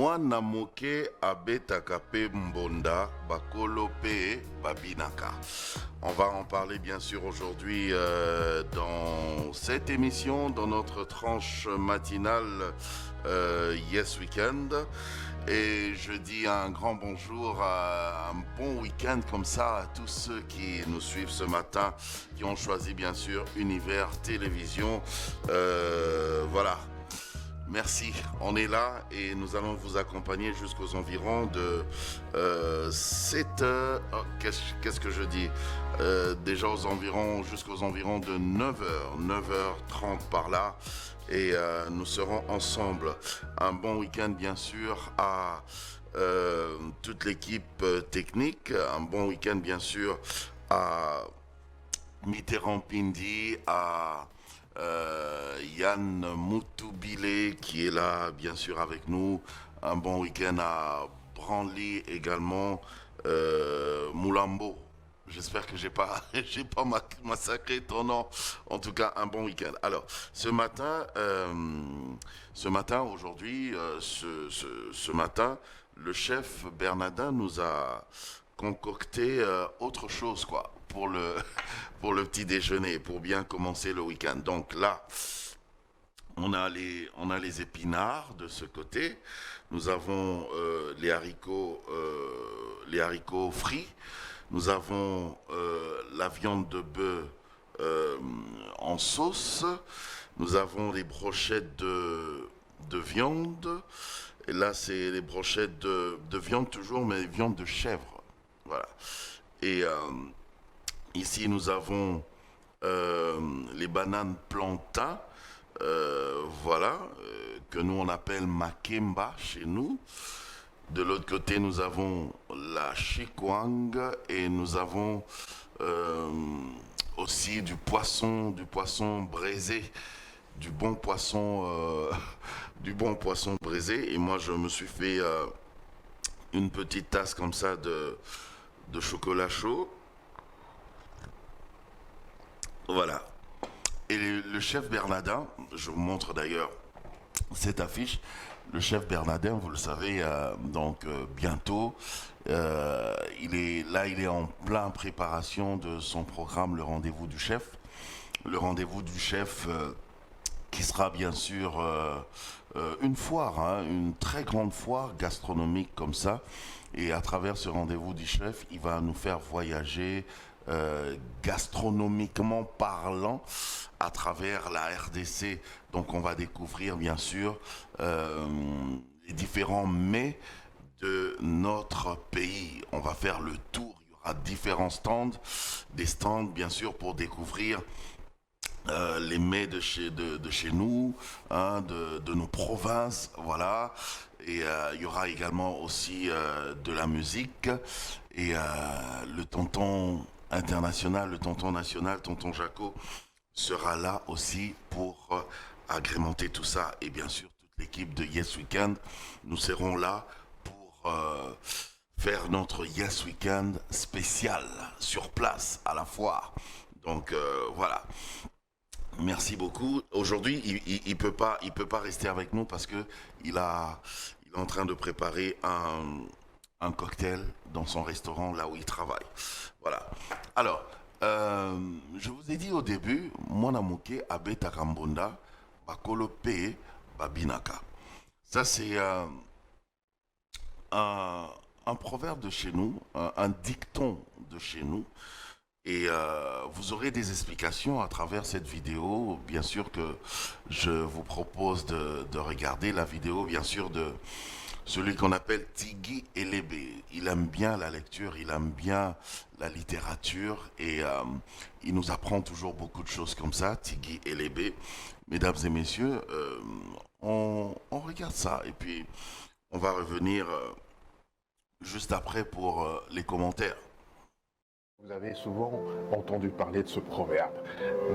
Mwana moke abetaka pe mbonda bakolo pe babinaka. On va en parler bien sûr aujourd'hui dans cette émission, dans notre tranche matinale Yes Weekend. Et je dis un grand bonjour, un bon week-end comme ça à tous ceux qui nous suivent ce matin, qui ont choisi bien sûr Univers Télévision. Voilà. Merci, on est là et nous allons vous accompagner jusqu'aux environs de 7 heures. Oh, qu'est-ce que je dis déjà jusqu'aux environs de 9h, 9h30 par là. Et nous serons ensemble. Un bon week-end bien sûr à toute l'équipe technique. Un bon week-end bien sûr à Mitterrand Pindi, à Yann Moutoubile qui est là bien sûr avec nous. Un bon week-end à Branly également. Moulambo. J'espère que j'ai pas massacré ton nom. En tout cas, un bon week-end. Alors, ce matin, aujourd'hui, ce matin, le chef Bernardin nous a concocté autre chose, quoi, pour le petit déjeuner, pour bien commencer le week-end. Donc là, on a les épinards de ce côté. Nous avons les haricots frits. Nous avons la viande de bœuf en sauce. Nous avons les brochettes de viande. Et là, c'est les brochettes de viande toujours, mais viande de chèvre. Voilà. Et ici, nous avons les bananes plantains. Voilà. Que nous, on appelle makemba chez nous. De l'autre côté, nous avons la chikwang et nous avons aussi du poisson braisé, du bon poisson braisé. Et moi, je me suis fait une petite tasse comme ça de chocolat chaud. Voilà. Et le chef Bernardin, je vous montre d'ailleurs cette affiche. Le chef Bernardin, vous le savez, bientôt, il est en plein préparation de son programme Le Rendez-vous du Chef. Le Rendez-vous du Chef qui sera bien sûr une foire, hein, une très grande foire gastronomique comme ça. Et à travers ce Rendez-vous du Chef, il va nous faire voyager gastronomiquement parlant à travers la RDC. Donc on va découvrir bien sûr les différents mets de notre pays. On va faire le tour, il y aura différents stands, des stands bien sûr pour découvrir les mets de chez nous, hein, de nos provinces, voilà. Et il y aura également aussi de la musique et le tonton international, le tonton national, tonton Jaco sera là aussi pour agrémenter tout ça. Et bien sûr, toute l'équipe de Yes Weekend, nous serons là pour faire notre Yes Weekend spécial sur place à la foire. Donc voilà. Merci beaucoup. Aujourd'hui, il peut pas rester avec nous parce que il est en train de préparer un cocktail dans son restaurant là où il travaille. Voilà. Alors, je vous ai dit au début, Mwana moke abetaka mbonda bakolo pe babinaka. Ça c'est un proverbe de chez nous, un dicton de chez nous. Et vous aurez des explications à travers cette vidéo. Bien sûr que je vous propose de regarder la vidéo, bien sûr, de celui qu'on appelle Tigui Elébé. Il aime bien la lecture, il aime bien la littérature et il nous apprend toujours beaucoup de choses comme ça, Tigui Elébé. Mesdames et messieurs, on regarde ça et puis on va revenir juste après pour les commentaires. Vous avez souvent entendu parler de ce proverbe.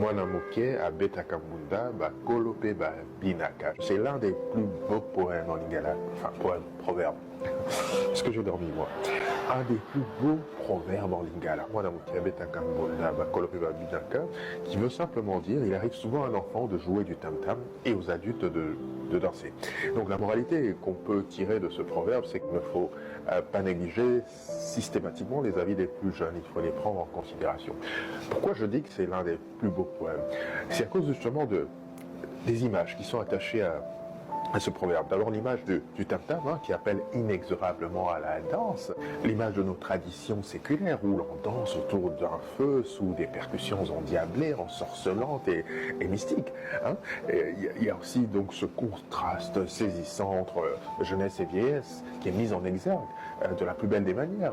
Mwana moke abetaka mbunda bakolope babinaka. C'est l'un des plus beaux poèmes en lingala, enfin proverbe. Ce que j'ai dormi moi. Un des plus beaux proverbes en lingala. Mwana moke abetaka mbunda bakolope babinaka, qui veut simplement dire il arrive souvent à un enfant de jouer du tam-tam et aux adultes de de danser. Donc la moralité qu'on peut tirer de ce proverbe, c'est qu'il ne faut pas négliger systématiquement les avis des plus jeunes, il faut les prendre en considération. Pourquoi je dis que c'est l'un des plus beaux poèmes? C'est à cause justement des images qui sont attachées à ce proverbe. D'abord l'image du tam-tam qui appelle inexorablement à la danse, l'image de nos traditions séculaires où l'on danse autour d'un feu sous des percussions endiablées, ensorcelantes et mystiques. Il y a aussi donc ce contraste saisissant entre jeunesse et vieillesse qui est mis en exergue de la plus belle des manières.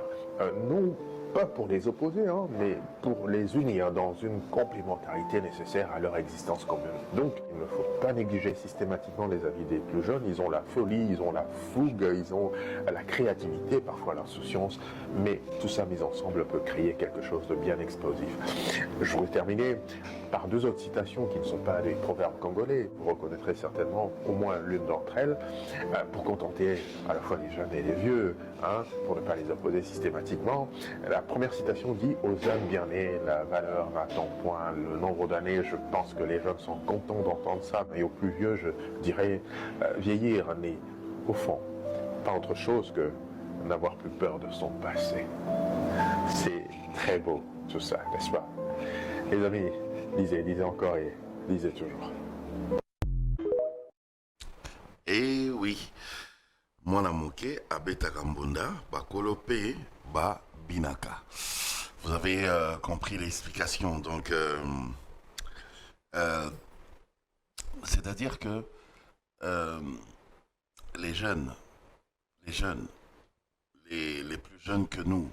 Non pas pour les opposer, mais pour les unir dans une complémentarité nécessaire à leur existence commune. Donc, il ne faut pas négliger systématiquement les avis des plus jeunes. Ils ont la folie, ils ont la fougue, ils ont la créativité, parfois l'insouciance, mais tout ça mis ensemble peut créer quelque chose de bien explosif. Je vais terminer par deux autres citations qui ne sont pas des proverbes congolais. Vous reconnaîtrez certainement au moins l'une d'entre elles, pour contenter à la fois les jeunes et les vieux, pour ne pas les opposer systématiquement. La première citation dit « Aux âmes bien nées, la valeur n'attend point le nombre d'années ». Je pense que les jeunes sont contents d'entendre ça, mais aux plus vieux, je dirais vieillir n'est, au fond, pas autre chose que n'avoir plus peur de son passé. C'est très beau, tout ça, n'est-ce pas? Les amis, lisez encore et lisez toujours. Eh oui, Mwana Moke, Abeta Kambunda, Bakolo Pe, Ba Binaka. Vous avez compris l'explication. Donc, c'est-à-dire que les jeunes, les plus jeunes que nous,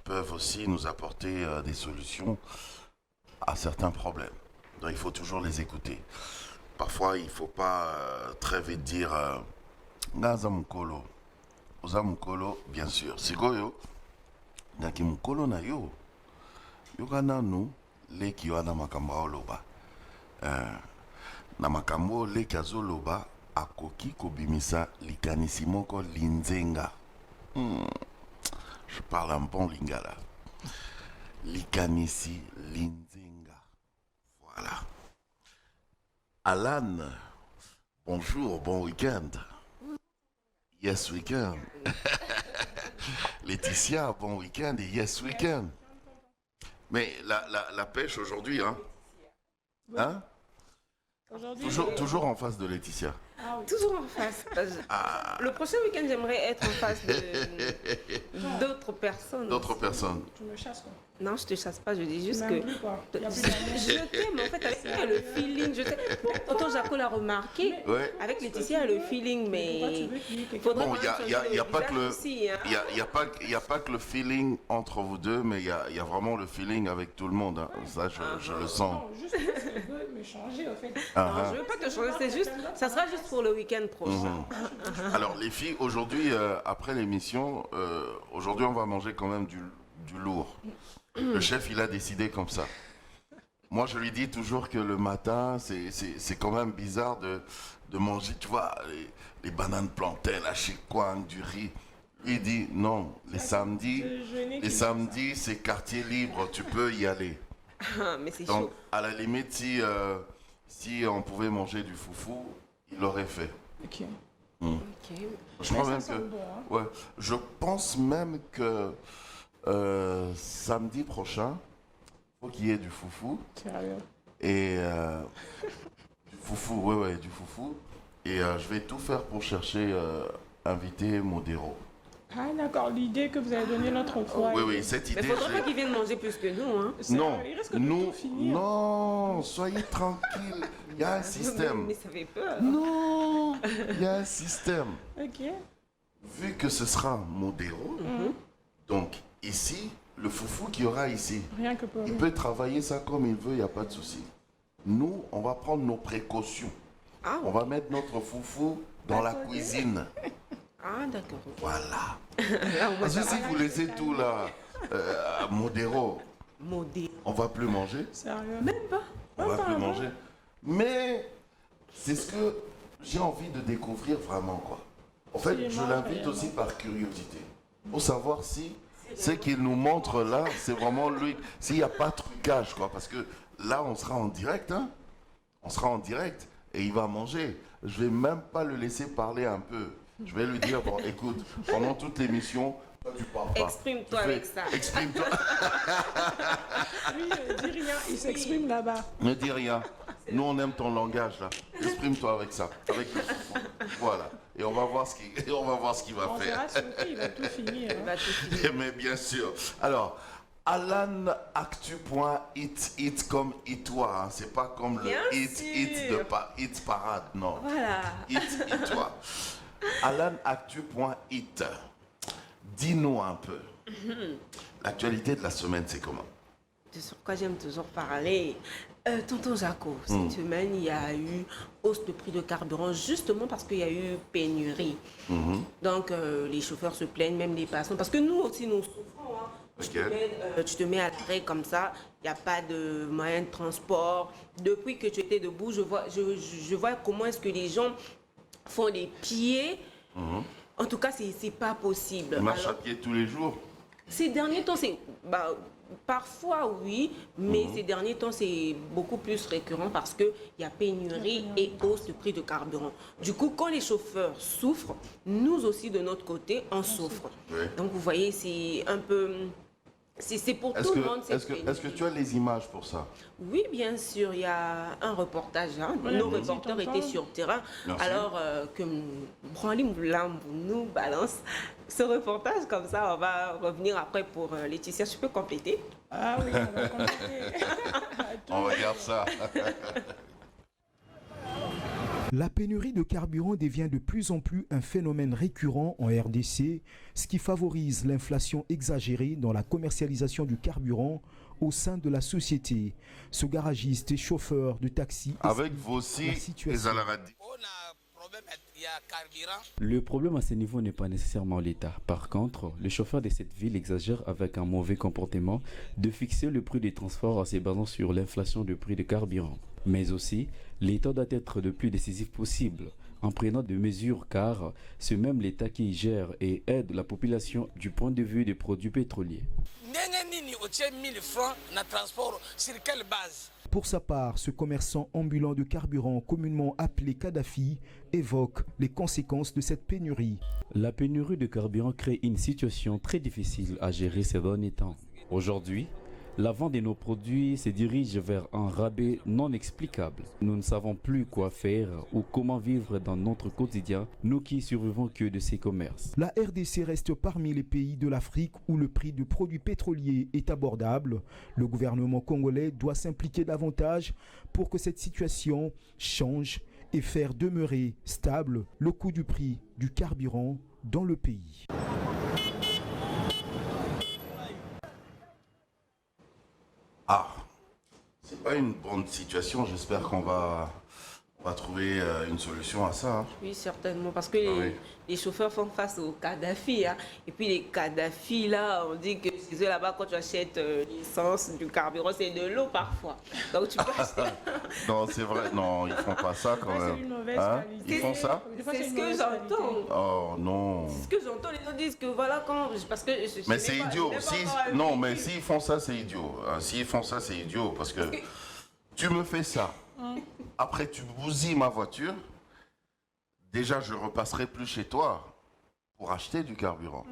peuvent aussi nous apporter des solutions à certains problèmes. Donc, il faut toujours les écouter. Parfois, il ne faut pas très vite dire Ngaza Mukolo. Oza Mukolo, bien sûr. Sigoyo, Naki Mukolo na yo. Yogana nu, leki wana makamba oloba. Na makambo leki azoloba, akoki kobimisa likanisi moko linzenga. Je parle un bon lingala. Likanisi linzenga. Voilà. Alan, bonjour, bon week-end. Yes week-end. Laetitia, bon week-end et yes week-end. Mais la pêche aujourd'hui, toujours en face de Laetitia. Ah oui. Toujours en face. Le prochain week-end, j'aimerais être en face d'autres personnes. D'autres personnes. Tu me chasses quoi? Non, je te chasse pas, je dis juste Même que. plus, quoi. Je t'aime, en fait, avec le feeling. Tonton Jaco l'a remarqué. Ouais. Avec Laetitia, le feeling, mais. Bon, il n'y a pas que le feeling entre vous deux, mais il y a vraiment le feeling avec tout le monde. Ça, je le sens. Non, juste parce qu'il veut me changer, en fait. Non, je veux pas te changer, c'est juste. Ça sera juste pour le week-end prochain. Alors, les filles, aujourd'hui, après l'émission, aujourd'hui, on va manger quand même du lourd. Le chef, il a décidé comme ça. Moi, je lui dis toujours que le matin, c'est quand même bizarre de manger, tu vois, les bananes plantains, la chikwang, du riz. Lui, il dit non, les samedis, c'est quartier libre, tu peux y aller. Mais c'est Donc, chaud. à la limite, si on pouvait manger du foufou, il l'aurait fait. Ok. Ok. Je crois même ça sent bon, ouais, je pense même que samedi prochain, il faut qu'il y ait du foufou. Sérieux? Et du foufou, ouais, du foufou. Et je vais tout faire pour chercher inviter Modero. Ah d'accord, l'idée que vous avez donnée l'autre fois. Oui, cette idée. Mais faudrait pas qu'ils viennent manger plus que nous, hein. Non, Il risque de nous, tout finir. non, soyez tranquille. Il y a un système. Mais ça fait peur. Non, il y a un système. Ok. Vu que ce sera Modero, donc ici, le foufou qu'il y aura ici, Rien que pour il lui. peut travailler ça comme il veut, il n'y a pas de souci. Nous, on va prendre nos précautions. Ah, On va mettre notre foufou dans la cuisine. ah d'accord. Voilà. Là, on va Parce que si vous laissez tout là, à Modero, modérer. on va plus manger. Sérieux? Même pas. On va plus manger. Mais c'est ce que j'ai envie de découvrir vraiment, quoi. En fait, C'est je marrant, l'invite réellement. aussi par curiosité. Pour savoir si ce qu'il nous montre là, c'est vraiment lui. S'il n'y a pas de trucage, quoi. Parce que là, on sera en direct, hein. On sera en direct. et il va manger. Je vais même pas le laisser parler un peu. Je vais lui dire, bon, écoute, pendant toute l'émission, toi, tu parles pas. Exprime-toi avec ça. Exprime-toi. Lui, dis rien, il s'exprime là-bas. Ne dis rien. Nous, on aime ton langage, là. Exprime-toi avec ça, avec le souffle. Voilà. Et on va voir ce qu'il va On faire. verra ce il va tout finir. Il va tout finir. Mais bien sûr. Alors, alanactu.it, it comme it-toi, hein. C'est pas comme le Bien it sûr. de Hit Parade, non. Voilà. It-toi. alanactu.it. Dis-nous un peu. L'actualité de la semaine, c'est comment? De sur quoi j'aime toujours parler. Tonton Jaco, cette semaine, il y a eu hausse de prix de carburant justement parce qu'il y a eu pénurie. Donc, les chauffeurs se plaignent, même les passants, parce que nous aussi, nous souffrons. Hein. Tu te mets à l'arrêt comme ça, il n'y a pas de moyen de transport. Depuis que tu étais debout, je vois comment est-ce que les gens font les pieds. En tout cas, c'est pas possible. Tu marches Alors, à pied tous les jours? ces derniers temps, parfois oui, mais ces derniers temps, c'est beaucoup plus récurrent parce qu'il y a pénurie et hausse de prix de carburant. Du coup, quand les chauffeurs souffrent, nous aussi, de notre côté, on souffre. Oui. Donc, vous voyez, c'est un peu... C'est pour tout le monde. Est-ce que tu as les images pour ça? Oui, bien sûr, il y a un reportage. Hein. Nos reporters étaient sur terrain. Merci. Alors que Branly Moulam nous balance ce reportage, comme ça, on va revenir après pour Laetitia. Je peux compléter? Ah oui, on va compléter. On regarde ça. La pénurie de carburant devient de plus en plus un phénomène récurrent en RDC, ce qui favorise l'inflation exagérée dans la commercialisation du carburant au sein de la société. Ce garagiste et chauffeur de taxi Avec explique Vossi la et situation. Zalaradi. Le problème à ce niveau n'est pas nécessairement l'État. Par contre, le chauffeur de cette ville exagère avec un mauvais comportement de fixer le prix des transports en se basant sur l'inflation du prix de carburant. Mais aussi, l'État doit être le plus décisif possible en prenant des mesures car c'est même l'État qui gère et aide la population du point de vue des produits pétroliers. Sur quelle base? Pour sa part, ce commerçant ambulant de carburant communément appelé Kadhafi évoque les conséquences de cette pénurie. La pénurie de carburant crée une situation très difficile à gérer ces derniers temps. Aujourd'hui, la vente de nos produits se dirige vers un rabais non explicable. Nous ne savons plus quoi faire ou comment vivre dans notre quotidien, nous qui survivons que de ces commerces. La RDC reste parmi les pays de l'Afrique où le prix de produits pétroliers est abordable. Le gouvernement congolais doit s'impliquer davantage pour que cette situation change et faire demeurer stable le coût du prix du carburant dans le pays. Ah, c'est pas une bonne situation. J'espère qu'on va trouver une solution à ça. Hein. Oui, certainement, parce que Ah oui. les chauffeurs font face aux Kadhafi. Hein. Et puis les Kadhafi, là, on dit que chez eux, là-bas, quand tu achètes l'essence, du carburant, c'est de l'eau parfois. Donc tu peux acheter... Non, c'est vrai. Non, ils font pas ça quand Ouais, même. c'est une mauvaise Hein? qualité. Ils font ça? Des fois, C'est une ce que mauvaise j'entends. qualité. Oh non. C'est ce que j'entends, les autres disent que voilà quand... Parce que Mais c'est idiot. Non, mais s'ils font ça, c'est idiot. Hein, s'ils font ça, c'est idiot. Parce que tu me fais ça. Après, tu bousilles ma voiture. Déjà, je repasserai plus chez toi pour acheter du carburant.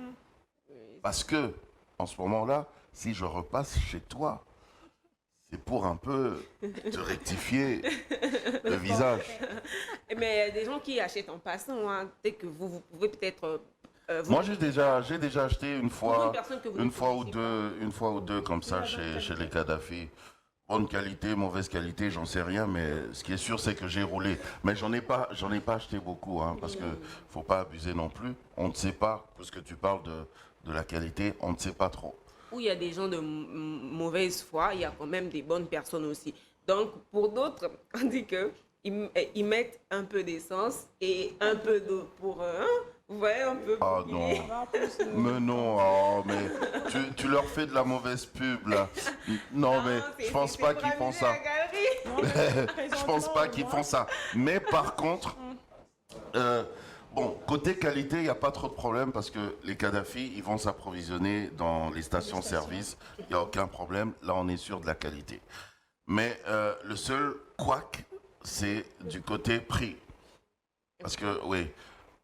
Parce que, en ce moment-là, si je repasse chez toi, c'est pour un peu te rectifier le visage. Mais il y a des gens qui achètent en passant. Hein. Peut-être que vous pouvez peut-être... Moi, j'ai déjà acheté une Pour une fois, personne que vous une ne fois ou connaissez deux, une fois ou deux comme ça chez les Kadhafi. Bonne qualité, mauvaise qualité, j'en sais rien, mais ce qui est sûr, c'est que j'ai roulé. Mais j'en ai pas acheté beaucoup, hein, parce que faut pas abuser non plus. On ne sait pas, puisque tu parles de la qualité, on ne sait pas trop. Où il y a des gens de mauvaise foi, il y a quand même des bonnes personnes aussi. Donc, pour d'autres, on dit qu'ils mettent un peu d'essence et un peu d'eau pour vous voyez un peu. Ah non, mais non, oh, mais tu leur fais de la mauvaise pub là. Non, mais je pense pas qu'ils font ça. Je pense pas qu'ils font ça. Mais par contre, bon, côté qualité, il n'y a pas trop de problème parce que les Kadhafi, ils vont s'approvisionner dans les stations-service. Il n'y a aucun problème. Là, on est sûr de la qualité. Mais le seul couac, c'est du côté prix. Parce que, oui,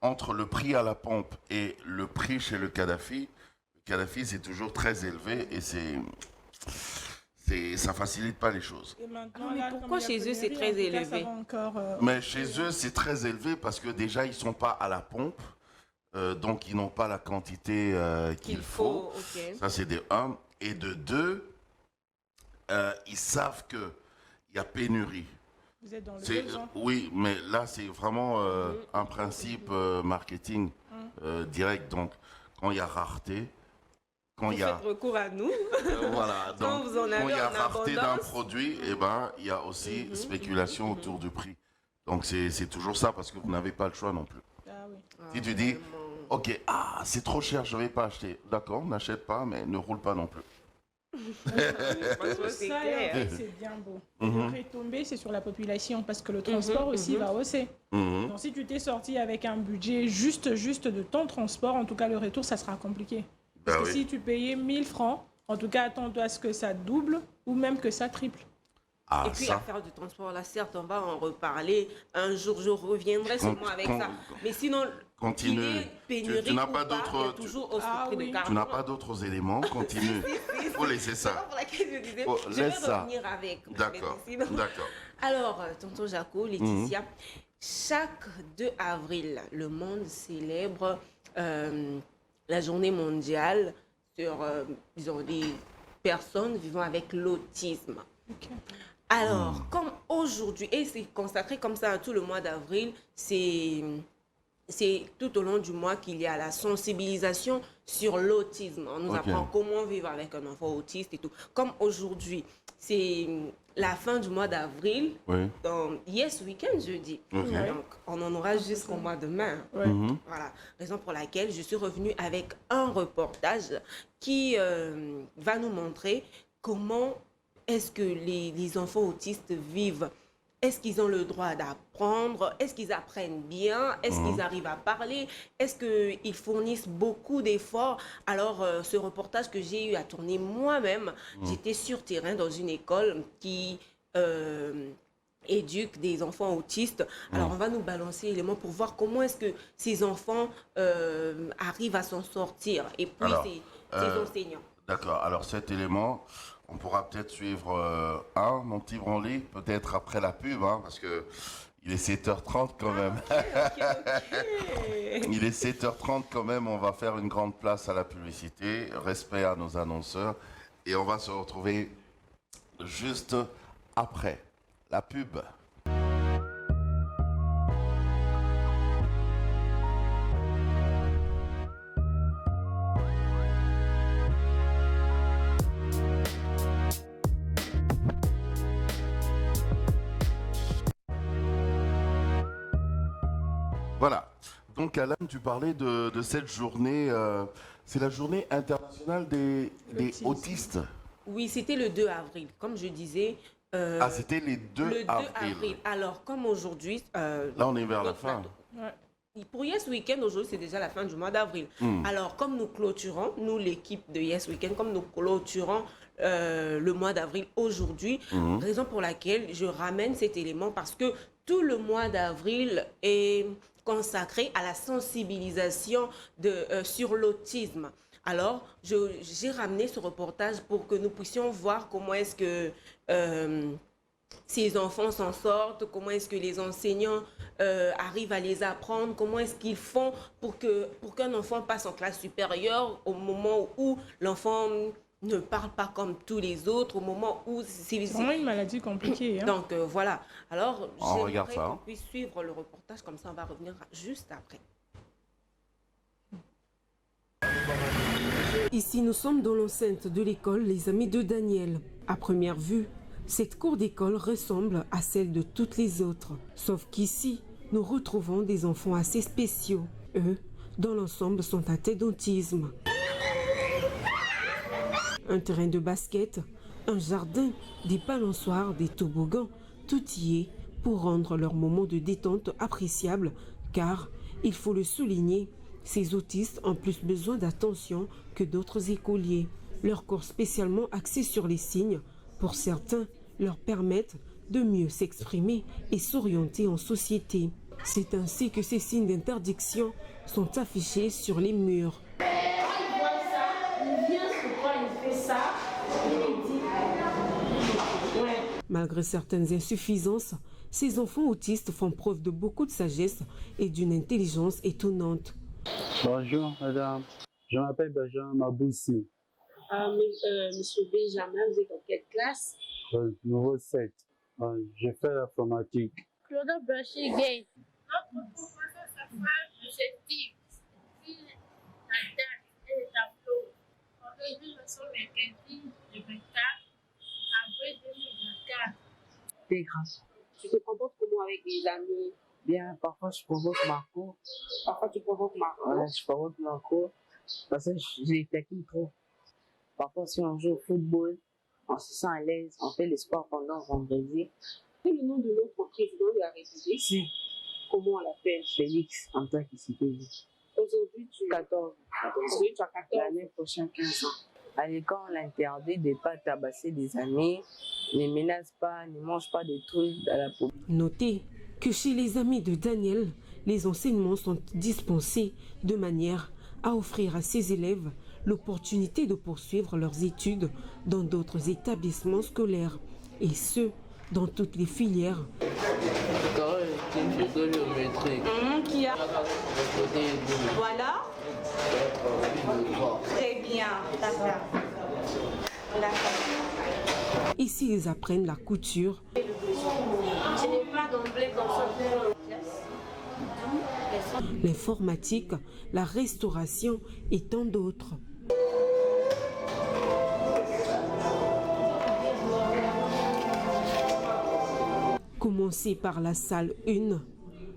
entre le prix à la pompe et le prix chez le Kadhafi c'est toujours très élevé et ça facilite pas les choses. Et maintenant, Ah, mais là, pourquoi comme il y a chez eux, c'est pénurie, très en tout cas, ça élevé? va encore, Mais chez eux, c'est très élevé parce que déjà, ils sont pas à la pompe. Donc, ils n'ont pas la quantité qu'il faut. Ok. Ça, c'est de un. Et de deux, ils savent qu'il y a pénurie. Vous êtes dans le besoin. Oui, mais là, c'est vraiment un principe marketing direct. Donc, quand il y a rareté, quand Vous il y a... faites recours à nous. voilà, Quand donc, vous en avez quand il y a en rareté d'un abondance. produit, eh ben, il y a aussi spéculation autour du prix. Donc, c'est toujours ça parce que vous n'avez pas le choix non plus. Ah oui. Si tu dis, ok, c'est trop cher, je ne vais pas acheter. D'accord, n'achète pas, mais ne roule pas non plus. Franchement, c'est Ça, clair. c'est bien beau. Le retombé, c'est sur la population parce que le transport aussi va hausser. Donc, si tu t'es sorti avec un budget juste de ton transport, en tout cas, le retour, ça sera compliqué. Parce Ben que oui. si tu payais 1000 francs, en tout cas, attends-toi à ce que ça double ou même que ça triple. Ah, Et puis ça. l'affaire du transport, là, certes, on va en reparler. Un jour, je reviendrai sûrement avec ça. Mais sinon, Continue. qu'il y ait pénurie Tu n'as ou pas pas, d'autres- il y a toujours hausse Ah de prix oui. de Tu carburant. n'as pas d'autres éléments, continue. Il faut laisser C'est ça. pour laquelle je disais, Oh, je vais laisse ça. revenir avec. D'accord, Mais sinon- d'accord. Alors, tonton Jaco, Laetitia, chaque 2 avril, le monde célèbre la journée mondiale sur, disons, des personnes vivant avec l'autisme. Alors, comme aujourd'hui, et c'est consacré comme ça à tout le mois d'avril, c'est tout au long du mois qu'il y a la sensibilisation sur l'autisme. On nous Ok. apprend comment vivre avec un enfant autiste et tout. Comme aujourd'hui, c'est la fin du mois d'avril, Oui. dans Yes Weekend jeudi. Ok. Donc, on en aura jusqu'au mois de mai. Ouais. Voilà, raison pour laquelle je suis revenue avec un reportage qui va nous montrer comment est-ce que les enfants autistes vivent. Est-ce qu'ils ont le droit d'apprendre? Est-ce qu'ils apprennent bien? Est-ce qu'ils arrivent à parler? Est-ce qu'ils fournissent beaucoup d'efforts? Alors, ce reportage que j'ai eu à tourner moi-même, j'étais sur terrain dans une école qui éduque des enfants autistes. Alors, on va nous balancer les éléments pour voir comment est-ce que ces enfants arrivent à s'en sortir. Et puis, Alors, ces enseignants. D'accord. Alors cet élément, on pourra peut-être suivre mon petit branly, peut-être après la pub, hein, parce que il est 7h30 quand même. Il est 7h30 quand même, on va faire une grande place à la publicité, respect à nos annonceurs, et on va se retrouver juste après la pub. Voilà. Donc Alain, tu parlais de cette journée, c'est la journée internationale des autistes. Oui, c'était le 2 avril. Comme je disais, C'était les 2 le 2 avril. avril. Alors, comme aujourd'hui... Là, on est vers la notre fin. plateau- Ouais. Pour Yes Weekend, aujourd'hui, c'est déjà la fin du mois d'avril. Alors, comme nous clôturons, nous, l'équipe de Yes Weekend, comme nous clôturons le mois d'avril aujourd'hui, raison pour laquelle je ramène cet élément parce que tout le mois d'avril est consacré à la sensibilisation sur l'autisme. Alors, j'ai ramené ce reportage pour que nous puissions voir comment est-ce que ces enfants s'en sortent, comment est-ce que les enseignants arrivent à les apprendre, comment est-ce qu'ils font pour qu'un enfant passe en classe supérieure au moment où l'enfant ne parle pas comme tous les autres, au moment où... C'est vraiment une maladie compliquée. Hein. Donc voilà. Alors, On regarde j'aimerais ça, qu'on hein. puisse suivre le reportage, comme ça on va revenir juste après. Ici, nous sommes dans l'enceinte de l'école Les Amis de Daniel. À première vue, cette cour d'école ressemble à celle de toutes les autres. Sauf qu'ici, nous retrouvons des enfants assez spéciaux. Eux, dans l'ensemble, sont atteints d'autisme. Un terrain de basket, un jardin, des balançoires, des toboggans, tout y est pour rendre leur moment de détente appréciable, car, il faut le souligner, ces autistes ont plus besoin d'attention que d'autres écoliers. Leurs cours spécialement axés sur les signes, pour certains, leur permettent de mieux s'exprimer et s'orienter en société. C'est ainsi que ces signes d'interdiction sont affichés sur les murs. Malgré certaines insuffisances, ces enfants autistes font preuve de beaucoup de sagesse et d'une intelligence étonnante. Bonjour madame, je m'appelle Benjamin Maboussi. Monsieur Benjamin, vous êtes en quelle classe? Niveau 7. J'ai fait l'informatique. Notre proposition s'affaire l'objectif, la date et le tableau. Aujourd'hui, nous sommes mercredi le 24 avril 2024. C'est grave. Tu te comportes comment avec les amis? Bien, parfois je provoque Marco. Parfois tu provoques Marco. Voilà, je provoque Marco parce que je les taquine trop. Parfois, si on joue au football, on se sent à l'aise, on fait le sport pendant vendredi. Quel est le nom de notre président de la République? Si. Comment on l'appelle? Félix Antoine Tshisekedi. Aujourd'hui, tu 14. Aujourd'hui, tu as 14. L'année prochaine, 15 ans. À l'école, on l'interdit de ne pas tabasser des amis, ne menace pas, ne mange pas des trucs à la poubelle. Notez que chez les amis de Daniel, les enseignements sont dispensés de manière à offrir à ses élèves l'opportunité de poursuivre leurs études dans d'autres établissements scolaires, et ce, dans toutes les filières. Qui a... Voilà. Très bien. Ici, ils apprennent la couture, Je n'ai pas d'emblée comme ça. l'informatique, la restauration et tant d'autres. Commencez par la salle 1,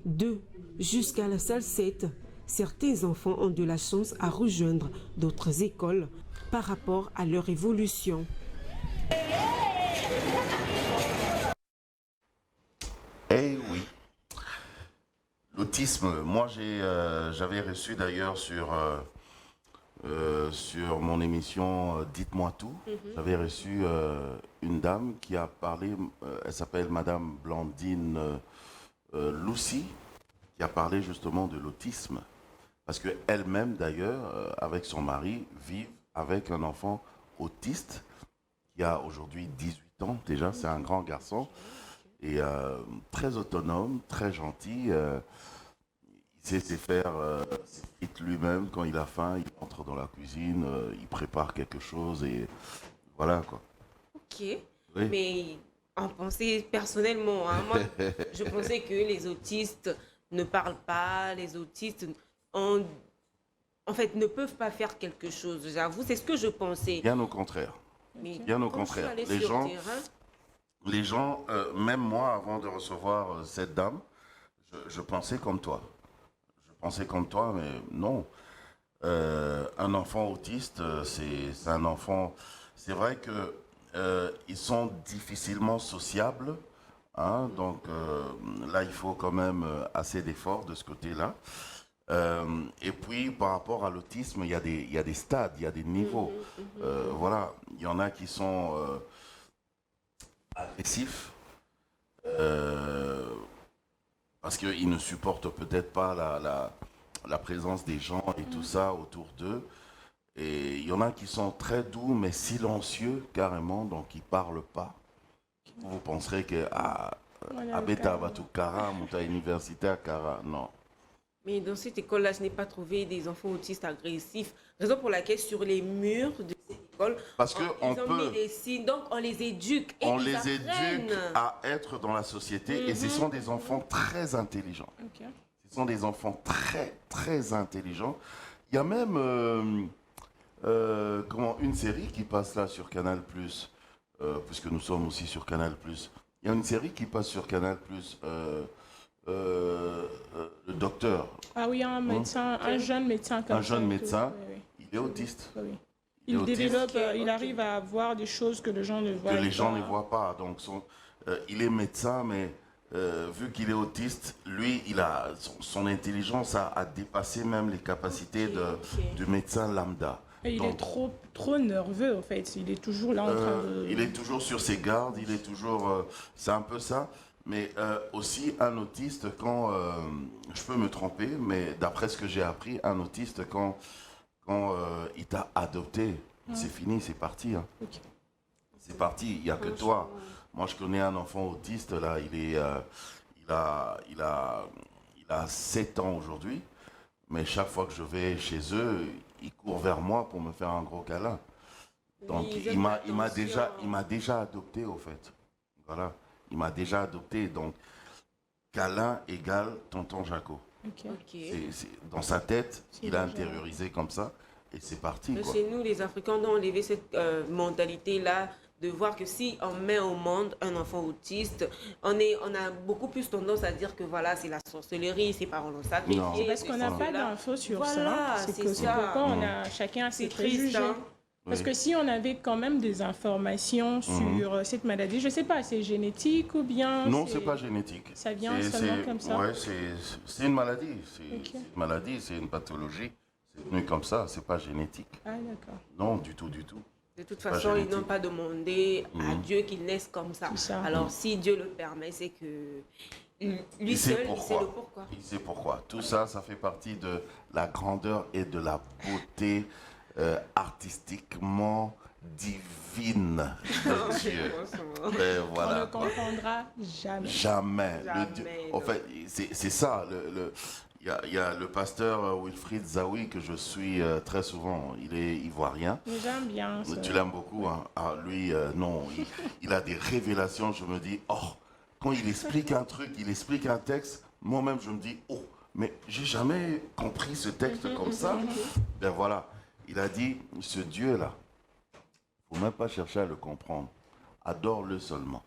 2, jusqu'à la salle 7. Certains enfants ont de la chance à rejoindre d'autres écoles par rapport à leur évolution. Eh oui. L'autisme, moi j'avais reçu d'ailleurs sur mon émission Dites-moi tout, j'avais reçu une dame qui a parlé, elle s'appelle Madame Blandine Lucie, qui a parlé justement de l'autisme. Parce qu'elle-même d'ailleurs, avec son mari, vit avec un enfant autiste qui a aujourd'hui 18 ans déjà, c'est un grand garçon. Et très autonome, très gentil. Il sait faire ses frites lui-même. Quand il a faim, il entre dans la cuisine, il prépare quelque chose et voilà quoi. Ok, Oui. mais en pensée personnellement, hein, moi, je pensais que les autistes ne parlent pas, les autistes en fait ne peuvent pas faire quelque chose. J'avoue, c'est ce que je pensais. Bien au contraire. Mais Bien au quand je suis contraire. allée Les sur gens, le terrain, les gens, même moi, avant de recevoir cette dame, je pensais comme toi. Je pensais comme toi, mais non. Un enfant autiste, c'est un enfant... C'est vrai que ils sont difficilement sociables. Hein, donc là, il faut quand même assez d'efforts de ce côté-là. Et puis, par rapport à l'autisme, il y a des stades, il y a des niveaux. Voilà, il y en a qui sont... agressifs parce qu'ils ne supportent peut-être pas la présence des gens et tout ça autour d'eux. Et il y en a qui sont très doux mais silencieux carrément, donc ils ne parlent pas. Vous penserez que Abeta Batukara, Mouta Universitaire Kara, non. mais dans cette école-là, je n'ai pas trouvé des enfants autistes agressifs. Raison pour laquelle sur les murs de cette école, Parce que ils ont mis des signes, donc on les éduque et on ils les apprennent. éduque à être dans la société et ce sont des enfants très intelligents. Ok. Ce sont des enfants très, très intelligents. Il y a même une série qui passe là sur Canal+, puisque nous sommes aussi sur Canal+. Il y a une série qui passe sur Canal+, le docteur. Ah oui, un médecin, un jeune médecin. Comme Un jeune ça, médecin, oui, oui. il est autiste. Oui, oui. Il est Il autiste. développe, il arrive à voir des choses que les gens ne voient Que pas. les gens ne voient pas. Donc, il est médecin, mais vu qu'il est autiste, lui, son intelligence a dépassé même les capacités du médecin lambda. Et il Donc, est trop nerveux, en fait. Il est toujours là en train de... il est toujours sur ses gardes, il est toujours... c'est un peu ça. Mais aussi, un autiste, quand... je peux me tromper, mais d'après ce que j'ai appris, un autiste, quand il t'a adopté, c'est fini, c'est parti. Hein. Ok. C'est parti, il n'y a que toi. Moi, je connais un enfant autiste, là, il a 7 ans aujourd'hui. Mais chaque fois que je vais chez eux, ils courent vers moi pour me faire un gros câlin. Donc, Oui, il m'a déjà adopté, au fait. Voilà, il m'a déjà adopté. Donc, câlin égale tonton Jaco. Ok. Dans sa tête, il a intériorisé comme ça. Et c'est parti, quoi. Chez nous, les Africains, on a enlevé cette mentalité-là de voir que si on met au monde un enfant autiste, on a beaucoup plus tendance à dire que voilà, c'est la sorcellerie, c'est parole sacrifiées. C'est parce qu'on n'a pas d'infos sur Voilà, ça. c'est C'est ça. pourquoi on a chacun ses préjugés. Hein. Parce que si on avait quand même des informations sur cette maladie, je ne sais pas, c'est génétique ou bien... Non, c'est pas génétique. Ça vient seulement comme ça. Ouais, c'est une maladie. C'est une maladie, c'est une pathologie. C'est venu comme ça, c'est pas génétique. Ah, d'accord. Non, du tout, du tout. De toute façon, ils n'ont pas demandé à Dieu qu'il naisse comme ça. Alors, si Dieu le permet, c'est que lui seul, il sait le pourquoi. Il sait pourquoi. Tout ça, ça fait partie de la grandeur et de la beauté artistiquement divine de Dieu. Et voilà, on ne comprendra jamais. Jamais. En fait, c'est ça. Il y a le pasteur Wilfried Zawi que je suis très souvent. Il est ivoirien. J'aime bien. Tu l'aimes beaucoup, hein? Ah, lui, non. Il a des révélations. Je me dis, oh, quand il explique un truc, il explique un texte, moi-même, je me dis, oh, mais j'ai jamais compris ce texte comme ça. Ben voilà. Il a dit, ce Dieu-là, il ne faut même pas chercher à le comprendre. Adore-le seulement.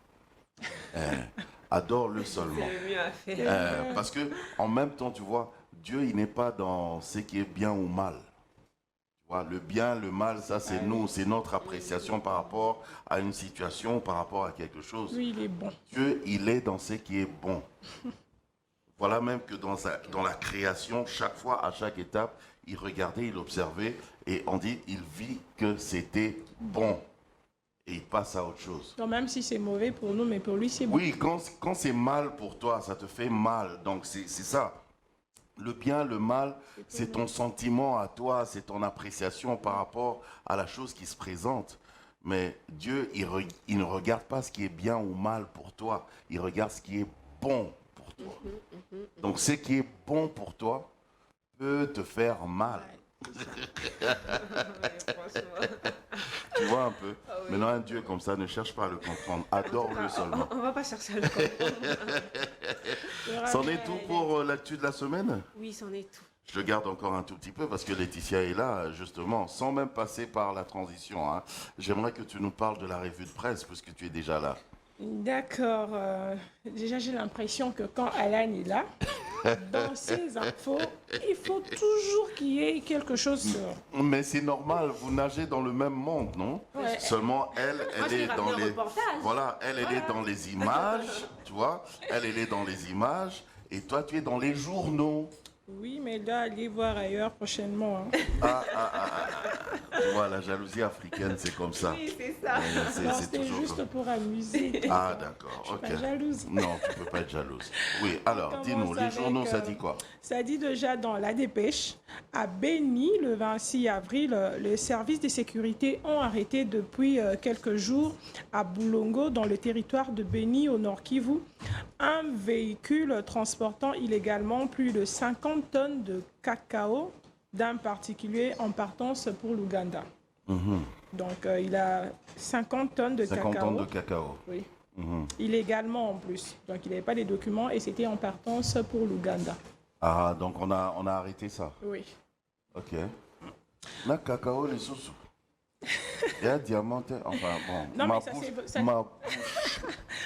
Adore-le seulement. C'est le mieux à faire. Parce que en même temps, tu vois, Dieu, il n'est pas dans ce qui est bien ou mal. Tu vois, le bien, le mal, ça c'est nous, c'est notre appréciation par rapport à une situation, par rapport à quelque chose. Oui, il est bon. Dieu, il est dans ce qui est bon. Voilà même que dans la création, chaque fois, à chaque étape, il regardait, il observait, et on dit, il vit que c'était bon. Et il passe à autre chose. Donc même si c'est mauvais pour nous, mais pour lui, c'est bon. Oui, quand c'est mal pour toi, ça te fait mal. Donc c'est ça. Le bien, le mal, c'est ton sentiment à toi, c'est ton appréciation par rapport à la chose qui se présente. Mais Dieu, il ne regarde pas ce qui est bien ou mal pour toi. Il regarde ce qui est bon pour toi. Donc ce qui est bon pour toi peut te faire mal. Tu vois un peu. Ah oui. Maintenant, un Dieu comme ça, ne cherche pas à le comprendre. Adore-le seulement. On va pas chercher à le comprendre. C'en est tout pour l'actu de la semaine? Oui, c'en est tout. Je le garde encore un tout petit peu parce que Laetitia est là, justement, sans même passer par la transition. Hein. J'aimerais que tu nous parles de la revue de presse, puisque tu es déjà là. D'accord. Déjà, j'ai l'impression que quand Alan est là, dans ses infos, il faut toujours qu'il y ait quelque chose sur... Mais c'est normal, vous nagez dans le même monde, non? Ouais. Seulement, elle est dans les... Voilà, elle est dans les images, tu vois? Elle est dans les images, et toi, tu es dans les journaux. Oui, mais là, allez voir ailleurs prochainement. Hein. Tu vois, la jalousie africaine, c'est comme ça. Oui, c'est ça. C'était juste pour amuser. Ah, d'accord, ok. Je suis pas jalouse. Non, tu ne peux pas être jalouse. Oui, alors, dis-nous, les journaux, ça dit quoi? Ça dit déjà dans la dépêche, à Beni, le 26 avril, les services de sécurité ont arrêté depuis quelques jours à Boulongo, dans le territoire de Beni, au Nord Kivu, un véhicule transportant illégalement plus de 50 tonnes de cacao d'un particulier en partance pour l'Ouganda. Donc, il a 50 tonnes de 50 cacao. tonnes de cacao. Oui. Illégalement en plus. Donc, il n'avait pas les documents et c'était en partance pour l'Ouganda. Ah, donc on a arrêté ça. Oui. Ok. La cacao, les sous. Il y a diamant. Enfin, bon. Non,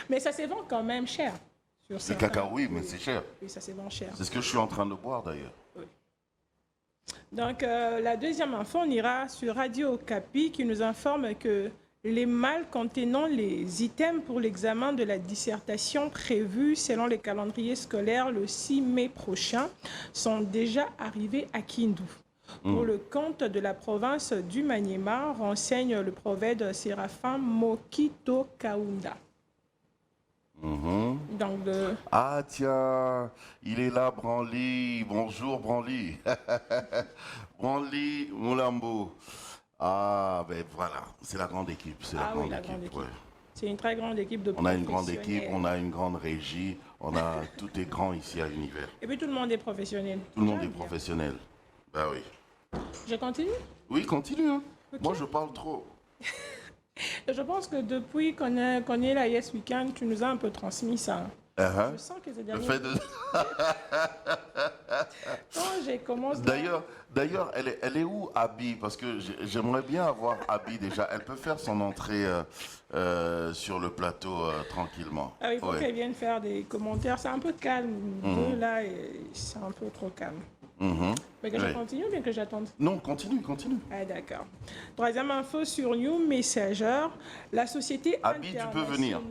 mais ça se vend quand même cher. C'est cacao, oui, mais c'est cher. Oui, ça se vend cher. C'est ce que je suis en train de boire d'ailleurs. Oui. Donc, la deuxième info, on ira sur Radio Okapi qui nous informe que les malles contenant les items pour l'examen de la dissertation prévue selon les calendriers scolaires le 6 mai prochain sont déjà arrivés à Kindu. pour le compte de la province du Maniema, renseigne le prophète Séraphin Mokito Kaunda. Donc Ah tiens, il est là, Branly. Bonjour, Branly. Branly Moulambo. Ah, ben voilà, c'est la grande équipe. C'est la grande équipe. Ouais. C'est une très grande équipe de On a une grande équipe, on a une grande régie, tout est grand ici à l'univers. Et puis tout le monde est professionnel. Tout le monde est professionnel. Ben oui. Je continue? Oui, continue. Hein. Okay. Moi, je parle trop. Je pense que depuis qu'on est là Yes Weekend, tu nous as un peu transmis ça. Je sens que c'est dernier. Quand j'ai commencé. D'ailleurs, elle est où Abby? Parce que j'aimerais bien avoir Abby déjà. Elle peut faire son entrée sur le plateau tranquillement. Il faut qu'elle vienne faire des commentaires. C'est un peu calme. Là, c'est un peu trop calme. Mais que je continue ou bien que j'attende? Non, continue. Ah, d'accord. Troisième info sur New Messenger. La société Abby, tu peux venir.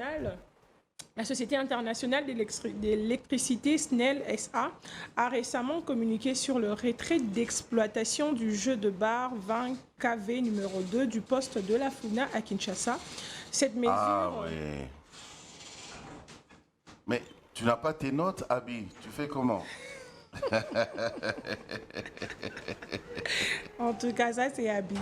La Société internationale d'électricité SNEL SA a récemment communiqué sur le retrait d'exploitation du jeu de bar 20 kV numéro 2 du poste de la Funa à Kinshasa. Cette mesure... Ah oui. Mais tu n'as pas tes notes, Abby. Tu fais comment? En tout cas, ça c'est Abby.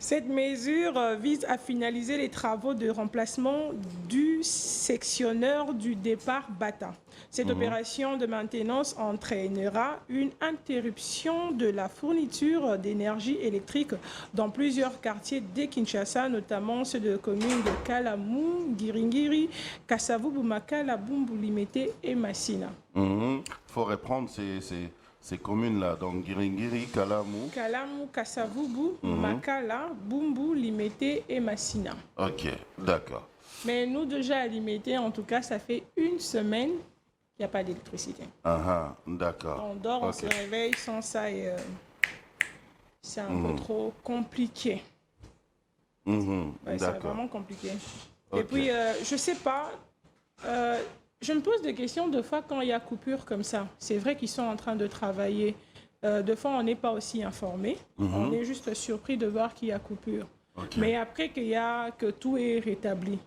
Cette mesure vise à finaliser les travaux de remplacement du sectionneur du départ Bata. Cette opération de maintenance entraînera une interruption de la fourniture d'énergie électrique dans plusieurs quartiers de Kinshasa, notamment ceux de communes de Kalamu, Giringiri, Kasavubu, Makala, Bumbu, Limete et Massina. Il faut reprendre ces communes-là, donc Giringiri, Kalamu, Kasavubu, Makala, Bumbu, Limete et Massina. Ok, d'accord. Mais nous, déjà à Limete, en tout cas, ça fait une semaine qu'il n'y a pas d'électricité. D'accord. On dort, on se réveille sans ça et c'est un peu trop compliqué. C'est vraiment compliqué. Et puis, je ne sais pas... je me pose des questions de fois quand il y a coupure comme ça. C'est vrai qu'ils sont en train de travailler. De fois, on n'est pas aussi informé. On est juste surpris de voir qu'il y a coupure. Mais après que tout est rétabli.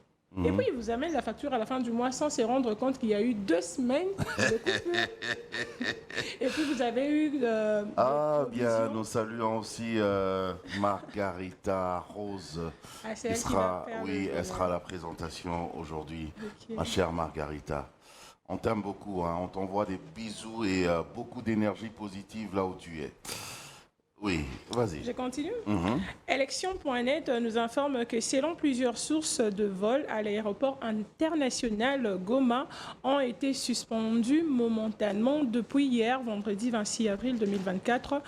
Et puis, ils vous amènent la facture à la fin du mois sans se rendre compte qu'il y a eu 2 semaines de coupure. Et puis, vous avez eu... bien, nous saluons aussi Margarita Rose. Elle sera à la présentation aujourd'hui. Ma chère Margarita. On t'aime beaucoup, hein. On t'envoie des bisous et beaucoup d'énergie positive là où tu es. Oui, vas-y. Je continue. Élection.net nous informe que selon plusieurs sources de vol à l'aéroport international Goma ont été suspendues momentanément depuis hier, vendredi 26 avril 2024.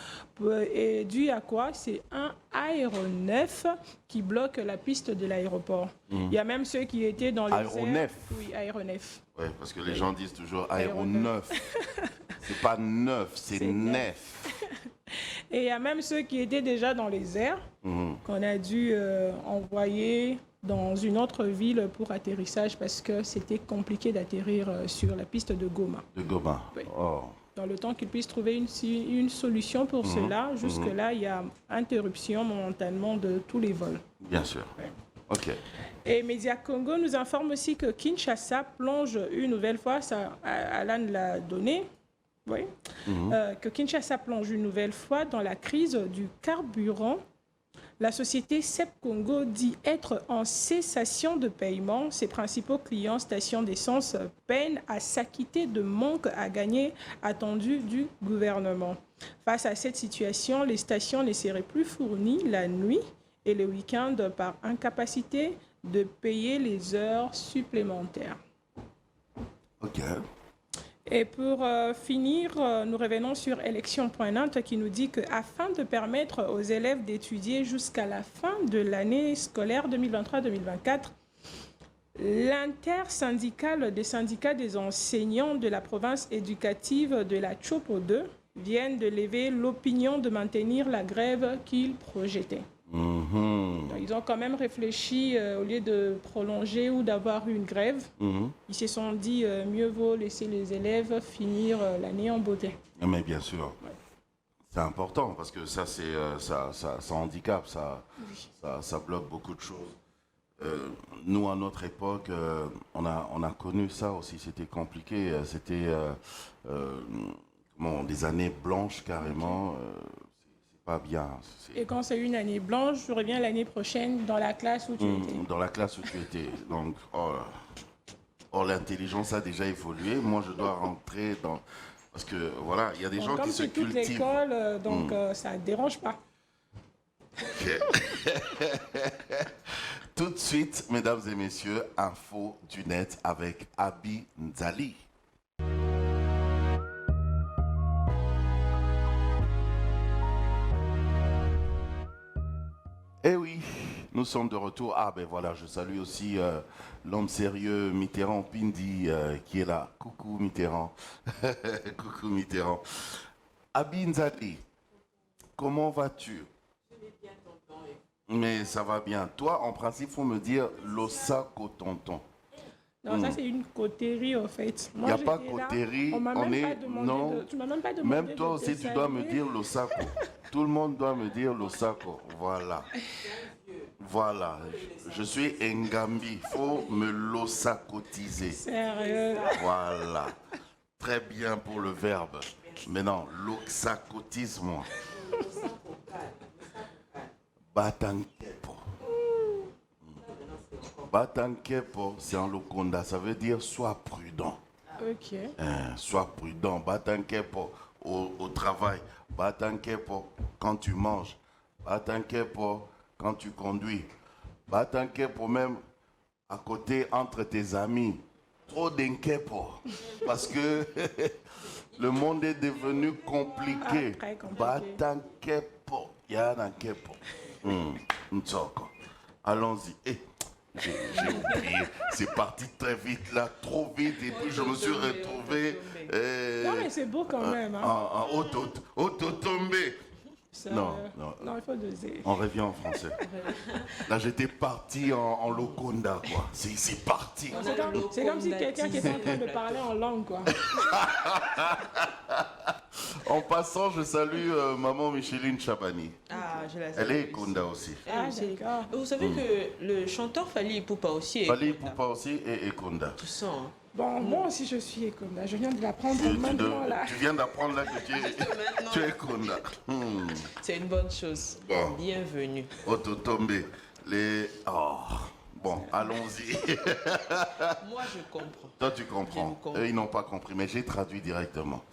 Et dû à quoi? C'est un aéronef qui bloque la piste de l'aéroport. Il y a même ceux qui étaient dans les aéronef. Oui, aéronef. Oui, parce que les gens disent toujours aéronef. C'est pas neuf, c'est nef. Et il y a même ceux qui étaient déjà dans les airs, qu'on a dû envoyer dans une autre ville pour atterrissage parce que c'était compliqué d'atterrir sur la piste de Goma. De Goma. Oui. Dans le temps qu'ils puissent trouver une solution pour cela, jusque-là, il y a interruption momentanément de tous les vols. Bien sûr. Ouais. OK. Et Média Congo nous informe aussi que Kinshasa plonge une nouvelle fois, ça, Alan l'a donné, oui, que Kinshasa plonge une nouvelle fois dans la crise du carburant. La société CEP Congo dit être en cessation de paiement. Ses principaux clients, stations d'essence, peinent à s'acquitter de manque à gagner attendu du gouvernement. Face à cette situation, les stations ne seraient plus fournies la nuit et le week-end par incapacité de payer les heures supplémentaires. OK. Et pour finir, nous revenons sur élection.net qui nous dit qu'afin de permettre aux élèves d'étudier jusqu'à la fin de l'année scolaire 2023-2024, l'intersyndicale des syndicats des enseignants de la province éducative de la Chopo 2 viennent de lever l'opinion de maintenir la grève qu'ils projetaient. Donc, ils ont quand même réfléchi au lieu de prolonger ou d'avoir une grève. Ils se sont dit mieux vaut laisser les élèves finir l'année en beauté. Mais bien sûr. Ouais. C'est important parce que ça, ça handicape, ça bloque beaucoup de choses. Nous, à notre époque, on a connu ça aussi. C'était compliqué. C'était des années blanches carrément. C'est pas bien. Et quand c'est une année blanche, je reviens l'année prochaine dans la classe où tu étais. Dans la classe où tu étais. Donc, l'intelligence a déjà évolué. Moi, je dois rentrer dans... Parce que, voilà, il y a des gens qui se cultivent. Comme c'est toute l'école, donc ça ne dérange pas. Okay. Tout de suite, mesdames et messieurs, info du net avec Abi Nzali. Eh oui, nous sommes de retour. Ah ben voilà, je salue aussi l'homme sérieux Mitterrand Pindi qui est là. Coucou Mitterrand. Coucou Mitterrand. Abi Nzali, comment vas-tu? Mais ça va bien. Toi, en principe, il faut me dire l'osako tonton. Non, ça c'est une coterie en fait. Il n'y a pas coterie. On est... Non. Tu m'as même pas demandé. Même toi aussi, tu dois me dire l'osako. Tout le monde doit me dire l'osako. Voilà. Voilà. Je suis Ngambi. Il faut me l'osakotiser. Sérieux? Voilà. Très bien pour le verbe. Mais non, l'osakotise-moi. Batankepo. Batankepo, c'est en Lokonda, ça veut dire sois prudent. Ok. Sois prudent. Batankepo au travail. Batankepo quand tu manges. Batankepo quand tu conduis. Batankepo même à côté entre tes amis. Trop d'inkepo. Parce que le monde est devenu compliqué. Très compliqué. Batankepo. Yanankepo. Allons-y. J'ai oublié. C'est parti très vite là, trop vite. Et puis je me suis retrouvé. Non, mais c'est beau quand même. En auto-tombé. Non, il faut doser. On revient en français. Là, j'étais parti en Lokonda, quoi. C'est parti. C'est comme si quelqu'un qui était en train de parler en langue, quoi. En passant, je salue maman Micheline Chabani. Ah, je la salue. Elle est Konda aussi. Ah, d'accord. Vous savez que le chanteur Fally Ipupa aussi est Fally Ipupa aussi est Konda. Tu sens, hein? Bon, moi aussi je suis Ekonda. Je viens de l'apprendre maintenant là. Tu viens d'apprendre là que tu es Konda. C'est une bonne chose. Bon. Bienvenue. Auto-tombé. Bon, allons-y. Moi, je comprends. Toi, tu comprends. Eux, ils n'ont pas compris, mais j'ai traduit directement.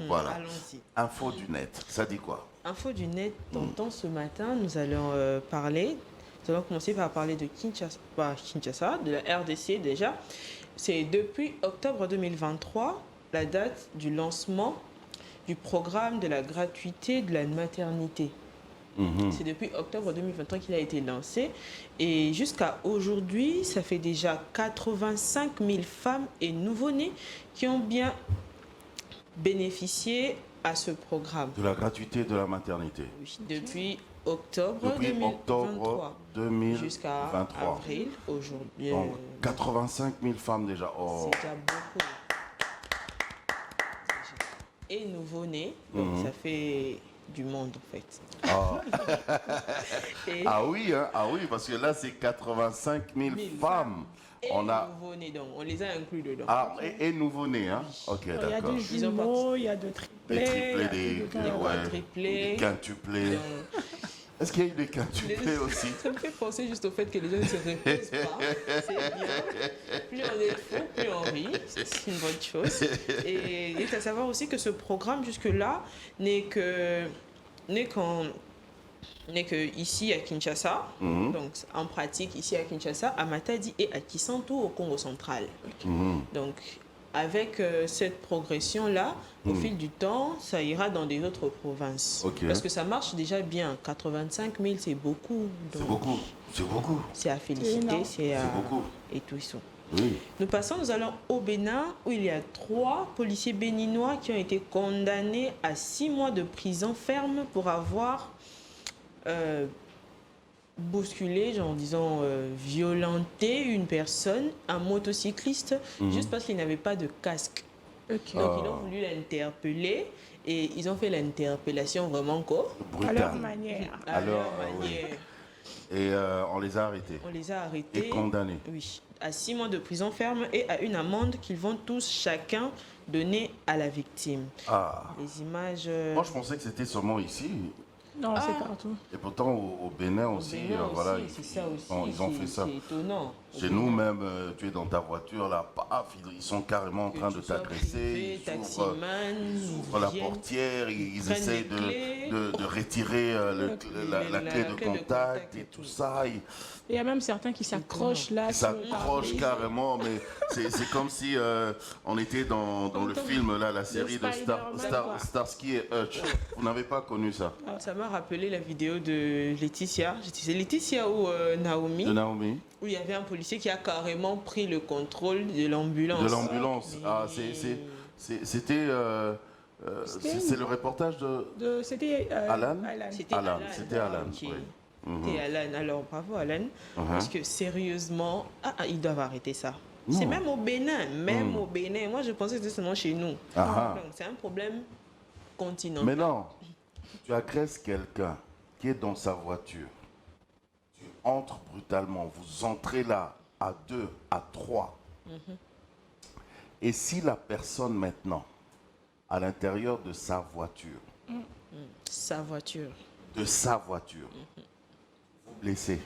Voilà. Allons-y. Info du net, ça dit quoi? Info du net, tonton, ce matin, nous allons parler. Nous allons commencer par parler de Kinshasa, de la RDC déjà. C'est depuis octobre 2023, la date du lancement du programme de la gratuité de la maternité. C'est depuis octobre 2023 qu'il a été lancé. Et jusqu'à aujourd'hui, ça fait déjà 85 000 femmes et nouveau-nés qui ont bien bénéficié à ce programme. De la gratuité de la maternité. Oui, depuis octobre 2023 jusqu'à avril aujourd'hui. Donc 85 000 femmes déjà. C'est déjà beaucoup. Et nouveau-nés, donc ça fait du monde en fait. Ah oui, parce que là c'est 85 000 femmes. Et nouveau-nés, donc on les a inclus dedans. Ah, et nouveau-nés, hein? Ok, d'accord. Il y a des jumeaux, il y a de triplés. Des triplés, des quintuplés. Est-ce qu'il y a eu des quintuplés aussi? Ça me fait penser juste au fait que les gens ne se reposent pas. C'est bien. Plus on est fou, plus on rit. C'est une bonne chose. Et il est à savoir aussi que ce programme, jusque-là, n'est que ici à Kinshasa, donc en pratique ici à Kinshasa, à Matadi et à Kisantu au Congo central. Donc avec cette progression-là, au fil du temps, ça ira dans des autres provinces. Parce que ça marche déjà bien. 85 000, c'est beaucoup. C'est beaucoup. C'est beaucoup. C'est à féliciter. C'est beaucoup. Et tout ça. Oui. Nous allons au Bénin, où il y a 3 policiers béninois qui ont été condamnés à 6 mois de prison ferme pour avoir bousculé, violenté une personne, un motocycliste, juste parce qu'il n'avait pas de casque. Ok. Donc, ils ont voulu l'interpeller et ils ont fait l'interpellation vraiment quoi À leur Brutal. manière. à leur oui. manière. Et on les a arrêtés. On les a arrêtés. Et condamnés. Oui, à 6 mois de prison ferme et à une amende qu'ils vont tous chacun donner à la victime. Ah. Les images... Moi, je pensais que c'était seulement ici. Non, c'est partout. Et pourtant, au Bénin aussi, Bénin voilà, aussi, c'est ça aussi, ils ont fait ça. C'est étonnant. Chez nous, même, tu es dans ta voiture, là, paf, ils sont carrément en train de t'agresser. Ils ouvrent la portière, ils prennent essayent les clés. de retirer la clé de contact et tout ça. Il y a même certains qui s'accrochent là. Ils s'accrochent carrément, mais c'est comme si on était dans le film, là, la série de Starsky et Hutch. Vous n'avez pas connu ça? Ça m'a rappelé la vidéo de Laetitia. C'est Laetitia ou Naomi? De Naomi. Où il y avait un policier qui a carrément pris le contrôle de l'ambulance. De l'ambulance. Ah, c'était... c'est le reportage de... C'était Alan. C'était Alan. Alan. C'était Alan. Ok. Oui. C'était Alan. Alors, bravo Alan. Parce que sérieusement, ils doivent arrêter ça. Non. C'est même au Bénin. Même au Bénin. Moi, je pensais que c'était seulement chez nous. Donc, c'est un problème continental. Mais non, tu agresses quelqu'un qui est dans sa voiture. Tu entres brutalement. Vous entrez là à 2, à 3. Et si la personne maintenant, à l'intérieur de sa voiture, Sa voiture. de sa voiture, vous blessez.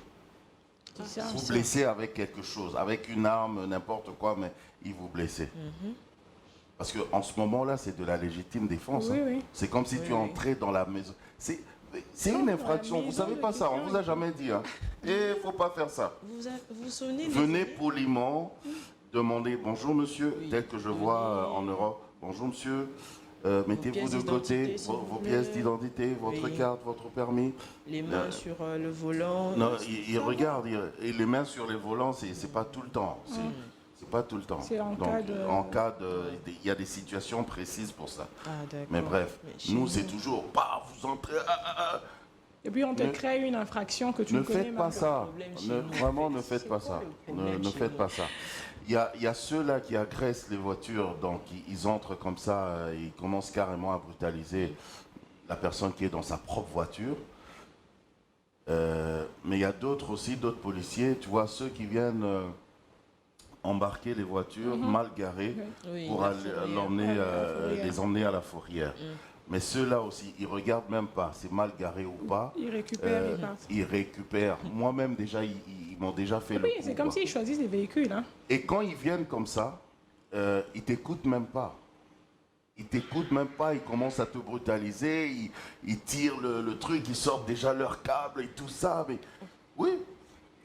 ça. Vous blessez avec quelque chose, avec une arme, n'importe quoi, mais il vous blessez. Parce qu'en ce moment-là, c'est de la légitime défense. Oui, hein. oui. C'est comme si tu entrais dans la maison. C'est une infraction. Vous ne savez pas ça, on ne vous a jamais dit. Hein. Et il ne faut pas faire ça. Vous sonnez. Venez poliment demander bonjour monsieur, tel que je vois en Europe. Bonjour monsieur, mettez-vous de côté vos pièces d'identité, votre carte, votre permis. Les mains sur le volant. Non, il regarde, et les mains sur les volants, c'est pas tout le temps. C'est pas tout le temps. C'est en Donc, cas de... en cas de... Il y a des situations précises pour ça. Ah, d'accord. Mais bref, Mais chez nous, nous- c'est toujours, vous entrez... Et puis on te crée une infraction que tu Ne ne connais faites même pas ça. problème chez nous, Vraiment, en fait. ne faites C'est pas quoi ça. le problème Ne chez faites nous? pas ça. Il y a ceux-là qui agressent les voitures, donc ils entrent comme ça, ils commencent carrément à brutaliser la personne qui est dans sa propre voiture. Mais il y a d'autres aussi, d'autres policiers, tu vois, ceux qui viennent embarquer les voitures mal garées Oui, pour la aller fourrière. l'emmener, fourrière. les emmener à la fourrière. Mais ceux-là aussi, ils regardent même pas, c'est mal garé ou pas. Ils récupèrent, ils partent. Ils récupèrent. Moi-même, déjà, ils m'ont déjà fait le Oui, coup, c'est comme quoi. s'ils choisissent des véhicules. Hein. Et quand ils viennent comme ça, ils t'écoutent même pas. Ils t'écoutent même pas, ils commencent à te brutaliser, ils tirent le truc, ils sortent déjà leur câble et tout ça. Mais oui.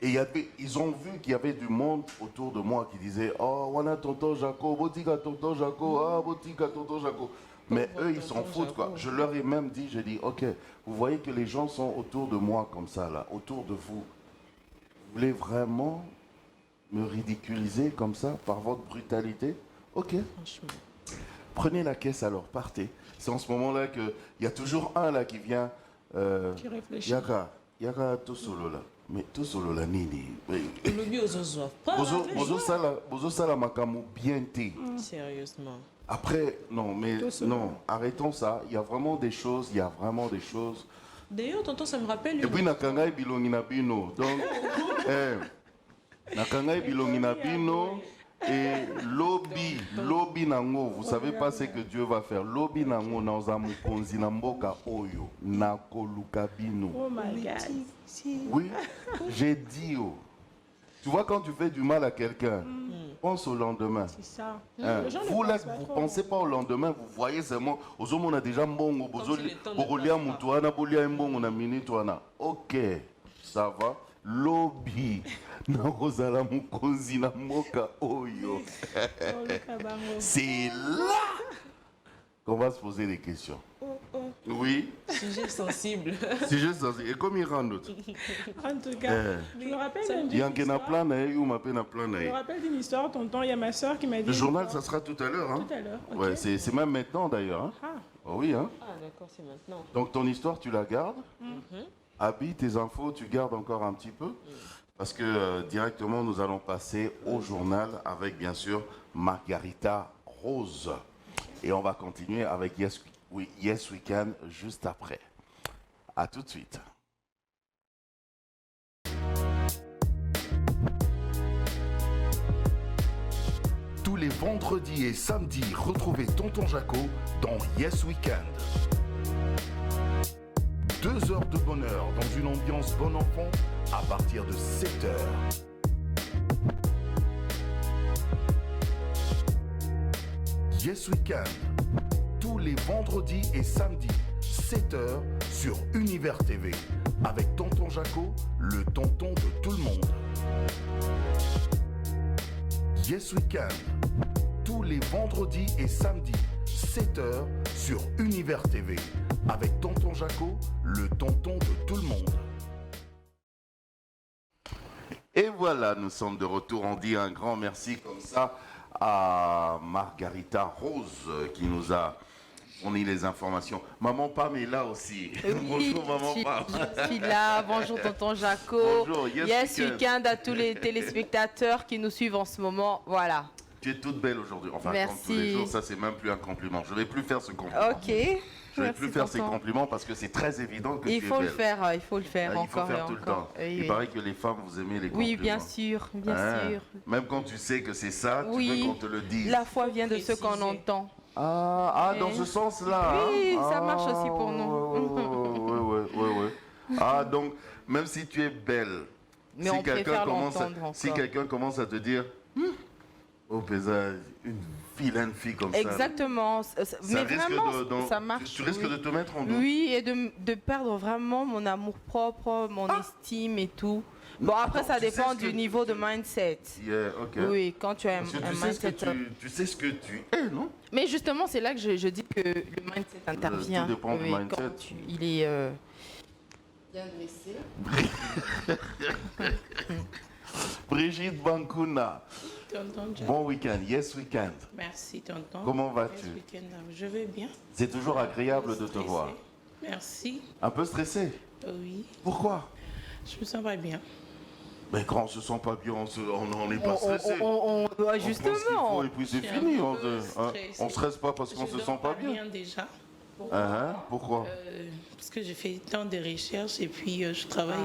Et ils ont vu qu'il y avait du monde autour de moi qui disait « Oh, on a tonton Jaco, botika tonton Jaco, ah, botika tonton Jaco ». Mais eux, ils s'en foutent, quoi. Je leur ai même dit, j'ai dit « Ok, vous voyez que les gens sont autour de moi comme ça, là, autour de vous. Vous voulez vraiment me ridiculiser comme ça, par votre brutalité? Ok. Franchement. Prenez la caisse alors, partez. » C'est en ce moment-là qu'il y a toujours un là qui vient. Qui réfléchit. Yaka tout solo là. Mais tout solo là, nini. Lobi ozozoa. Bozo sala makamu bien té. Sérieusement. Après, non, mais Tout solo. non, arrêtons ça. Il y a vraiment des choses, D'ailleurs, tonton, ça me rappelle Et puis, nakangai bilongi na bino. Donc, nakangai bilongi na bino. Et lobby nango, vous savez pas ce que Dieu va faire. Lobby nango na ozamu konzi na mboka oyo na koluka bino. Oh my God. Oui, j'ai dit oh. Tu vois quand tu fais du mal à quelqu'un, pense au lendemain. C'est ça. Hein, Les gens ne vous là, pensent pas vous trop. pensez pas au lendemain, vous voyez seulement. Ozomo a déjà mbongo, si le temps ne bozolia passe pas. mutuana, bolia mbongo na minute wana. Ok, ça va. Lobby na ozala mukonzi na mboka oyo. Oh, le cabaret. C'est là qu'on va se poser des questions. Oui, Sujet sensible. c'est juste ça. Et comme il rend d'autres. En tout cas, je me rappelle Il y a un qui n'a histoire. plein d'ailleurs, ou m'a peine plein Je me d'ailleurs. rappelle d'une histoire, tonton. Il y a ma soeur qui m'a dit. Le journal, ça sera tout à l'heure. Hein? Tout à l'heure. ok. Ouais, c'est même maintenant d'ailleurs. Hein? Ah, Oh oui, hein? Ah, d'accord, c'est maintenant. Donc ton histoire, tu la gardes. Habille tes infos, tu gardes encore un petit peu. Parce que directement, nous allons passer au journal avec bien sûr Margarita Rose. Et on va continuer avec Yes We Can juste après. À tout de suite. Tous les vendredis et samedis, retrouvez Tonton Jaco dans Yes Weekend. 2 heures de bonheur dans une ambiance bon enfant à partir de 7 heures. Yes Weekend, tous les vendredis et samedis, 7 heures sur Univers TV, avec Tonton Jaco, le tonton de tout le monde. Yes Weekend, tous les vendredis et samedis, 7 heures sur Univers TV, avec Tonton Jaco, le tonton de tout le monde. Et voilà, nous sommes de retour. On dit un grand merci comme ça à Margarita Rose qui nous a fourni les informations. Maman Pam est là aussi. Oui, Bonjour Maman Pam. Je suis là. Bonjour Tonton Jaco. Bonjour, Yes Weekend à tous les téléspectateurs qui nous suivent en ce moment. Voilà. Tu es toute belle aujourd'hui. Enfin, Merci. comme tous les jours, ça c'est même plus un compliment. Je ne vais plus faire ce compliment. Ok. Je ne vais plus faire ces compliments parce que c'est très évident que tu es belle. Il faut le faire Il faut encore faire et tout le encore. temps. Il paraît que les femmes, vous aimez les compliments. Oui, bien sûr, bien sûr. Même quand tu sais que c'est ça, tu veux qu'on te le dise. La foi vient de ce qu'on entend. Dans ce sens-là. Oui, ça marche aussi pour nous. Oui. Ah, donc, même si tu es belle, mais on préfère l'entendre encore. Si quelqu'un commence à te dire, oh, Péza, une vilaine fille comme ça. Exactement. Mais vraiment, ça marche. Tu risques de te mettre en doute. Oui, et de perdre vraiment mon amour propre, mon estime et tout. Bon, après, ça dépend du niveau de mindset. Yeah, okay. Oui, quand tu as un mindset. Tu sais ce que tu es, non? Mais justement, c'est là que je dis que le mindset intervient. Tout dépend du mindset. Quand il est bien dressé. Brigitte Bankuna. Bon week-end, yes week-end. Merci tonton. Comment vas-tu? Je vais bien. C'est toujours agréable de te voir. Merci. Un peu stressé? Oui. Pourquoi? Je me sens pas bien. Mais quand on se sent pas bien, on n'est pas stressé. Justement. On pense qu'il faut, et puis c'est fini. On stresse pas parce qu'on se sent pas bien. Déjà. Pourquoi? Parce que j'ai fait tant de recherches et puis je travaille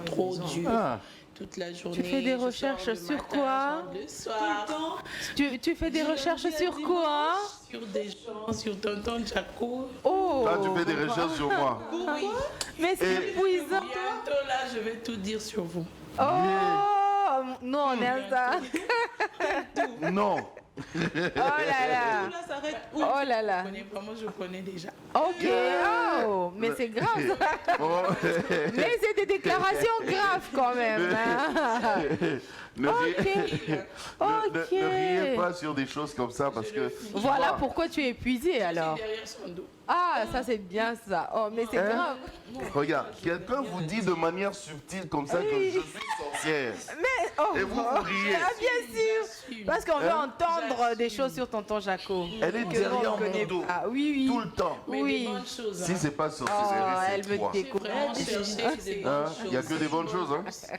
trop dur. Toute la journée. Tu fais des recherches sur quoi? Le soir. Tu fais des recherches sur quoi? Sur des gens, sur Tonton Jaco. Oh! Là, tu fais des recherches sur moi. Oui. Mais c'est épuisant. Bientôt là, je vais tout dire sur vous. Oh! Non, on est ça. Non. Oh là là. Oh là là. Je connais déjà. Ok. Oh, mais c'est grave. Mais c'est des déclarations graves quand même. Ne riez pas sur des choses comme ça parce que... Voilà pourquoi tu es épuisé alors. Ah, ça c'est bien ça. Oh, mais c'est grave. Regarde, quelqu'un vous dit de manière subtile comme ça que je suis sorcière. Mais, et vous riez. Ah, bien sûr. Parce qu'on veut entendre des choses sur Tonton Jaco. Elle est derrière mon dos. Ah, oui. Tout le temps. Oui. Si c'est pas sorcellerie, c'est elle veut découvrir. Il n'y a que des bonnes choses.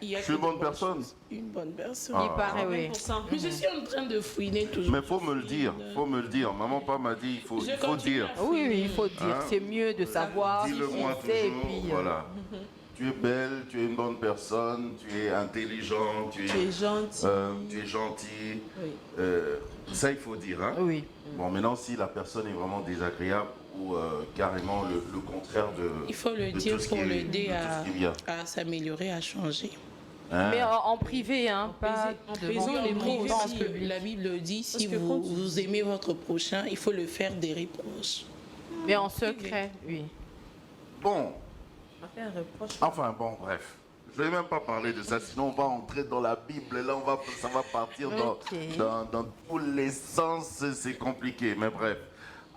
Je suis une bonne personne. Une bonne personne. Il paraît, oui. Mais je suis en train de fouiner toujours. Mais faut me le dire. Maman pas m'a dit, il faut dire. Oui, il faut dire. C'est mieux de savoir. Dis-le-moi toujours. Voilà. Tu es belle, tu es une bonne personne, tu es intelligent, tu es gentil. Tu es gentil. Oui. Ça, il faut dire. Oui. Bon, maintenant, si la personne est vraiment désagréable ou carrément le contraire de... Il faut le dire pour l'aider à s'améliorer, à changer. Mais en privé, pas devant les mots. Parce que la Bible dit, si vous aimez votre prochain, il faut le faire des reproches. Mais en secret, oui. Bon. Enfin, bon, bref. Je ne vais même pas parler de ça, sinon on va entrer dans la Bible. Et là, ça va partir dans tous les sens. C'est compliqué, mais bref.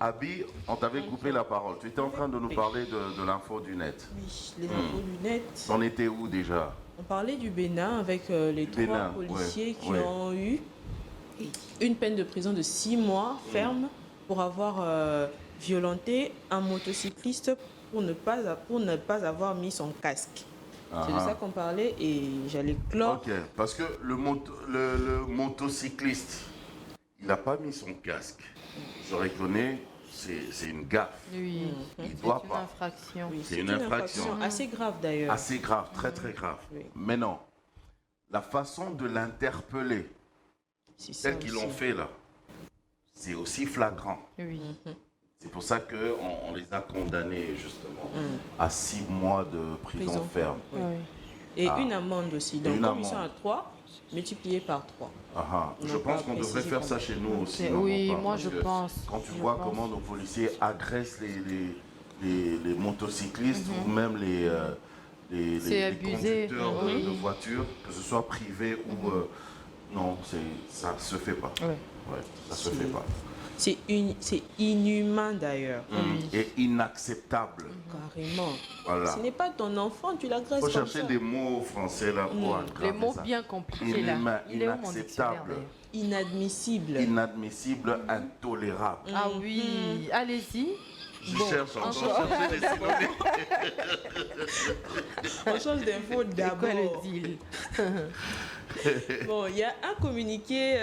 Abi, on t'avait coupé la parole. Tu étais en train de nous parler de l'info du net. Oui, les infos du net. On était où déjà? On parlait du Bénin avec les trois policiers qui ont eu une peine de prison de 6 mois ferme pour avoir violenté un motocycliste pour ne pas avoir mis son casque. C'est de ça qu'on parlait et j'allais clore. Ok, parce que le motocycliste, il n'a pas mis son casque. Je reconnais, c'est une gaffe. Oui, il doit c'est pas. une infraction. Oui, C'est une infraction. assez grave d'ailleurs. Assez grave, très très grave. Oui. Mais non, la façon de l'interpeller, telle qu'ils l'ont fait là, c'est aussi flagrant. Oui. C'est pour ça qu'on les a condamnés justement à 6 mois de prison ferme. Oui. Et une amende aussi. Donc, comme ils sont à 3, multiplié par 3. Je pense qu'on devrait faire ça chez nous aussi. Oui, moi je pense. Quand tu vois comment nos policiers agressent les motocyclistes ou même les conducteurs de voitures, que ce soit privé ou... non, ça ne se fait pas. Ouais, ça se fait pas. C'est inhumain d'ailleurs. Et inacceptable. Carrément. Voilà. Ce n'est pas ton enfant, tu l'agresses Il faut comme chercher ça. des mots français là pour Les mots bien compliqués là. Il est où mon dictionnaire, inacceptable. Inadmissible. Inadmissible, intolérable. Ah oui, allez-y. Je cherche encore chercher des synonymes. On change d'info d'abord. le deal? Bon, il y a un communiqué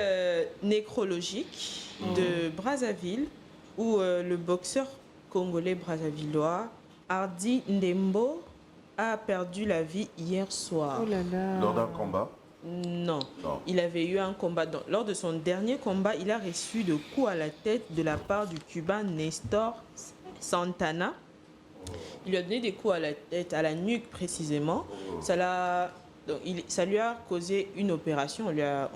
nécrologique de Brazzaville où le boxeur congolais brazzavillois Hardy Ndembo a perdu la vie hier soir. Oh là là. Lors d'un combat? Non. Il avait eu un combat. Lors de son dernier combat, il a reçu de coups à la tête de la part du Cubain Nestor Santana. Il lui a donné des coups à la tête, à la nuque précisément. Ça lui a causé une opération. On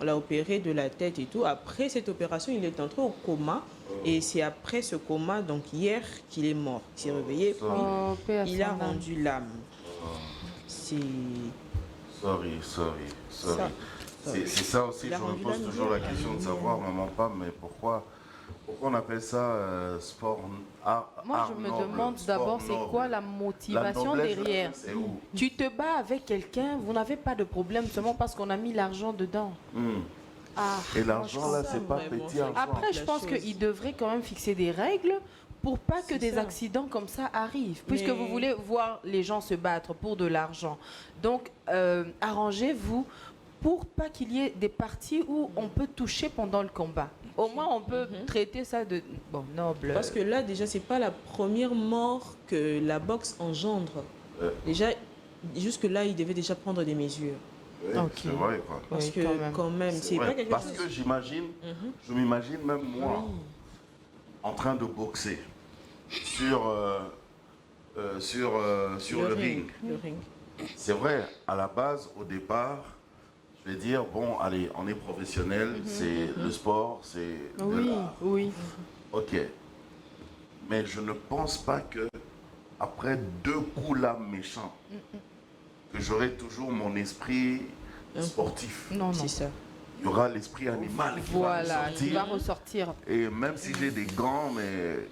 l'a opéré de la tête et tout. Après cette opération, il est entré au coma. Et c'est après ce coma, donc hier, qu'il est mort. Il s'est réveillé, puis il a rendu l'âme. C'est... Sorry. C'est ça aussi, je me pose toujours la question de savoir, maman Pam, mais pourquoi on appelle ça sport Moi, je me demande d'abord, c'est quoi la motivation derrière? Tu te bats avec quelqu'un, vous n'avez pas de problème seulement parce qu'on a mis l'argent dedans. Et l'argent, là, c'est pas petit argent. Après, je pense qu'il devrait quand même fixer des règles pour pas que des accidents comme ça arrivent, puisque vous voulez voir les gens se battre pour de l'argent. Donc, arrangez-vous pour pas qu'il y ait des parties où on peut toucher pendant le combat. Au moins, on peut traiter ça de noble. Parce que là, déjà, c'est pas la première mort que la boxe engendre. Déjà, jusque-là, il devait déjà prendre des mesures. Oui, c'est vrai, quoi. Parce que quand même, c'est pas quelque chose... Parce que j'imagine, je m'imagine même moi, en train de boxer sur le ring. C'est vrai, à la base, au départ, je vais dire, bon, allez, on est professionnel, c'est le sport, c'est de l'art. Oui. Ok. Mais je ne pense pas que, après 2 coups là méchants, que j'aurai toujours mon esprit sportif. Non, c'est ça. Il y aura l'esprit animal qui va ressortir. Et même si j'ai des gants, mais...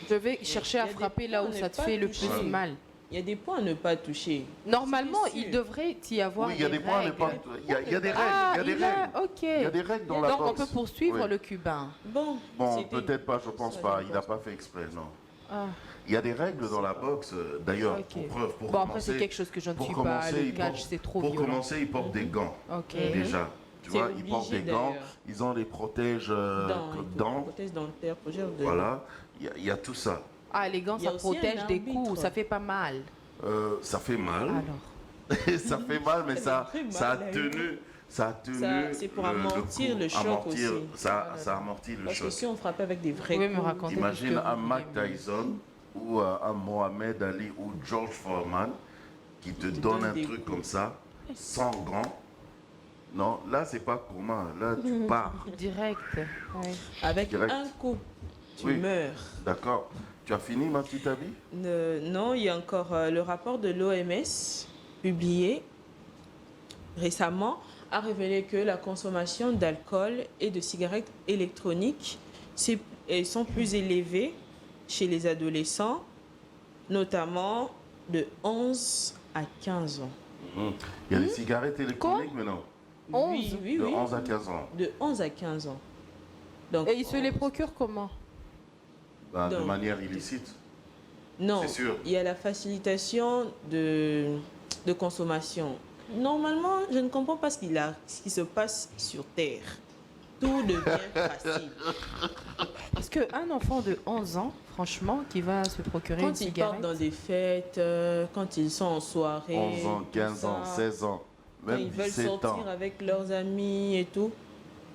Je vais chercher à frapper là où ça te fait le plus mal. Il y a des points à ne pas toucher. Normalement, il devrait y avoir il y a des points à ne pas... Il y a des règles. Il y a des règles. Ok. Il y a des règles dans la boxe. Donc on peut poursuivre le Cubain. Bon, peut-être pas, je pense pas. Il n'a pas fait exprès, non. Il y a des règles dans la boxe, d'ailleurs, pour preuve. Pour commencer, après, c'est quelque chose que je ne suis pas. Le catch, c'est trop violent. Pour commencer, ils portent des gants. Déjà. Tu vois, ils portent des gants. Ils ont des protèges dents. Protèges dentaires. Voilà. Il y a tout ça. Les gants, ça protège des coups. Ça fait pas mal. Ça fait mal. Alors. Ça fait mal, mais ça a tenu. C'est pour amortir le choc aussi. Ça amortit le choc. Parce que si on frappait avec des vrais coups... Imagine un Mike Tyson ou un Mohamed Ali ou George Foreman qui te donne un truc comme ça, sans gants. Non, là, c'est pas commun. Là, tu pars. Direct. Avec un coup, tu meurs. D'accord. Tu as fini, ma petite amie? Non, il y a encore le rapport de l'OMS publié récemment a révélé que la consommation d'alcool et de cigarettes électroniques sont plus élevées chez les adolescents, notamment de 11 à 15 ans. Il y a des cigarettes électroniques maintenant? 11? Oui. De 11 à 15 ans. De 11 à 15 ans. Donc, et ils se les procurent comment? De manière illicite. Non, c'est sûr. Il y a la facilitation de consommation. Normalement, je ne comprends pas ce qui se passe sur Terre. tout devient facile. Parce qu'un enfant de 11 ans, franchement, qui va se procurer une Quand ils cigarette... partent dans des fêtes, quand ils sont en soirée... 11 ans, 15 ans, 16 ans, quand même ils veulent 17 sortir ans. avec leurs amis et tout.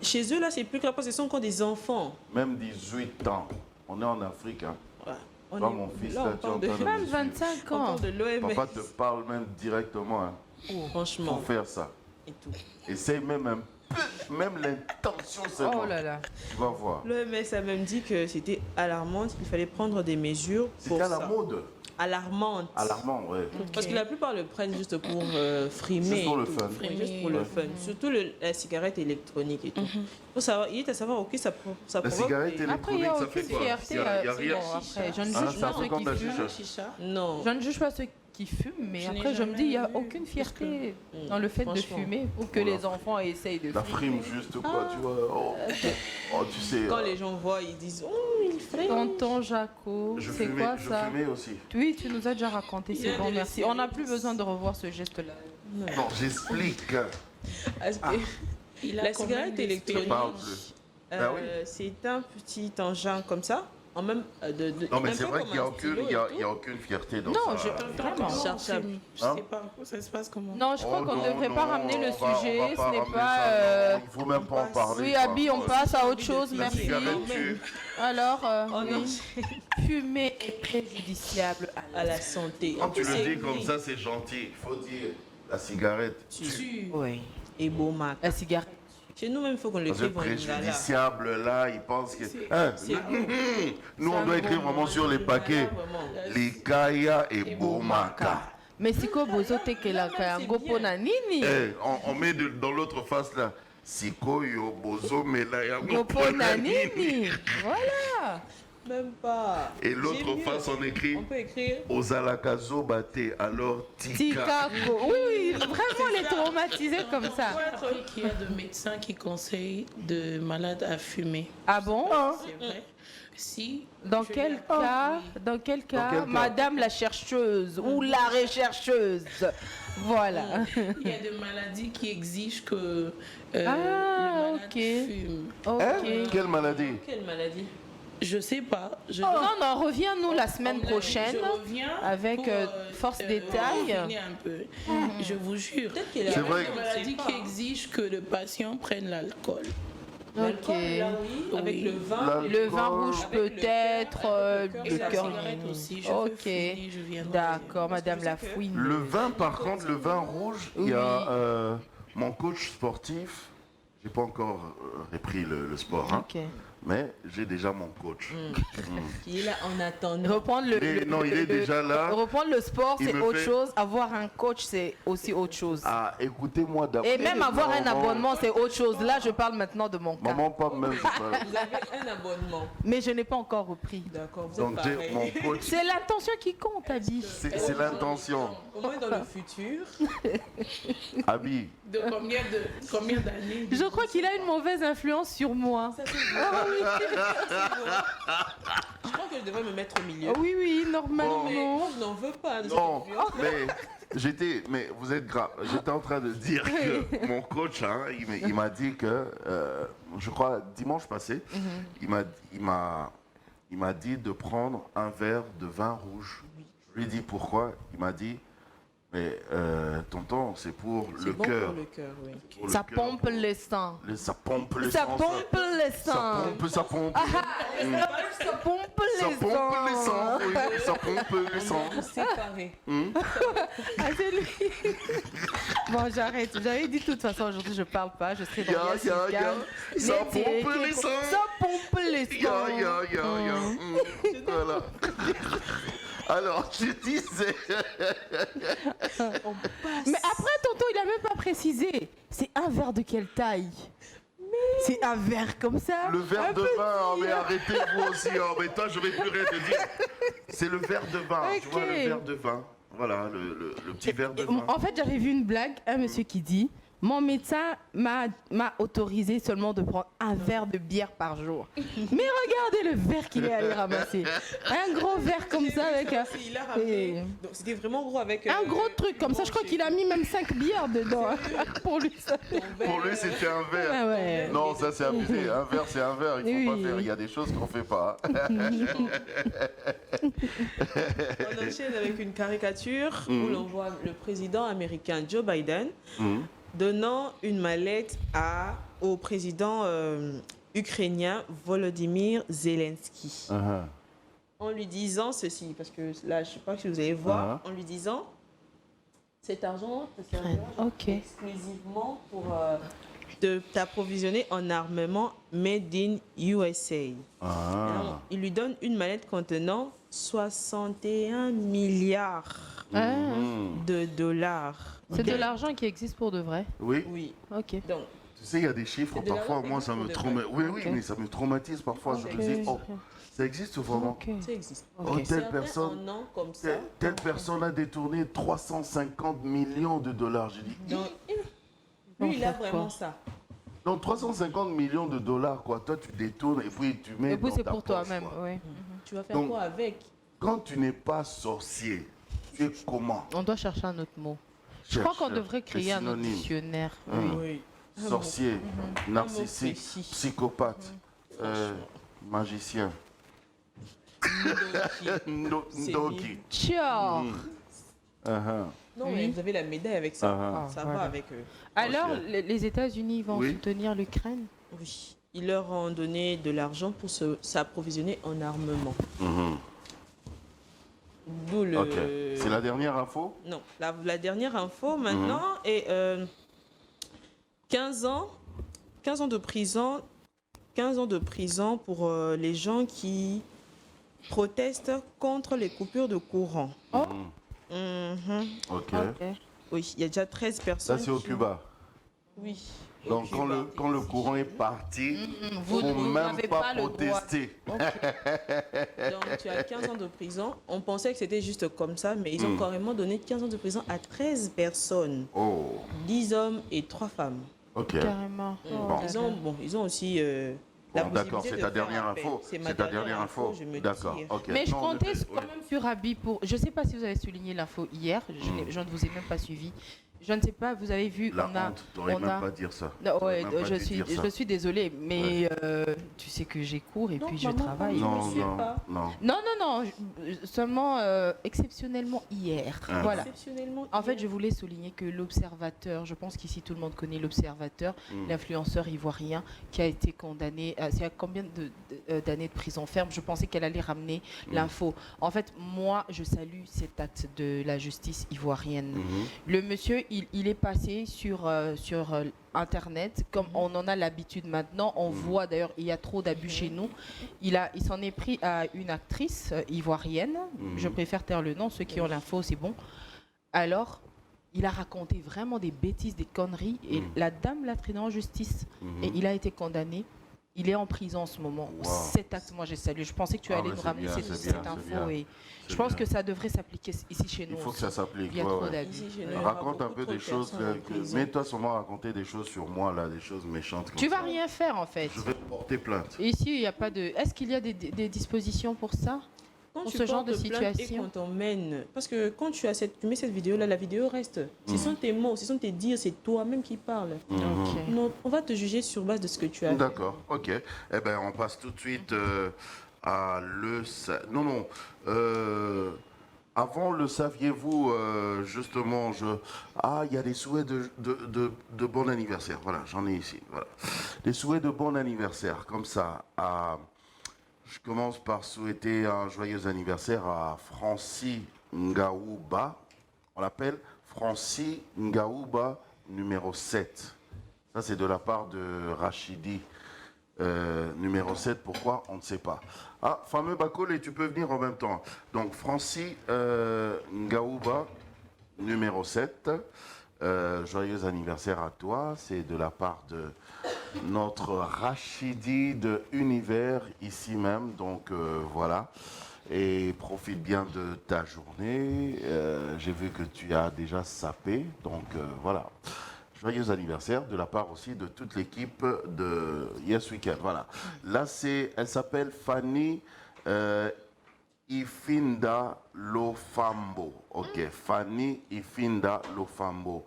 Chez eux, là, c'est plus grave parce qu'ils sont encore des enfants. Même 18 ans. On est en Afrique. Hein. Ouais. Toi, mon fils, là, tu es en train de Même me 25 On ans. parle de l'OMS. Papa te parle même directement. Hein. Franchement. Faut faire ça. Et tout. Essaye même un peu, même l'intention seulement. Oh là là. Tu vas voir. L'OMS a même dit que c'était alarmant, qu'il fallait prendre des mesures pour C'était à ça. la mode. Alarmante. Alarmant, ouais. Parce que la plupart le prennent juste pour frimer. Juste pour le et tout. fun. Juste pour le fun. Surtout la cigarette électronique et tout. Faut savoir, il est à savoir, ok, ça La provoque cigarette des- Après, il n'y a électronique, ça fait aucune quoi? fierté. Il y a c'est rien. bon, après, je ne Ah, juge ça pas fait ceux comme qui la fument. chicha. Non. Je ne juge pas ceux qui fument, mais Je n'ai après, je me dis, il y a jamais aucune fierté que- dans le fait de Franchement. fumer pour que les enfants essayent de La fumer. frime juste quoi, tu vois. Oh, tu sais. Quand les gens voient, ils disent, oh, il frime. Tonton Jaco, Je c'est fumais, quoi je ça? fumais aussi. Oui, tu nous as déjà raconté, Il c'est a bon, des merci. laissés. On n'a plus besoin de revoir ce geste-là. Non, j'explique. Parce que Il a la quand cigarette même des électronique, Parle plus. Ah oui. c'est un petit engin comme ça, en même Non, mais un c'est peu vrai comme qu'il n'y a un aucune, stylo il y a, et il y a aucune fierté dans Non, ça. vraiment. Chargeable. Je Hein? sais pas, ça se passe comment? Non, je crois Oh qu'on ne non, devrait pas non, ramener le on va sujet, pas ce n'est ramener pas... ça, non, il faut même pas en parler. Oui, quoi. Abby, on passe à autre chose, La merci. cigarette tue. Alors, Oh non, fumer est préjudiciable à la santé. Quand En tu plus, le c'est dis comme gris. ça, c'est gentil. Il faut dire la cigarette tue. Oui. Et beau Mac. La cigarette. Chez nous même, il faut qu'on Parce que l'écrive en lingala. préjudiciable, là, ils pensent que... Hein, nous, on doit écrire vraiment sur les paquets. Les Kaya et Bomaka. Mais siko bozo tekelaka yango pona nini? Eh, on met dans l'autre face là. Sikoyo bozo melaya Gopona nini? Voilà. Même pas. Et l'autre J'ai mieux. face, on écrit On peut écrire. Ozalakazo Bate, alors Tika. Tikako. Oui, oui, vraiment les traumatiser comme ça. Après qu'il y a de médecins qui conseillent de malades à fumer. Ah bon? C'est vrai. Si. Dans quel cas, dans quel cas, madame la chercheuse ou la rechercheuse? Voilà. Il y a des maladies qui exigent que le Ah, malade ok. fume. Ok. Hein? Quelle maladie? Quelle maladie? Je sais pas. Non, non, reviens-nous la semaine prochaine Je reviens avec pour, force détail. finir un peu. Je vous jure. Peut-être qu'il Il y a C'est vrai. des maladies qui exigent que le patient prenne l'alcool. Ok. Là, oui, avec le vin. Le vin rouge peut-être, Et le la cœur. cigarette aussi. Je Ok. veux finir, je viendrai. D'accord, madame la fouine. Le vin, par contre, le vin rouge, il y a mon coach sportif. J'ai pas encore repris le sport, hein, Ok. mais j'ai déjà mon coach. Qui est là en attendant. Reprendre Non, il est déjà là. Reprendre le sport, Il c'est me autre fait- chose. Avoir un coach, c'est aussi autre chose. Ah, écoutez-moi d'abord. Et même avoir un Maman, abonnement, c'est autre chose. Là, je parle maintenant de mon cas. Maman, pas même. Vous avez un abonnement. Mais je n'ai pas encore repris. D'accord, vous Donc êtes j'ai pareil. mon coach. C'est l'intention qui compte, Abby. C'est l'intention. Au moins dans le futur. Abby, De combien d'années? Je crois qu'il a une mauvaise influence sur moi. Ah oui. Je crois que je devrais me mettre au milieu. Oui, oui, normalement. Mais je n'en veux pas de cette non, influence. mais vous êtes grave. J'étais en train de dire que mon coach, hein, il m'a dit que, je crois dimanche passé, il m'a dit de prendre un verre de vin rouge. Je lui ai dit pourquoi. Il m'a dit, mais tonton, c'est pour C'est le bon cœur. pour le cœur, oui. Pour le Ça cœur. pompe le sang. Ça pompe le Ça sang. pompe le sang. Ça pompe. Ça pompe Ça les pompe les sangs. sangs. Oui, ça pompe les sangs. Séparés. Ah, c'est lui. Bon, j'arrête. J'avais dit de toute façon, aujourd'hui, je parle pas. Je serai dans Ya, ya, ya. Ça pompe les sangs. Ça pompe les sangs. Voilà. Alors, je disais. Mais après, tonton, il a même pas précisé. C'est un verre de quelle taille? C'est un verre comme ça. Le verre un de petit, vin, mais arrêtez vous aussi. Mais toi, je vais plus rien te dire. C'est le verre de vin, tu vois, le verre de vin. Voilà, le petit verre de vin. En fait, j'avais vu une blague, un monsieur qui dit Mon médecin m'a autorisé seulement de prendre un verre de bière par jour. Mais regardez le verre qu'il est allé ramasser. Un gros verre comme ça avec... Il a ramené... C'était vraiment gros avec... un gros truc comme ça. Je crois qu'il a mis même 5 bières dedans. Pour lui, ça. Pour lui, c'était un verre. Ah ouais. Non, ça c'est abusé. Un verre, c'est un verre. Il faut pas faire. Il y a des choses qu'on fait pas. On enchaîne avec une caricature où l'on voit le président américain Joe Biden donnant une mallette au président ukrainien Volodymyr Zelensky. En lui disant ceci, parce que là, je ne sais pas si vous allez voir, en lui disant cet argent te servira exclusivement pour t'approvisionner en armement made in USA. Alors, il lui donne une mallette contenant 61 milliards de dollars. C'est de l'argent qui existe pour de vrai? Oui. Oui. Ok. Donc, tu sais, il y a des chiffres, parfois, moi, ça me traumatise. Oui, mais ça me traumatise parfois. Je me dis, ça existe vraiment. Ça existe. Telle personne, telle personne a détourné 350 millions de dollars. J'ai dit, lui, il a vraiment ça. Donc 350 millions de dollars, quoi. Toi, tu détournes et puis tu mets. Et puis c'est ta pour poche, toi-même, oui. Tu vas faire quoi avec? Quand tu n'es pas sorcier, tu es comment? On doit chercher un autre mot. Je crois qu'on devrait créer un autre dictionnaire. Oui. Sorcier, narcissique, psychopathe, magicien. Ndoki. Ciao. Non, mais vous avez la médaille avec ça. Ça va avec eux. Alors, les États-Unis vont soutenir l'Ukraine? Oui. Ils leur ont donné de l'argent pour s'approvisionner en armement. D'où le... C'est la dernière info? Non, la dernière info maintenant est 15 ans de prison. 15 ans de prison pour les gens qui protestent contre les coupures de courant. Oui, il y a déjà 13 personnes. Ça, c'est au Cuba. Oui. Donc, quand le courant est parti, il ne faut même pas protester. Donc, tu as 15 ans de prison. On pensait que c'était juste comme ça, mais ils ont carrément donné 15 ans de prison à 13 personnes. 10 hommes et 3 femmes. Carrément. Ils ont aussi... d'accord, c'est ta dernière info. C'est ta dernière info. D'accord. Mais je comptais quand même sur Rabi pour... Je ne sais pas si vous avez souligné l'info hier. Je ne vous ai même pas suivi. Je ne sais pas, vous avez vu, honte, tu n'aurais même pas dire ça. Non, ouais, je suis désolée, mais tu sais que j'ai cours et puis je travaille. Non, seulement exceptionnellement hier. Voilà. En fait, je voulais souligner que l'Observateur, je pense qu'ici tout le monde connaît l'Observateur, l'influenceur ivoirien qui a été condamné, c'est à combien d'années de prison ferme? Je pensais qu'elle allait ramener l'info. En fait, moi, je salue cet acte de la justice ivoirienne. Le monsieur, il est passé sur Internet, comme on en a l'habitude maintenant. On voit d'ailleurs, il y a trop d'abus chez nous. Il s'en est pris à une actrice ivoirienne. Je préfère taire le nom, ceux qui ont l'info, c'est bon. Alors, il a raconté vraiment des bêtises, des conneries. Et la dame l'a traîné en justice. Et il a été condamné. Il est en prison en ce moment. Cet acte, moi j'ai salué. Je pensais que tu allais nous ramener cette info. Et je pense que ça devrait s'appliquer ici chez nous. Il faut que ça s'applique. Il y a trop d'abus. Raconte un peu des choses. Mets-toi seulement à raconter des choses sur moi, là, des choses méchantes. Tu vas rien faire en fait. Je vais porter plainte. Ici, il n'y a pas de. Est-ce qu'il y a des dispositions pour ça? Quand pour tu ce genre de situation. Et quand on mène, parce que quand tu mets cette vidéo là, la vidéo reste. Ce sont tes mots, ce sont tes dires, c'est toi-même qui parles. Non, on va te juger sur base de ce que tu as fait. D'accord, ok. Eh ben, on passe tout de suite à Non. Avant, le saviez-vous justement il y a des souhaits de bon anniversaire. Voilà, j'en ai ici. Voilà. Des souhaits de bon anniversaire, comme ça. Je commence par souhaiter un joyeux anniversaire à Francis Ngaouba. On l'appelle Francis Ngaouba numéro 7. Ça, c'est de la part de Rachidi. Numéro 7, pourquoi? On ne sait pas. Fameux Bakole, tu peux venir en même temps. Donc, Francis Ngaouba numéro 7. Joyeux anniversaire à toi. C'est de la part de notre Rachidi de Univers, ici même. Donc, voilà. Et profite bien de ta journée. J'ai vu que tu as déjà sapé. Donc, voilà. joyeux anniversaire de la part aussi de toute l'équipe de Yes Weekend. Voilà. Là, elle s'appelle Fanny Ifinda Lofambo. Ok, Fanny Ifinda Lofambo.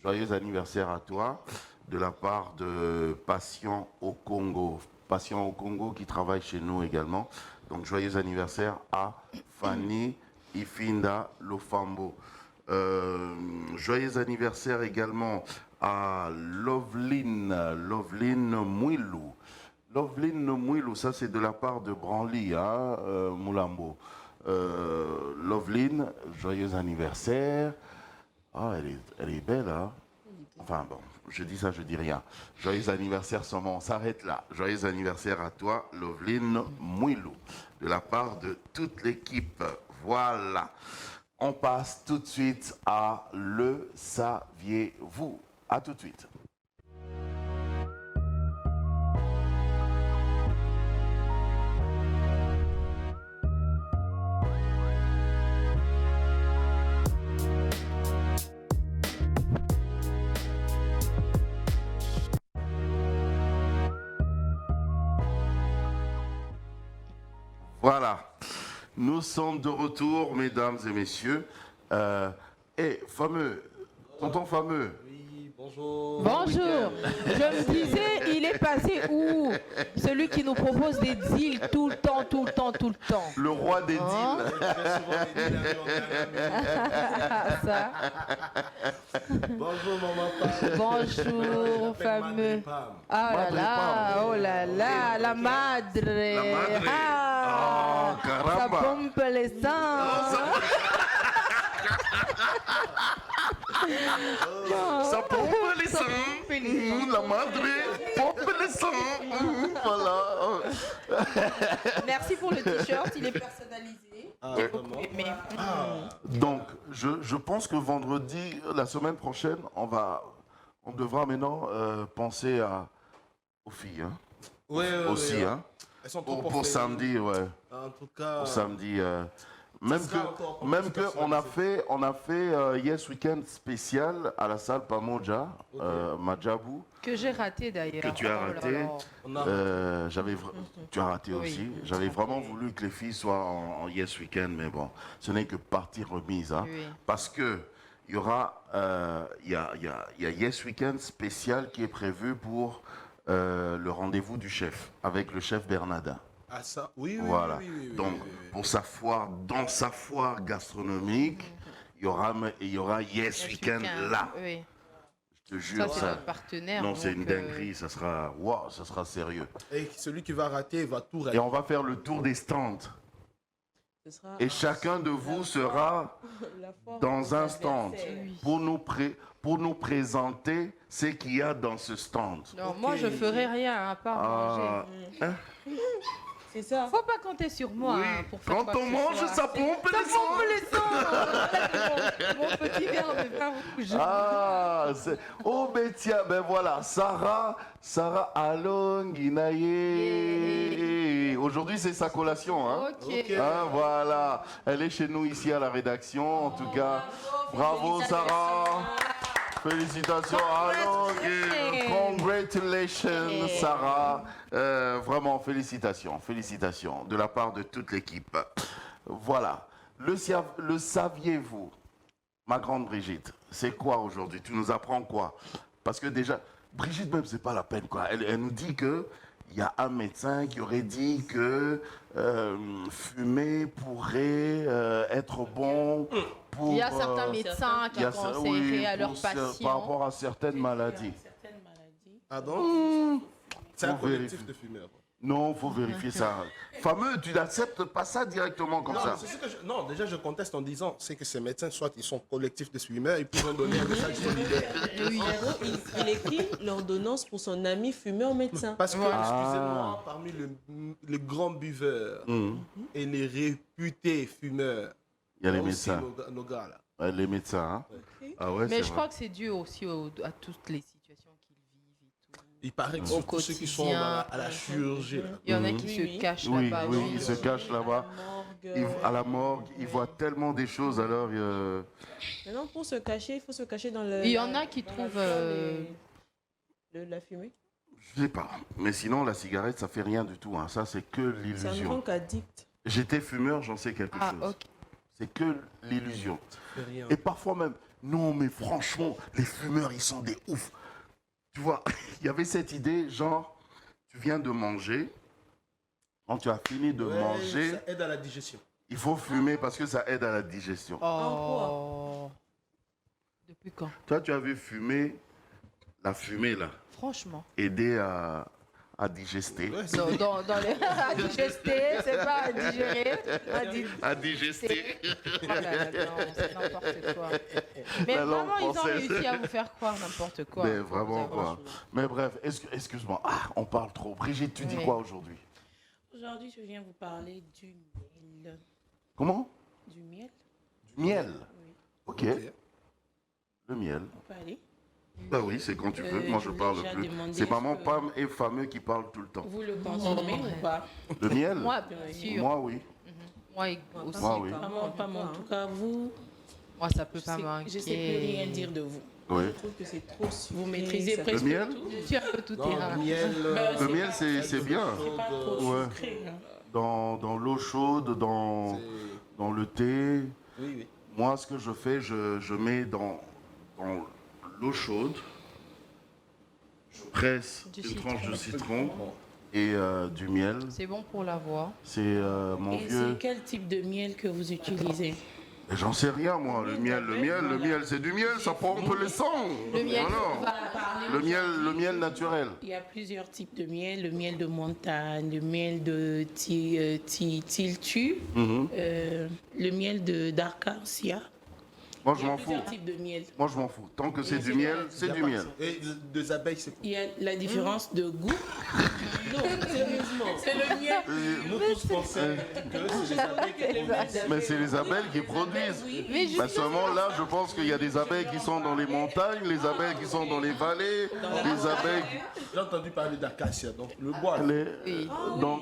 Joyeux anniversaire à toi de la part de Passion au Congo. Passion au Congo qui travaille chez nous également. Donc, joyeux anniversaire à Fanny Ifinda Lofambo. Joyeux anniversaire également à Loveline Mouilou. Loveline Mouilou, ça c'est de la part de Branly, hein, Moulambo. Loveline, joyeux anniversaire. Ah, elle est belle, hein. Enfin bon, je dis ça, je dis rien. Joyeux anniversaire seulement, on s'arrête là. Joyeux anniversaire à toi, Loveline Mouilou, de la part de toute l'équipe. Voilà. On passe tout de suite à Le Saviez-vous. À tout de suite. Voilà. Nous sommes de retour, mesdames et messieurs. Fameux, tonton fameux. Oui, bonjour. Bonjour. Je me disais, il est passé où? Celui qui nous propose des deals tout le temps. Le roi des deals. Ça. Bonjour, maman. Bonjour, fameux. Ah là, oh là là, la madre. Ah, caramba. Ça pompe les sangs. Ça pompe les sangs. La madre pompe les sangs. Voilà. Merci pour le t-shirt, il est personnalisé. Donc, je pense que vendredi, la semaine prochaine, on devra maintenant penser aux filles. Hein. Oui, aussi, hein. Elles sont pour samedi, ouais. En tout cas. Pour samedi. Même que on a fait Yes Weekend spécial à la salle Pamoja, Madjabou. Que j'ai raté d'ailleurs. Que tu as raté. Tu as raté aussi. J'avais vraiment voulu que les filles soient en Yes Weekend, mais bon, ce n'est que partie remise. Hein, oui. Parce que il y aura, il y a Yes Weekend spécial qui est prévu pour le rendez-vous du chef, avec le chef Bernardin. Ah ça, oui. Voilà. Oui. Donc, pour sa foire, dans sa foire gastronomique, il y aura Yes Weekend là. Oui. Je te jure, ça. C'est notre partenaire. Non, c'est une dinguerie. Ça sera sérieux. Et celui qui va rater, il va tout rater. Et on va faire le tour des stands. Et chacun de vous sera dans un stand pour nous présenter ce qu'il y a dans ce stand. Non, moi je ferai rien à part manger. C'est ça. Faut pas compter sur moi pour faire quand on mange, ça pompe les sangs. Mon petit verre de vin rouge. Ah, ben tiens, ben voilà, Sarah Alonginaye. Aujourd'hui, c'est sa collation, hein. Ok. Hein, voilà, elle est chez nous ici à la rédaction. En tout cas, bravo Sarah. Félicitations, congratulations Sarah. Vraiment, félicitations de la part de toute l'équipe. Voilà, le saviez-vous, ma grande Brigitte, c'est quoi aujourd'hui? Tu nous apprends quoi? Parce que déjà, Brigitte même, c'est pas la peine, quoi. Elle nous dit que il y a un médecin qui aurait dit que fumer pourrait être bon pour... Il y a certains médecins qui ont conseillé à leurs patients. Par rapport à certaines maladies. Ah donc c'est un collectif de fumeurs. Non, il faut vérifier ça. Fameux, tu n'acceptes pas ça directement comme ça. Non, déjà je conteste en disant c'est que ces médecins, soit ils sont collectifs de fumeurs, ils pourront donner un message solidaire. Il écrit l'ordonnance pour son ami fumeur médecin. Parce que, excusez-moi, parmi les grands buveurs et les réputés fumeurs, il y a les médecins. Nos gars là. Les médecins, hein. Okay. Ah ouais, mais je crois que c'est dû aussi à toutes les situations qu'ils vivent et tout. Il paraît que surtout ceux qui sont à la chirurgie. Là. Il y en a qui se cachent là-bas. Oui, ils se cachent là-bas. À la morgue, ils voient tellement des choses, alors... Maintenant, pour se cacher, il faut se cacher dans le... Il y en a qui trouvent... la fumée. Je sais pas. Mais sinon, la cigarette, ça fait rien du tout. Hein. Ça, c'est que C'est un l'illusion. grand addict. J'étais fumeur, j'en sais quelque chose. Ok. C'est que l'illusion. Et parfois même, non, mais franchement, les fumeurs, ils sont des oufs. Tu vois, il y avait cette idée, genre, tu viens de manger, quand tu as fini de manger... Ça aide à la digestion. Il faut fumer parce que ça aide à la digestion. Oh. Depuis quand? Toi, tu avais fumé, la fumée, là. Franchement. Aider à digester. Dans les... à digester, c'est pas à digérer. À digester. Oh là là, non, c'est n'importe quoi. Mais vraiment, ils ont réussi à vous faire croire n'importe quoi. Mais vraiment quoi. Mais bref, excuse-moi. Ah, on parle trop. Brigitte, tu dis quoi aujourd'hui? Aujourd'hui, je viens vous parler du miel. Comment? Du miel. Du miel? Oui. Ok. Le miel. On peut aller? Bah oui, c'est quand tu veux. Moi, je parle plus. C'est maman Pam et fameux qui parlent tout le temps. Vous le consommez ou pas? Le miel? Moi, bien sûr. Moi, oui. Moi aussi. Moi, oui. Maman Pam, en tout cas, vous... Moi, ça peut pas manquer. Je ne sais plus rien dire de vous. Oui. Je trouve que c'est trop sucré. Vous maîtrisez presque le miel? tout. Tu as un peu tout terrain. Le miel, c'est bien. C'est pas trop Ouais. sucré. Hein. Dans l'eau chaude, dans le thé. Oui, oui. Moi, ce que je fais, je mets dans l'eau chaude, je presse une tranche de citron et du miel. C'est bon pour la voix. C'est mon Et vieux... c'est quel type de miel que vous utilisez? Mais j'en sais rien, moi. Le miel, c'est du miel, ça pompe les sangs. Le miel, Le miel naturel. Il y a plusieurs types de miel. Le miel de montagne, le miel de Tiltu, le miel d'Arcancia. Moi, je m'en fous. Plusieurs types de miel. Moi, je m'en fous. Tant que c'est du miel, c'est du miel. Et des abeilles, c'est quoi? Il y a la différence de goût. Non, sérieusement. C'est le miel. Nous tous pensons que c'est les abeilles qui produisent. Mais c'est les abeilles qui produisent. Mais seulement là, je pense qu'il y a des abeilles qui sont dans les montagnes, les abeilles qui sont dans les vallées, les abeilles... J'ai entendu parler d'acacia, donc le bois.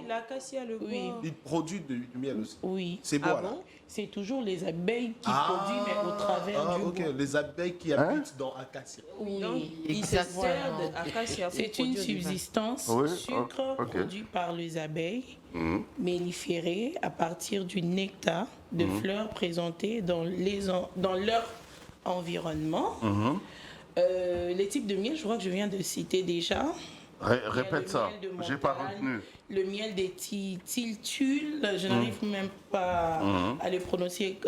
L'acacia, le bois. Il produit du miel aussi. Oui. C'est bois, là. C'est toujours les abeilles qui produisent, mais au travers du bois. Les abeilles qui habitent dans acacia. Oui, Donc, ils se servent d'acacia pour c'est une produire du vin. substance sucre produit par les abeilles melliférées à partir du nectar de fleurs présentées dans leur environnement. Les types de miel, je crois que je viens de citer déjà. Répète ça, j'ai pas retenu. Le miel des tiltules, je n'arrive même pas à le prononcer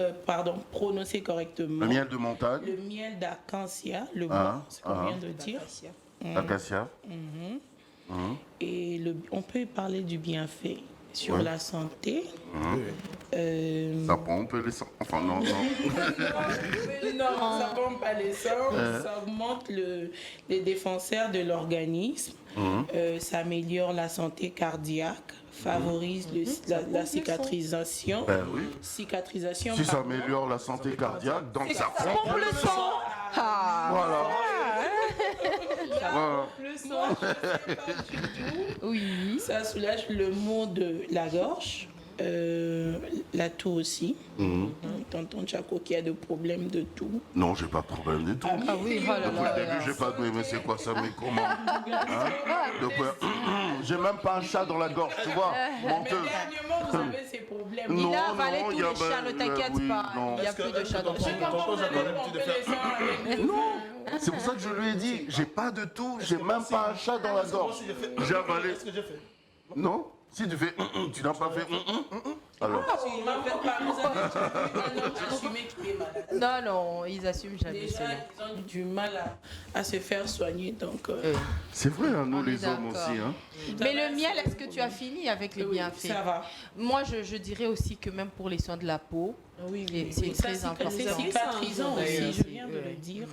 correctement. Le miel de montagne. Le miel d'acacia, le bois, ce qu'on vient de dire. Acacia. Et on peut parler du bienfait sur la santé. Ça pompe les sangs. Enfin, non. Non, ça pompe pas les sangs, ça augmente les défenseurs de l'organisme, ça améliore la santé cardiaque, favorise la cicatrisation. Ben oui. Cicatrisation. Si ça améliore la santé cardiaque, donc ça pompe le sang. Voilà. Le sang, je sais pas du tout. Oui. Ça soulage le mot de la gorge. La toux aussi. Tonton Chaco qui a des problèmes de toux. Non, j'ai pas de problème du tout. Ah oui, oh là Depuis là. le début, j'ai pas de... Mais c'est quoi ça? Mais comment? J'ai même pas un chat dans la gorge, tu vois, menteuse. Mais dernièrement, vous avez ces problèmes. Non, Il a avalé tous il y a les chats, ne t'inquiète oui, pas. non. Il n'y a plus de chats dans son corps. Non, c'est pour ça que je lui ai dit, j'ai pas de tout, j'ai même pas un chat dans la gorge. J'ai avalé. Qu'est-ce que j'ai fait? Non, si tu fais, tu n'as pas fait. Alors. Tu m'as fait pas, vous avez un homme assumé qui est malade. Non, ils assument jamais. Déjà, ils ont du mal à se faire soigner, donc... C'est vrai, hein, nous On est les hommes d'accord. aussi. Hein. Mais le miel, est-ce que tu as fini avec les bienfaits? Ça va. Moi, je dirais aussi que même pour les soins de la peau, c'est très important. C'est cicatrisant aussi, je viens de le dire.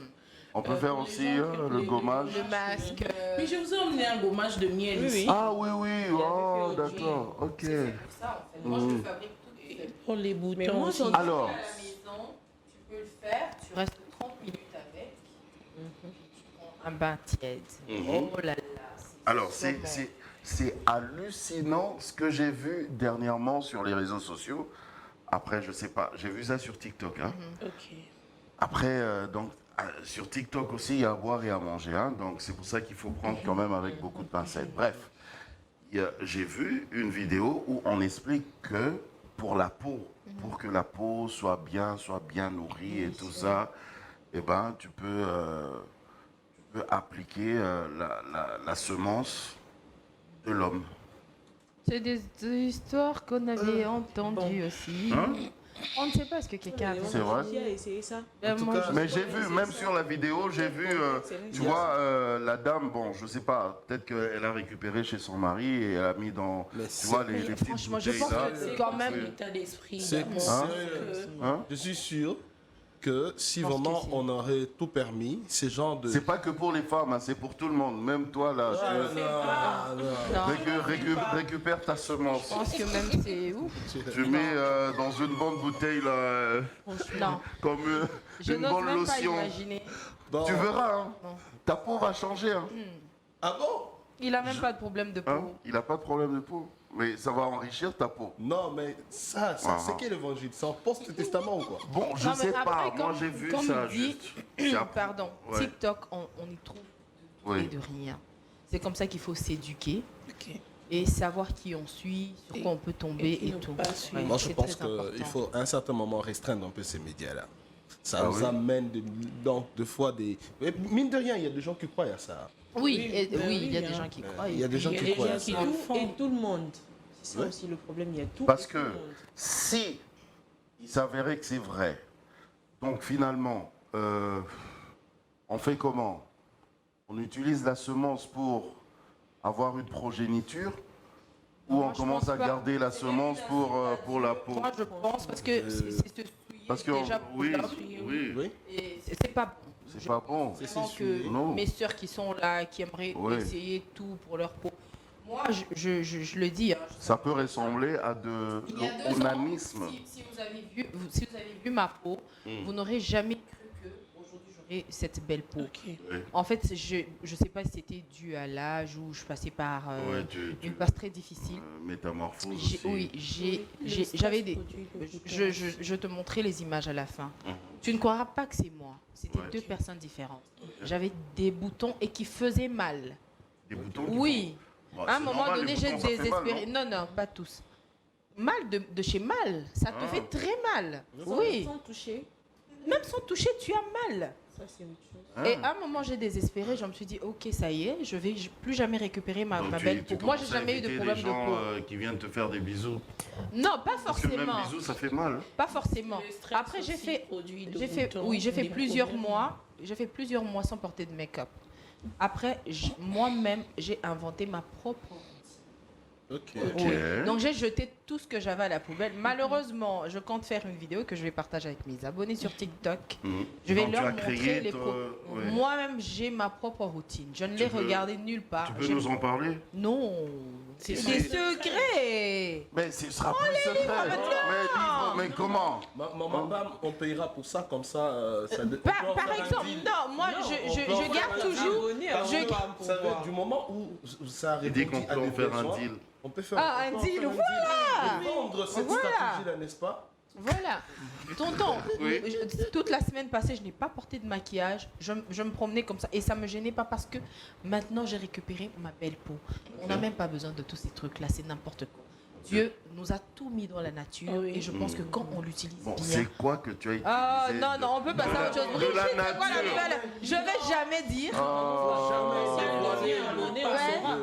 On peut faire aussi le gommage. Le masque. Mais je vous ai emmené un gommage de miel ici. Ah oui, oh d'accord, ok. Moi, je le fabrique tout seul. Pour les boutons aussi. Alors, À la maison, tu peux le faire, tu restes 30 minutes avec. Tu prends un bain tiède. Oh là là. alors c'est hallucinant ce que j'ai vu dernièrement sur les réseaux sociaux. Après, je sais pas. J'ai vu ça sur TikTok. Hein. Ok. Après, donc, sur TikTok aussi, il y a à boire et à manger. Hein. Donc, c'est pour ça qu'il faut prendre quand même avec beaucoup de pincettes. Bref, j'ai vu une vidéo où on explique que pour la peau, pour que la peau soit bien nourrie et tout ça, eh ben, tu peux appliquer la semence de l'homme. C'est des histoires qu'on avait entendues aussi. Hein? On ne sait pas ce que quelqu'un a C'est vrai. Qui a essayé ça? Mais j'ai vu, même sur la vidéo, j'ai vu, tu vois, la dame, bon, je sais pas, peut-être qu'elle a récupéré chez son mari et elle a mis dans, tu vois, les petites franchement, bouteilles je pense là. que c'est quand même l'état d'esprit. Je suis sûr que si vraiment on aurait tout permis, ces gens de... C'est pas que pour les femmes, hein, c'est pour tout le monde. Même toi, là, récupère ta semence. Je pense que même c'est ouf. Tu mets dans une bonne bouteille, là, Non. comme Je une n'ose bonne même pas lotion. imaginer. Tu verras, hein. Non. Ta peau va changer. Hein. Ah bon? Il n'a même pas de problème de peau. Hein? Il n'a pas de problème de peau. Mais ça va enrichir ta peau. Non, mais ça c'est quel évangile? C'est en post-testament ou quoi? Bon, je Non, mais sais pas. après, Moi, j'ai vu comme ça il dit, juste. Pardon, Ouais. TikTok, on y trouve de tout et de rien. C'est comme ça qu'il faut s'éduquer et savoir qui on suit, sur quoi on peut tomber et tout. Ouais, Moi, je c'est pense très important. qu'il faut à un certain moment restreindre un peu ces médias-là. Ça nous oui. amène donc deux fois des... Mais mine de rien, il y a des gens qui croient à ça. Oui, il y a des gens qui croient. Il y a des gens qui croient à ça. Et tout le monde. C'est ça aussi le problème, il y a tout. Parce que si il s'avérait que c'est vrai, donc finalement, on fait comment? On utilise la semence pour avoir une progéniture ou on commence à garder la semence pour la peau? Moi, je pense parce que c'est se souiller Parce que déjà pour oui, l'homme. oui. Et c'est pas bon. C'est pas bon. Vraiment que Non. mes sœurs qui sont là, qui aimeraient Oui. essayer tout pour leur peau. Moi, je le dis. Hein, Ça peut ressembler à il y a 2 ans, l'onanisme. si vous avez vu ma peau, vous n'aurez jamais cru que aujourd'hui j'aurais cette belle peau. Oui. En fait, je sais pas si c'était dû à l'âge ou je passais par une phase très difficile. Métamorphose aussi. Oui, j'avais des. Je te montrais les images à la fin. Tu ne croiras pas que c'est moi. C'était 2 personnes différentes. J'avais des boutons et qui faisaient mal. Des boutons? Oui. Bon, à un c'est moment normal, donné, les j'ai boutons, ça fait mal, désespéré. Non, pas tous. Mal de chez mal. Ça te fait très mal. Oui. Sans toucher. Même sans toucher, tu as mal. Ça, c'est une chose. Et à un moment, j'ai désespéré. Je me suis dit, ok, ça y est, je vais plus jamais récupérer ma belle peau. Moi, j'ai jamais eu de problème de peau. Qui viennent te faire des bisous. Non, pas Parce que forcément. même bisous, ça fait mal. Pas forcément. Après, j'ai fait plusieurs mois. J'ai fait plusieurs mois sans porter de make-up. Après, moi-même, j'ai inventé ma propre routine. Oui. Donc j'ai jeté tout ce que j'avais à la poubelle. Malheureusement, je compte faire une vidéo que je vais partager avec mes abonnés sur TikTok. Je vais Donc, leur tu as montrer créé les Moi-même, j'ai ma propre routine. Je ne l'ai regardée nulle part. Tu peux nous en parler? Non. C'est secret. Mais ce sera plus secret. Mais comment? Maman, on payera pour ça, comme ça... Par exemple, non, moi, je garde toujours... Du moment où ça arrive... Il dit qu'on peut en faire un deal. On peut faire un deal, voilà. Et vendre cette stratégie-là, n'est-ce pas? Voilà. Tonton, toute la semaine passée, je n'ai pas porté de maquillage. Je me promenais comme ça. Et ça ne me gênait pas parce que maintenant, j'ai récupéré ma belle peau. On n'a même pas besoin de tous ces trucs-là. C'est n'importe quoi. Dieu nous a tout mis dans la nature et je pense que quand on l'utilise bien... C'est quoi que tu as utilisé? Non, on peut passer à autre chose. De la nature. Je vais jamais dire.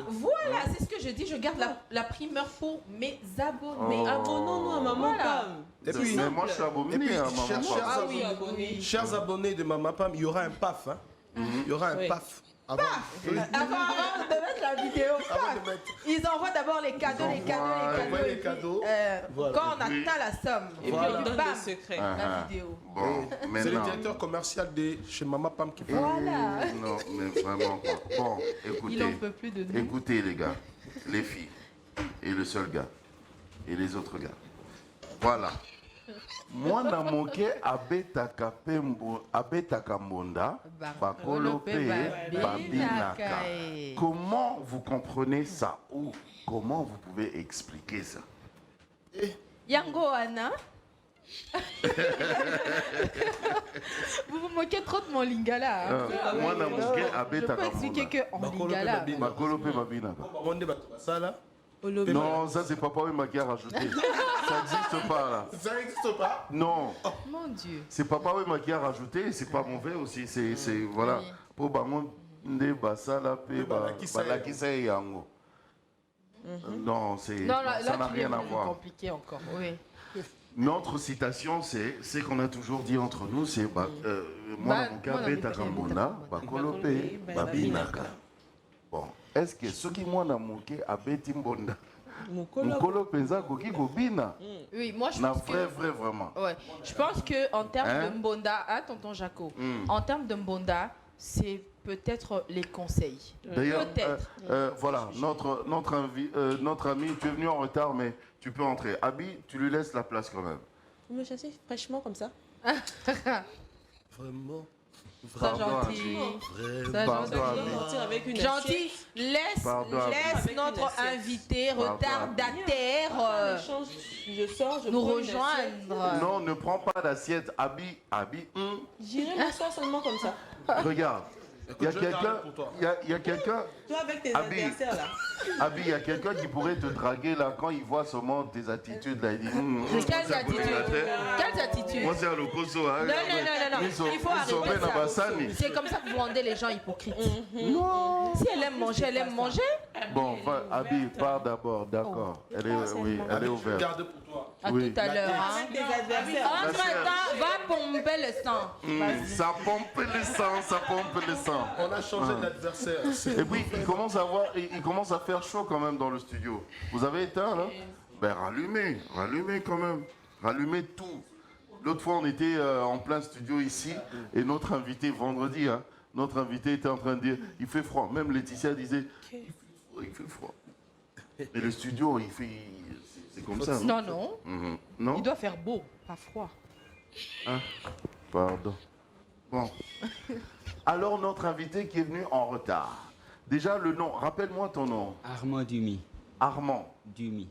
Voilà, c'est ce que je dis. Je garde la primeur pour mes abonnés. Abonnons-nous à Maman Pam. Et puis, mais moi, je suis abonné à Maman Pam. Chers abonnés de Maman Pam, il y aura un PAF. Hein. Il y aura un PAF. Avant de mettre la vidéo, ils envoient d'abord les cadeaux, les cadeaux. Quand on atteint la somme, et puis bam, la vidéo. Bon, c'est le directeur commercial de chez Maman Pam qui parle. Voilà. Non, mais vraiment pas. Bon, écoutez. Il en peut plus de nous. Écoutez, les gars, les filles, et le seul gars, et les autres gars. Voilà. Moi, na moke abetaka mbonda, bakolope, babinaka. Comment vous comprenez ça ou comment vous pouvez expliquer ça? Yango Anna, Vous vous moquez trop de mon lingala. Hein. Moi, na moqué Je peux expliquer qu'en lingala. Bakolo pe babinaka. Non, ça c'est Papa Wemba qui a rajouté. Ça n'existe pas là. Ça n'existe pas? Non. Mon Dieu. C'est Papa Wemba qui a rajouté et c'est pas mauvais aussi. C'est voilà. Pour bango nde basala pe balakisa yango. Non, c'est Non, ça n'a rien à plus voir. compliqué encore. Oui. Notre citation, c'est qu'on a toujours dit entre nous, c'est moi mon cas beta kambona, bakolope, babinaka. Bon, est-ce que ceux qui m'ont moqué à beti mbonda, mukolo penza koki kobina? Oui, moi je na pense vrai, que vrai vraiment. Ouais, je pense que en termes de mbonda, tonton Jaco, en termes de mbonda, c'est peut-être les conseils. D'ailleurs, peut-être. voilà, notre ami, tu es venu en retard, mais tu peux entrer. Abi, tu lui laisses la place quand même. Vous me chassez fraîchement comme ça? Vraiment. Ça gentil. Ça gentil. Gentil, laisse notre invité retardataire je sors, je nous rejoindre. Non, ne prends pas d'assiette. Abi. J'irai m'asseoir seulement comme ça. Regarde. Il y a quelqu'un. Toi avec tes adversaires là. Abi, il y a quelqu'un qui pourrait te draguer là quand il voit seulement tes attitudes là. Il dit. Quelles attitudes? Moi c'est à l'oposo. Non. Il faut arrêter ça. C'est comme ça que vous rendez les gens hypocrites. Non. Si elle aime manger, elle aime manger. Bon, Abi, pars d'abord, d'accord. Elle est ouverte. Garde pour toi. À tout à l'heure. Entre-temps, va pomper le sang. Ça pompe le sang. On a changé d'adversaire. Et puis, il commence à faire chaud quand même dans le studio. Vous avez éteint là? Ben rallumez quand même. Rallumez tout. L'autre fois, on était en plein studio ici et notre invité, vendredi, notre invité était en train de dire, il fait froid. Même Laetitia disait, il fait froid. Mais le studio, c'est comme ça. Non. Non? Il doit faire beau, pas froid. Hein? Pardon. Bon. Alors, notre invité qui est venu en retard. Déjà, le nom, rappelle-moi ton nom. Armand Dumi. Armand Dumi.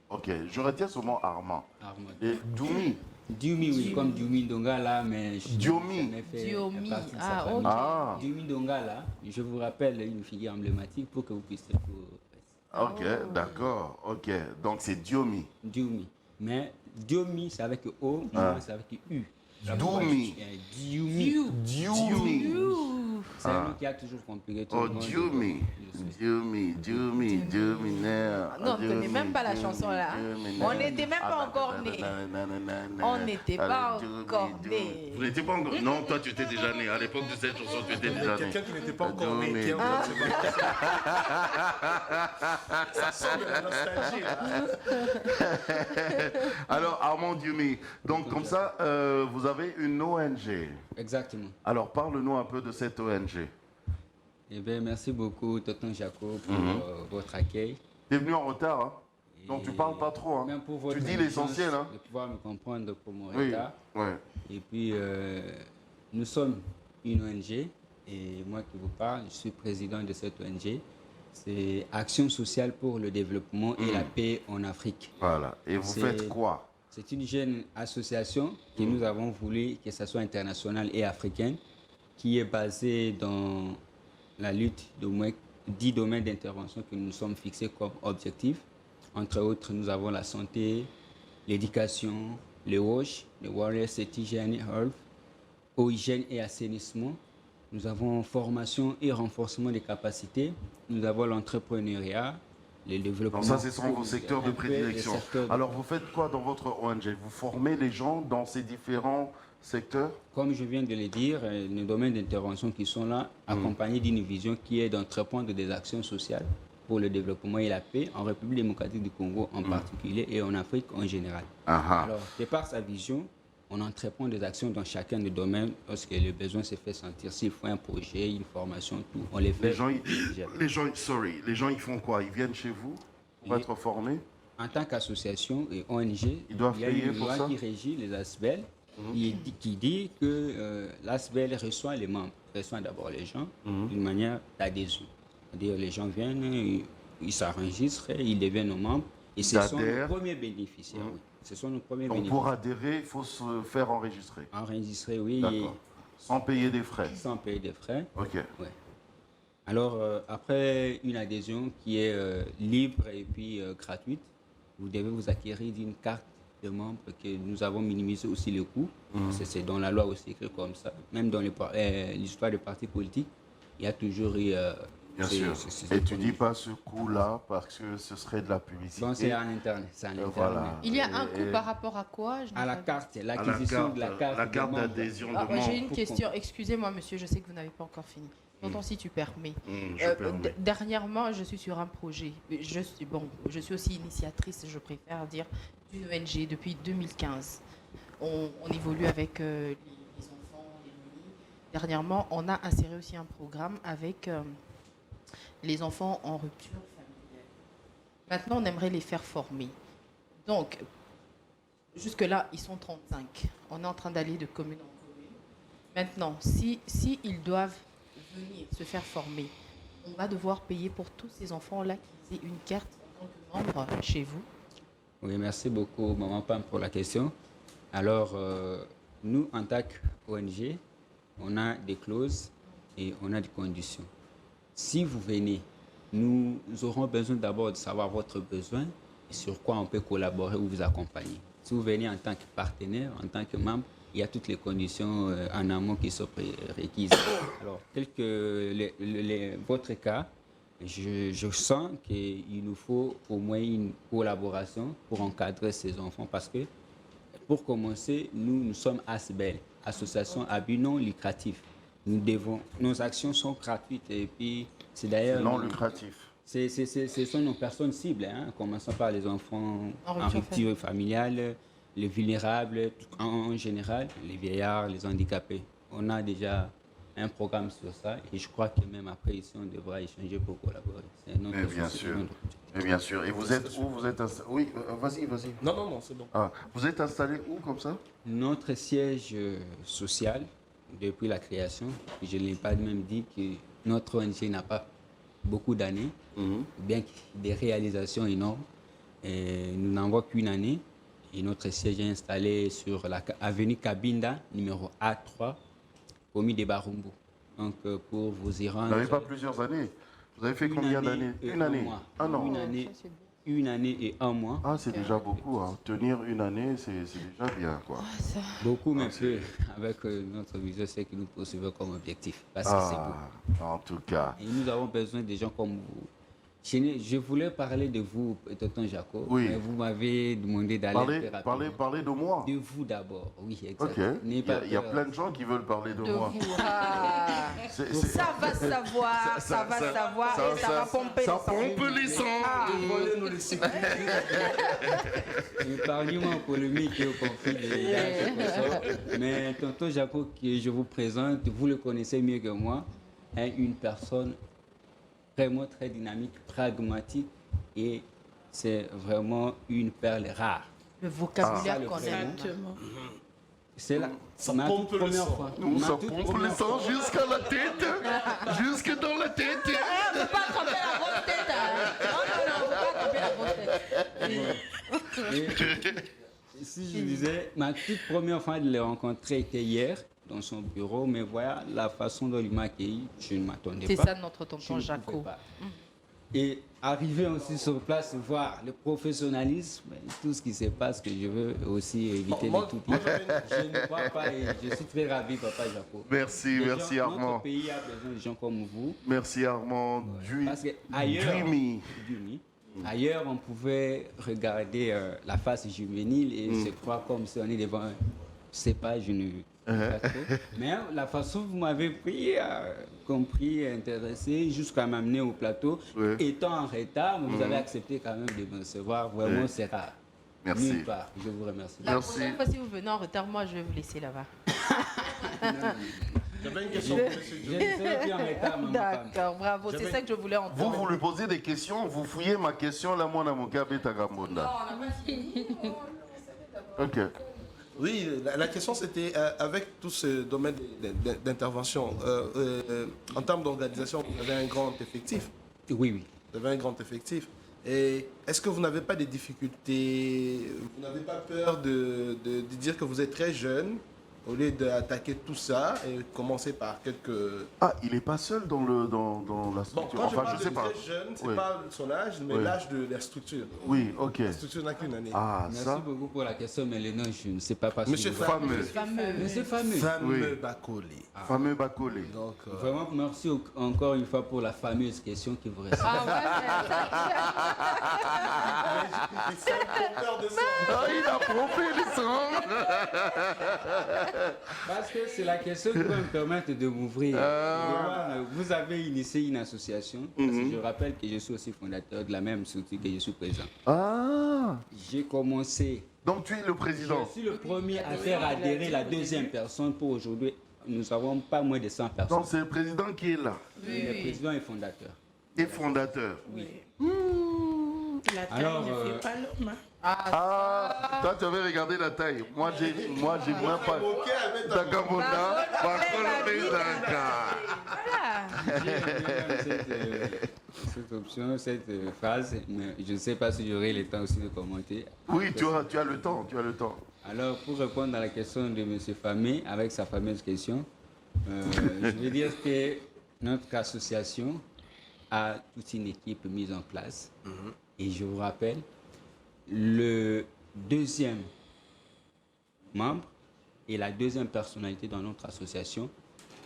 Ok, je retiens seulement Armand. Armand. Et Dumi. Dumi, oui, comme Dumi Dongala, mais... Diomi. Diomi, ok. Dumi Dongala, je vous rappelle une figure emblématique pour que vous puissiez... Ok, d'accord, ok. Donc c'est Diomi. Diomi. Mais Diomi, c'est avec O, c'est avec U. Diomi. Diomi. C'est lui qui a toujours compliqué tout le monde. Diomi. Non, on ne connaît même pas la chanson là. On n'était même pas encore nés. On n'était pas encore nés. Vous n'étiez pas encore... Non, toi tu étais déjà né. À l'époque de cette chanson, tu étais déjà né. Quelqu'un qui n'était pas encore né. Qui est en train de se battre. Ça sent de la nostalgie là. Alors Armand Diomi, donc comme ça, vous avez une ONG. Exactement. Alors parle-nous un peu de cette ONG. Eh bien, merci beaucoup, Tonton Jaco, pour votre accueil. Tu es venu en retard, hein? Donc tu parles pas trop. Hein? Même pour votre tu dis l'essentiel. Hein? De pouvoir me comprendre pour mon oui, retard. Ouais. Et puis, nous sommes une ONG, et moi qui vous parle, je suis président de cette ONG. C'est Action sociale pour le développement et la paix en Afrique. Voilà. Et vous faites quoi? C'est une jeune association que nous avons voulu que ce soit internationale et africaine, qui est basée dans la lutte d'au moins 10 domaines d'intervention que nous sommes fixés comme objectifs. Entre autres, nous avons la santé, l'éducation, le WASH, le Water Safety Hygiene Health, eau, hygiène et assainissement. Nous avons formation et renforcement des capacités. Nous avons l'entrepreneuriat, le développement. Donc ça, ce sont vos secteurs de prédilection. Alors, vous faites quoi dans votre ONG? Vous formez les gens dans ces différents secteurs? Comme je viens de le dire, les domaines d'intervention qui sont là, accompagnés d'une vision qui est d'entreprendre des actions sociales pour le développement et la paix en République démocratique du Congo en particulier et en Afrique en général. Alors, de par sa vision, on entreprend des actions dans chacun des domaines lorsque le besoin se fait sentir. S'il faut un projet, une formation, tout, on les fait. Les gens, ils font quoi? Ils viennent chez vous pour être formés? En tant qu'association et ONG, ils doivent il y a une loi qui régit les ASBEL qui dit que l'ASBEL reçoit les membres, reçoit d'abord les gens d'une manière d'adhésion. C'est-à-dire les gens viennent, ils s'enregistrent, ils deviennent nos membres Et ce sont nos premiers bénéficiaires. Oui. Ce sont nos premiers bénéficiaires. Pour adhérer, il faut se faire enregistrer. Enregistrer, oui. D'accord. Sans payer des frais. Sans payer des frais. Ok. Ouais. Alors, après une adhésion qui est libre et puis gratuite, vous devez vous acquérir d'une carte de membre que nous avons minimisé aussi le coût. C'est dans la loi aussi écrit comme ça. Même dans l'histoire des partis politiques, il y a toujours eu... Bien sûr. Et tu ne dis pas ce coût-là parce que ce serait de la publicité. Bon, c'est en interne. Voilà. Il y a un coût par rapport à quoi? À la carte, l'acquisition de la carte. La carte d'adhésion de membre. J'ai une question. Excusez-moi, monsieur, je sais que vous n'avez pas encore fini. Tonton, si tu permets. Dernièrement, je suis sur un projet. Je suis aussi initiatrice, je préfère dire, d'une ONG depuis 2015. On évolue avec les enfants, les familles. Dernièrement, on a inséré aussi un programme avec les enfants en rupture familiale. Maintenant, on aimerait les faire former. Donc, jusque-là, ils sont 35. On est en train d'aller de commune en commune. Maintenant, si ils doivent venir se faire former, on va devoir payer pour tous ces enfants-là qu'ils aient une carte en tant que membre chez vous. Oui, merci beaucoup, Maman Pam, pour la question. Alors, nous, en tant qu'ONG, on a des clauses et on a des conditions. Si vous venez, nous aurons besoin d'abord de savoir votre besoin et sur quoi on peut collaborer ou vous accompagner. Si vous venez en tant que partenaire, en tant que membre, il y a toutes les conditions en amont qui sont requises. Alors, tel que votre cas, je sens qu'il nous faut au moins une collaboration pour encadrer ces enfants parce que, pour commencer, nous sommes ASBEL, Association à but non lucratif. Nos actions sont gratuites et puis c'est d'ailleurs... non lucratif. Ce sont nos personnes cibles, commençant par les enfants en rupture familiale, les vulnérables en général, les vieillards, les handicapés. On a déjà un programme sur ça et je crois que même après ici, on devra échanger pour collaborer. Mais bien sûr. Mais bien sûr. Et vous êtes où? Vous êtes installé... Oui, vas-y. Non, c'est bon. Ah, vous êtes installé où comme ça? Notre siège social, depuis la création, je ne l'ai pas même dit que notre ONG n'a pas beaucoup d'années, bien que des réalisations énormes. Et nous n'avons qu'une année. Et notre siège est installé sur l'avenue Cabinda, numéro A3, commune de Barumbu. Donc, pour vous y rendre... Vous n'avez pas plusieurs années? Vous avez fait combien d'années? Une année? Un an? Une année et un mois. Ah, c'est déjà beaucoup. Tenir une année, c'est déjà bien, quoi. Beaucoup, mais peu. Avec notre vision, c'est que nous poursuivons comme objectif. Parce que c'est beaucoup. En tout cas. Et nous avons besoin de gens comme vous. Je voulais parler de vous, tonton Jaco, mais vous m'avez demandé d'aller parler de moi. De vous d'abord, oui, exactement. Ok, il y a plein de gens qui veulent parler de moi. Ça va savoir, ça va pomper ça pompe les sangs. Épargnez-moi en polémique et au conflit. Mais tonton Jaco, que je vous présente, vous le connaissez mieux que moi, est une personne vraiment très dynamique, pragmatique et c'est vraiment une perle rare. Le vocabulaire qu'on a. C'est ma toute première fois. Ça pompe le sang jusqu'à la tête, jusque dans la tête. On ne peut pas tromper la grosse tête. Non, on ne peut pas tromper la grosse tête. Si je disais, ma toute première fois de le rencontrer était hier dans son bureau, mais voilà la façon dont il m'a accueilli, je ne m'attendais pas. C'est ça notre tonton Jaco. Et arriver aussi sur place, voir le professionnalisme, tout ce qui se passe, que je veux aussi éviter de tout dire. Je ne crois pas et je suis très ravi, papa Jaco. Merci Armand. Notre pays a besoin de gens comme vous. Merci Armand. Parce qu'ailleurs, on pouvait regarder la face juvénile et se croire comme si on est devant un cépage, mais la façon dont vous m'avez pris, compris, intéressé, jusqu'à m'amener au plateau, étant en retard, vous avez accepté quand même de me recevoir. Vraiment, c'est rare. Merci. Nulle part. Je vous remercie. La prochaine fois, si vous venez en retard, moi, je vais vous laisser là-bas. J'avais une question pour M. Je ne serai plus en retard, maman. D'accord, bravo. C'est ça que je voulais entendre. Vous lui posez des questions, vous fouillez ma question, là, moi, dans mon cas, Betagambonda. Non, on n'a pas fini. Ok. Oui, la question c'était, avec tout ce domaine d'intervention, en termes d'organisation, vous avez un grand effectif. Oui. Vous avez un grand effectif. Et est-ce que vous n'avez pas des difficultés, vous n'avez pas peur de dire que vous êtes très jeune, au lieu d'attaquer tout ça et commencer par quelques... Ah, il n'est pas seul dans la structure. Bon, quand je enfin, parle je sais de pas. très jeune, c'est Oui. pas son âge, mais Oui. l'âge de la structure. Oui, ok. La structure n'a qu'une année. Ah, Merci ça. beaucoup pour la question, mais le nom, je ne sais pas passer. Monsieur Fameux. Monsieur Fameux. Fameux Bakolé. Fameux Bakolé. Donc, Vraiment, merci encore une fois pour la fameuse question qui vous reste. Il a pompé les sons. Parce que c'est la question qui va me permettre de m'ouvrir. Vous avez initié une association. Parce que je rappelle que je suis aussi fondateur de la même structure que je suis président. Ah. J'ai commencé. Donc tu es le président. Je suis le premier à faire adhérer la deuxième personne pour aujourd'hui. Nous n'avons pas moins de 100 personnes. Donc c'est le président qui est là. Le président est fondateur. Et fondateur. Oui. La taille Alors, ne fait pas l'homme. Ah, toi tu avais regardé la taille. Moi j'ai même pas. Takabunda, Bakolo Cette option, cette phrase, mais je ne sais pas si j'aurai le temps aussi de commenter. Oui, tu as le temps, Alors, pour répondre à la question de M. Famé, avec sa fameuse question, je veux dire que notre association a toute une équipe mise en place. Et je vous rappelle, le deuxième membre et la deuxième personnalité dans notre association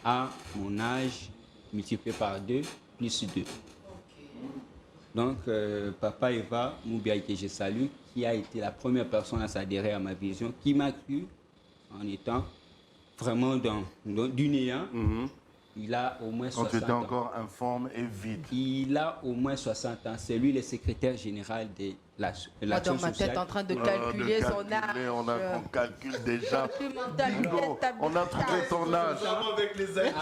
a mon âge multiplié par 2 plus 2. Donc, Papa Eva Moubiaï, que je salue, qui a été la première personne à s'adhérer à ma vision, qui m'a cru en étant vraiment du néant. Il a au moins 60 ans. Quand tu étais encore informe et vide. Il a au moins 60 ans. C'est lui le secrétaire général de l'action dans ma sociale. tête en train de calculer son âge. On calcule déjà. Bingo, On a trouvé ton âge. Avec les âges.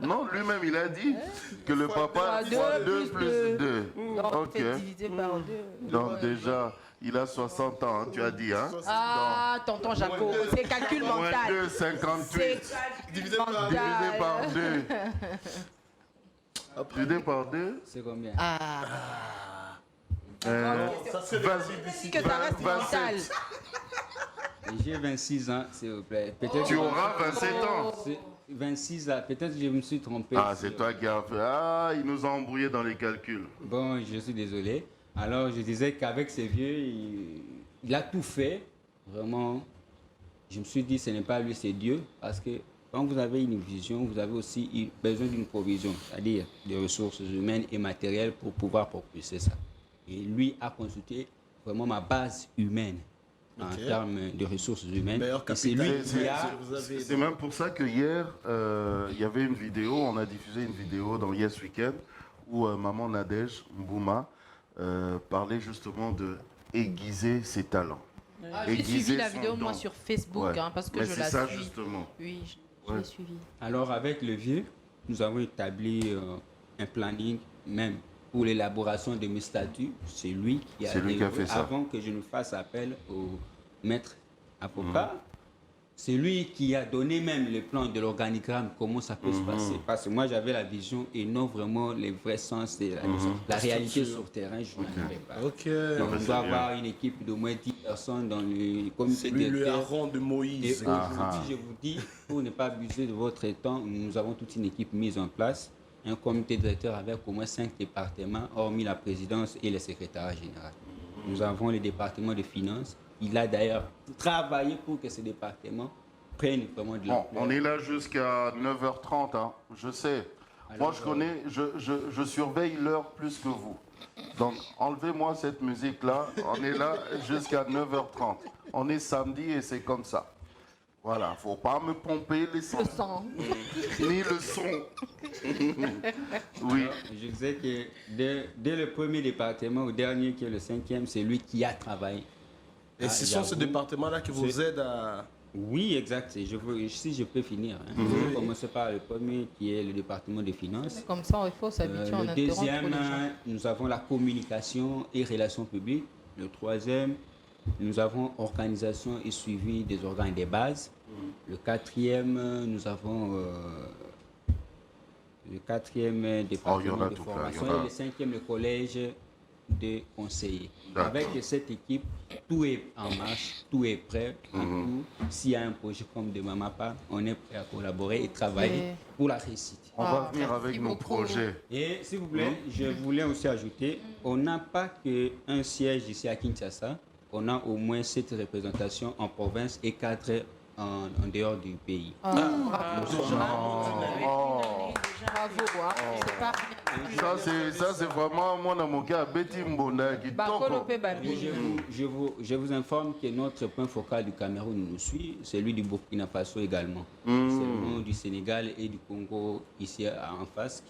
Non, lui-même, il a dit que le papa fois 2 plus 2. Ok. Divisé par 2. Donc déjà, il a 60 ans, hein, tu as dit. Hein? Ah, tonton Jaco, c'est calcul Moins mental. 2, 58. Divisé par 2. Divisé par 2. Divisé par 2. C'est combien? Ça serait Que ça reste mental. J'ai 26 ans, s'il vous plaît. Tu auras 27 ans. 26 ans, peut-être que je me suis trompé. Ah, c'est toi qui as fait. Ah, il nous a embrouillé dans les calculs. Bon, je suis désolé. Alors, je disais qu'avec ces vieux, il a tout fait. Vraiment, je me suis dit, ce n'est pas lui, c'est Dieu. Parce que quand vous avez une vision, vous avez aussi besoin d'une provision, c'est-à-dire des ressources humaines et matérielles pour pouvoir propulser ça. Et lui a consulté vraiment ma base humaine en termes de ressources humaines. Et c'est lui qui a... C'est même pour ça que hier, il y avait une vidéo, on a diffusé une vidéo dans Yes Weekend où Maman Nadège Mbouma parlait justement de aiguiser ses talents. J'ai suivi la vidéo moi sur Facebook, Ouais. parce que Mais je c'est la ça, suis. justement. Oui, je l'ai suivi. Alors avec le vieux, nous avons établi un planning même pour l'élaboration de mes statuts. C'est lui qui a fait ça. Avant que je ne fasse appel au maître avocat, c'est lui qui a donné même le plan de l'organigramme, comment ça peut se passer. Parce que moi j'avais la vision et non vraiment le vrai sens de la réalité sur terrain, je n'en avais pas. Donc on doit avoir une équipe d'au moins 10 personnes dans le comité. C'est lui le hareng de Moïse. Et aujourd'hui, je vous dis, pour ne pas abuser de votre temps, nous avons toute une équipe mise en place, un comité directeur avec au moins 5 départements, hormis la présidence et le secrétariat général. Nous avons le département de finances. Il a d'ailleurs travaillé pour que ce département prenne vraiment de l'ampleur. On est là jusqu'à 9h30, hein. Je sais. Alors, moi, je connais, je surveille l'heure plus que vous. Donc, enlevez-moi cette musique-là. On est là jusqu'à 9h30. On est samedi et c'est comme ça. Voilà, faut pas me pomper les sons. Le sang. Ni le son. Oui. Je disais que dès le premier département au dernier qui est le 5e, c'est lui qui a travaillé. Et ce sont ces départements-là qui vous aident à... Oui, exact. Si je peux finir. Je vais commencer par le premier qui est le département des finances. Comme ça, il faut s'habituer en Le deuxième, nous avons la communication et relations publiques. Le troisième, nous avons organisation et suivi des organes de base. Le quatrième, nous avons le 4e département de tout formation là, et le 5e le collège de conseillers. Avec cette équipe, tout est en marche, tout est prêt. S'il y a un projet comme de Mamapa, on est prêt à collaborer et travailler pour la réussite. On va venir avec nos projets. Et s'il vous plaît, je voulais aussi ajouter, on n'a pas qu'un siège ici à Kinshasa, on a au moins 7 représentations en province et 4 en dehors du pays. Ça, c'est vraiment mon amour à Betty Mbonda qui je vous informe que notre point focal du Cameroun nous suit, celui du Burkina Faso également. Celui du Sénégal et du Congo ici en face,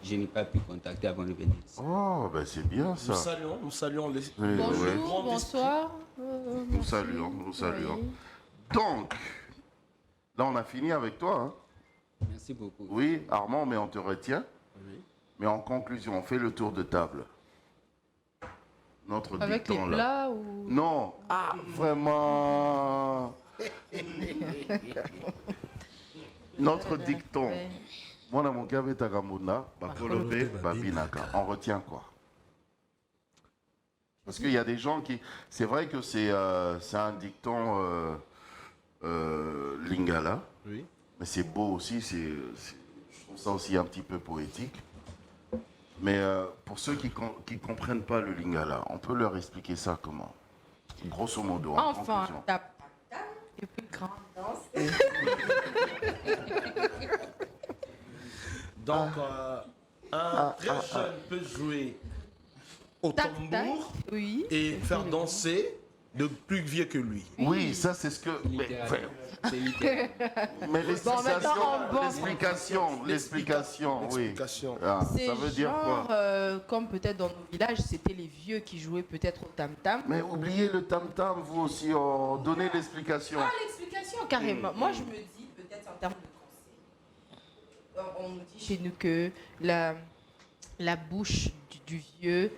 je n'ai pas pu contacter avant de venir ici. Oh, ben c'est bien ça. Nous saluons les... Bonjour, bonsoir. Nous saluons. Oui. Donc, là on a fini avec toi. Hein. Merci beaucoup. Oui, Armand, mais on te retient. Oui. Mais en conclusion, on fait le tour de table. Notre avec dicton les plats là. ou... Non, vraiment. Notre dicton. Mon amour Gabe Tagamuna, Bakolope, Babinaka. On retient quoi? Parce qu'il y a des gens qui... C'est vrai que c'est un dicton lingala. Oui. Mais c'est beau aussi, je trouve ça aussi un petit peu poétique. Mais pour ceux qui ne comprennent pas le lingala, on peut leur expliquer ça comment? Grosso modo, en enfin, conclusion. et puis grande danse. Donc, un très jeune peut jouer au tambour et faire danser de plus vieux que lui. Oui, ça c'est ce que... Mais l'explication, oui. Ah, ça veut dire quoi? Comme peut-être dans nos villages, c'était les vieux qui jouaient peut-être au tam-tam. Mais oubliez le tam-tam, vous aussi, donnez l'explication. Ah, l'explication, carrément. Moi, je me dis, peut-être en termes de conseil, on nous dit chez nous que la bouche du vieux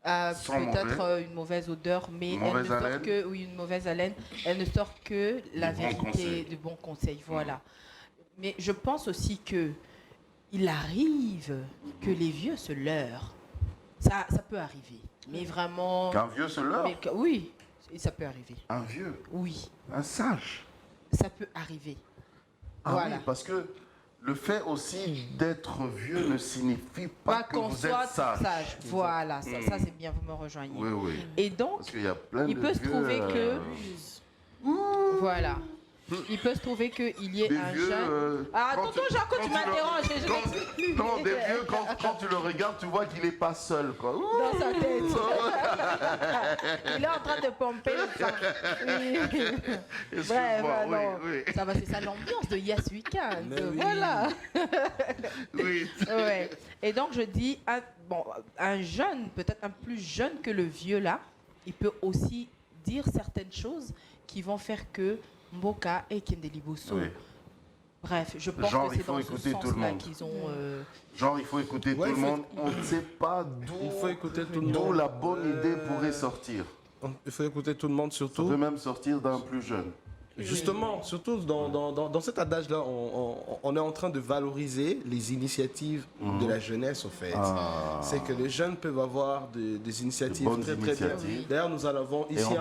a peut-être une mauvaise odeur, mais elle ne sort que, une mauvaise haleine, elle ne sort que la vérité, de bons conseils, voilà. Mais je pense aussi que il arrive que les vieux se leurrent. Ça peut arriver, mais vraiment... Qu'un vieux se leurre? Oui, ça peut arriver. Un vieux? Oui. Un sage? Ça peut arriver. Ah voilà. Oui, parce que le fait aussi d'être vieux ne signifie pas que vous êtes sage. Voilà, ça c'est bien, vous me rejoignez. Oui, oui. Et donc, parce qu'il y a plein il peut se trouver que... Voilà. Il peut se trouver qu'il y ait un jeune... tonton Jaco, tu m'interroges. Non, des vieux, quand tu le regardes, tu vois qu'il n'est pas seul, quoi. Dans sa tête. Il est en train de pomper le sang. Bref, oui. Ça va, c'est ça l'ambiance de Yes Weekend. Voilà. Oui. Ouais. Et donc, je dis, un jeune, peut-être un plus jeune que le vieux là, il peut aussi dire certaines choses qui vont faire que Mboka et Kendeliboso. Oui. Bref, je pense que c'est dans ce sens-là qu'ils ont... Genre, il faut écouter tout le monde. On ne sait pas d'où la bonne idée pourrait sortir. Il faut écouter tout le monde, surtout. Ça peut même sortir d'un plus jeune. Justement, surtout dans cet adage-là, on est en train de valoriser les initiatives de la jeunesse, en fait. C'est que les jeunes peuvent avoir des initiatives très bien. D'ailleurs, nous en avons ici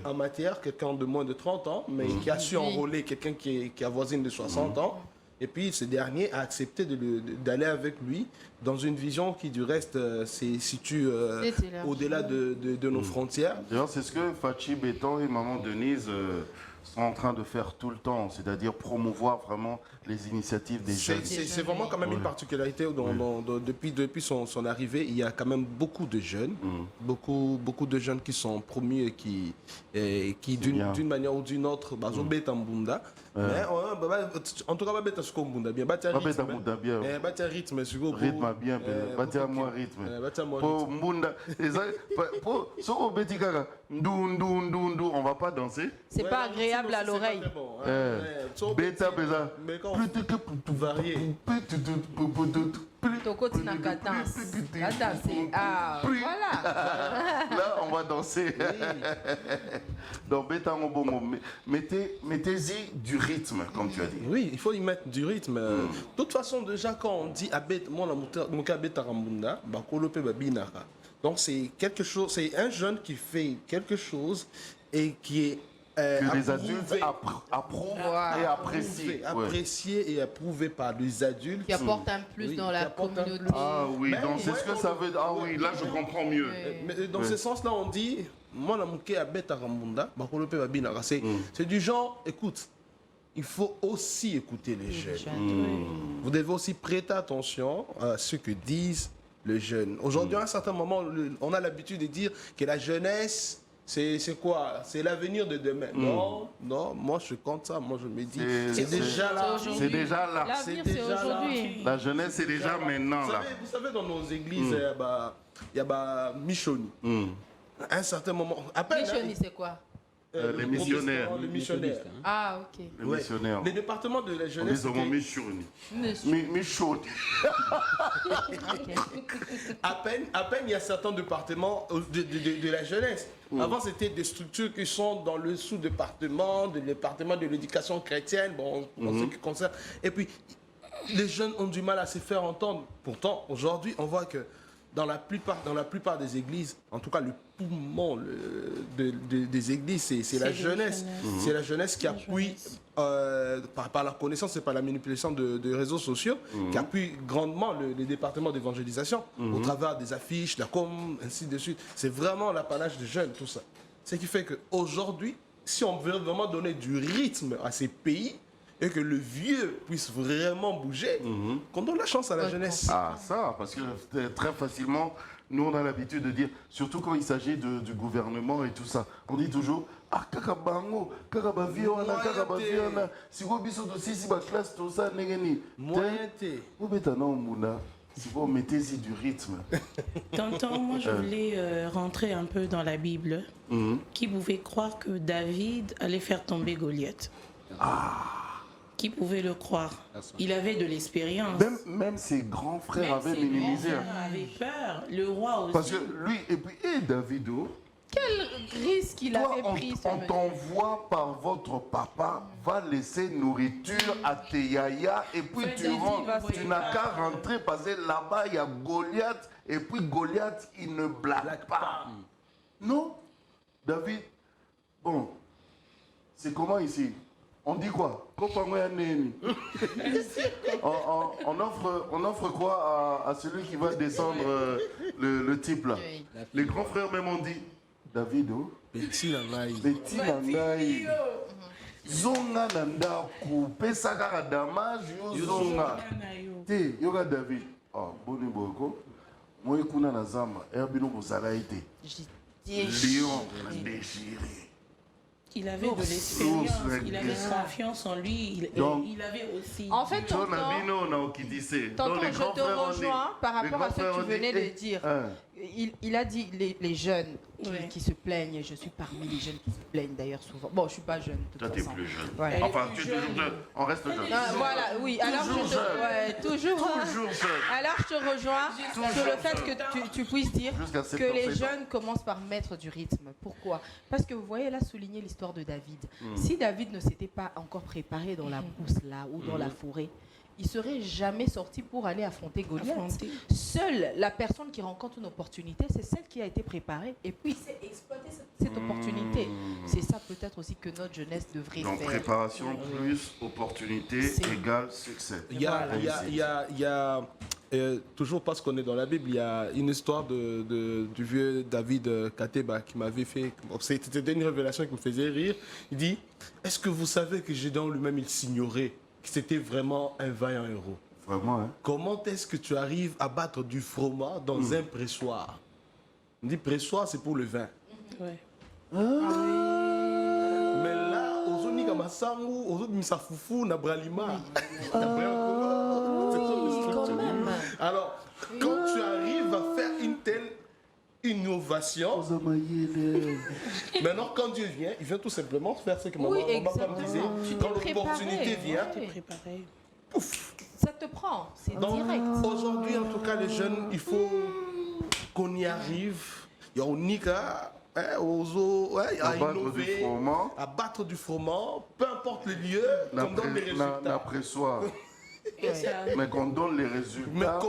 en matière quelqu'un de moins de 30 ans, mais qui a su enrôler quelqu'un qui avoisine de 60 ans. Et puis, ce dernier a accepté d'aller avec lui dans une vision qui, du reste, se situe au-delà de nos frontières. D'ailleurs, c'est ce que Fachi Béton et Maman Denise sont en train de faire tout le temps, c'est-à-dire promouvoir vraiment les initiatives des jeunes. C'est vraiment quand même une particularité depuis son arrivée, il y a quand même beaucoup de jeunes, beaucoup de jeunes qui sont promus et qui d'une manière ou d'une autre, mais en tout cas, bien, rythme, rythme bien, on va pas danser. C'est pas agréable à l'oreille. Mais quand vous variez, Tokoti na cadence. La danser. Ah, voilà. Là, on va danser. Donc, Bétango Bongo, mettez-y du rythme, comme tu as dit. Oui, il faut y mettre du rythme. De toute façon, déjà, quand on dit Abet, moi, mon cas Abet Arambunda, Bakolope Babinaka. Donc, c'est quelque chose, c'est un jeune qui fait quelque chose et qui est que les adultes approuvent et apprécient. Apprécié et approuvé par les adultes. Qui apporte un plus dans la communauté. Ah oui, donc c'est ce que ça veut dire. Ah oui, là je comprends mieux. Mais dans ce sens-là, on dit, moi, la mouké à Beta Rambunda, c'est du genre, écoute, il faut aussi écouter les jeunes. Vous devez aussi prêter attention à ce que disent les jeunes. Aujourd'hui, à un certain moment, on a l'habitude de dire que la jeunesse, c'est quoi? C'est l'avenir de demain. Non, moi je compte ça, moi je me dis, c'est déjà là. C'est déjà là. L'avenir c'est aujourd'hui. La jeunesse c'est déjà maintenant là. Vous savez, dans nos églises, il y a Michoni. À un certain moment. Michoni c'est quoi? Les missionnaires. Les missionnaires. Ah, ok. Les missionnaires. Les départements de la jeunesse. On les Michoni. Michoni. À peine, il y a certains départements de la jeunesse. Avant, c'était des structures qui sont dans le sous-département, le département de l'éducation chrétienne, bon, en ce qui concerne. Et puis, les jeunes ont du mal à se faire entendre. Pourtant, aujourd'hui, on voit que dans la plupart des églises, en tout cas le poumon des églises, c'est la jeunesse. C'est la jeunesse qui appuie par la connaissance et par la manipulation de réseaux sociaux, qui appuie grandement les départements d'évangélisation au travers des affiches, la com, ainsi de suite. C'est vraiment l'apanage des jeunes, tout ça. Ce qui fait qu'aujourd'hui, si on veut vraiment donner du rythme à ces pays, et que le vieux puisse vraiment bouger, qu'on donne la chance à la jeunesse. Ah, ça, parce que très facilement, nous on a l'habitude de dire, surtout quand il s'agit du gouvernement et tout ça, on dit toujours, ah, kakabango, kakabaviona, kakabaviona, si vous biso aussi, si ma classe, tout ça, n'engeni. Moyenté. Vous mettez un homme, si vous mettez-y du rythme. Tonton, moi je voulais rentrer un peu dans la Bible. Qui pouvait croire que David allait faire tomber Goliath? Qui pouvait le croire? Il avait de l'expérience. Même ses grands frères avaient minimisé. Avaient peur. Le roi aussi. Parce que lui, et puis, Davido. Quel risque il avait pris? On t'envoie par votre papa, va laisser nourriture à tes yaya, et puis tu rentres. Tu n'as qu'à rentrer parce que là-bas, il y a Goliath, et puis Goliath, il ne blague pas. Non, David, bon, c'est comment ici? On dit quoi? On offre quoi à celui qui va descendre le type là? Les grands frères même ont dit, Davido, Petit Nangaï, Zonga Nandaku, Pesaka Damage, Zonga. Te, Yoga David. Ah, Boni Boko, moi Kuna Nazama, Herbino Bozalaïte. Lion, déchiré. Il avait de l'expérience, il avait confiance en lui, il avait aussi... En fait, tonton, je te rejoins par rapport à ce que tu venais de dire. Il a dit les jeunes qui se plaignent, et je suis parmi les jeunes qui se plaignent d'ailleurs souvent. Bon, je ne suis pas jeune. Toi, tu es plus jeune. Ouais. Enfin, tu es toujours jeune. On reste jeune. Voilà, oui. Alors, toujours jeune. Toujours jeune. Alors, je te rejoins sur le fait que tu puisses dire que les jeunes commencent par mettre du rythme. Pourquoi? Parce que vous voyez là souligner l'histoire de David. Si David ne s'était pas encore préparé dans la brousse là ou dans la forêt, il ne serait jamais sorti pour aller affronter Goliath. Seule la personne qui rencontre une opportunité, c'est celle qui a été préparée et puis il sait exploiter cette opportunité. C'est ça peut-être aussi que notre jeunesse devrait faire. Donc préparation plus opportunité égale succès. Il y a toujours parce qu'on est dans la Bible, il y a une histoire du vieux David Kateba qui m'avait fait... C'était une révélation qui me faisait rire. Il dit, est-ce que vous savez que Gédéon lui-même, il s'ignorait que c'était vraiment un vaillant héros? Vraiment, hein? Comment est-ce que tu arrives à battre du froment dans un pressoir? On dit pressoir, c'est pour le vin. Ouais. Mais là, aujourd'hui, comme ça, aujourd'hui, ça foufou, na bralima. Alors, quand tu arrives à faire une telle innovation, maintenant quand Dieu vient, il vient tout simplement faire ce que maman me disait. Quand l'opportunité vient, ça te te prend. C'est Donc, direct. aujourd'hui, en tout cas, les jeunes, il faut qu'on y arrive. Il y a Onika, à innover, à battre du froment, peu importe le lieu, qu'on donne les résultats. D'après soi. Mais qu'on donne les résultats.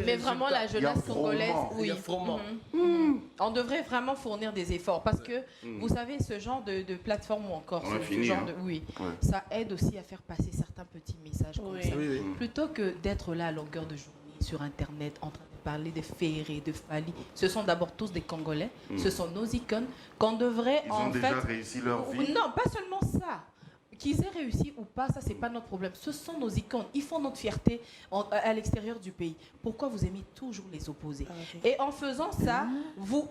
Mais vraiment, la jeunesse congolaise, oui. On devrait vraiment fournir des efforts parce que, vous savez, ce genre de plateforme ou encore ça aide aussi à faire passer certains petits messages comme ça. Plutôt que d'être là à longueur de journée sur Internet en train de parler de Ferré, de Fali. Ce sont d'abord tous des Congolais, ce sont nos icônes qu'on devrait en fait... Ils ont déjà réussi leur vie. Non, pas seulement ça. Qu'ils aient réussi ou pas, ça c'est pas notre problème. Ce sont nos icônes. Ils font notre fierté à l'extérieur du pays. Pourquoi vous aimez toujours les opposer? Et en faisant ça, vous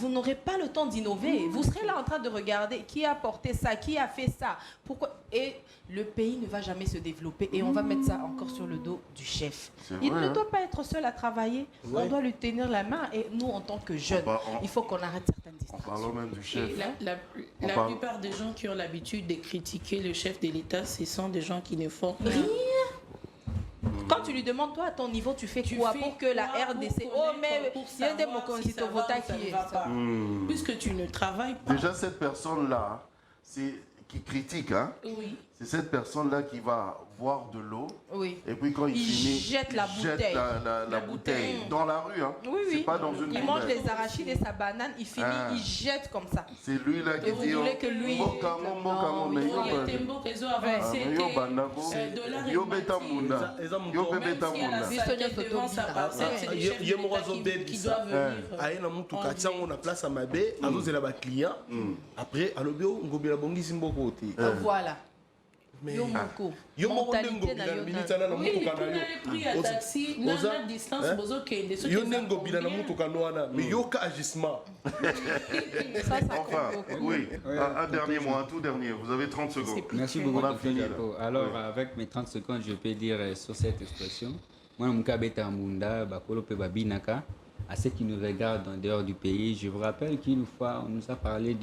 n'aurez pas le temps d'innover. Vous serez là en train de regarder qui a porté ça, qui a fait ça. Pourquoi? Et le pays ne va jamais se développer. Et on va mettre ça encore sur le dos du chef. Il ne doit pas être seul à travailler. On doit lui tenir la main. Et nous, en tant que jeunes, il faut qu'on arrête certaines distractions. En parlant même du chef. La plupart des gens qui ont l'habitude de critiquer le chef de l'État, ce sont des gens qui ne font rien. Quand tu lui demandes, toi, à ton niveau, tu fais quoi pour que la RDC... Oh, mais il y a des mots qui est ça. Puisque tu ne travailles pas. Déjà, cette personne-là, qui critique, hein, c'est cette personne-là qui va voir de l'eau, et puis quand il finit, jette la bouteille dans la rue. Hein. C'est pas dans une il mange les arachides et sa banane, il finit, il jette comme ça. C'est lui là qui dit... Vous voulez que lui... Voilà. Mentalité na yo oui, tu n'as pris à taxi, na distance bozo kende ce yo nengo bila na mutuka noana mais yo ka agissement. Enfin, oui, un dernier mot, un tout dernier, vous avez 30 secondes. Merci beaucoup. Alors avec mes 30 secondes, je peux dire sur cette expression, moi mukabeta munda bakolo pe babinaka. À ceux qui nous regardent en dehors du pays, je vous rappelle qu'une fois on nous a parlé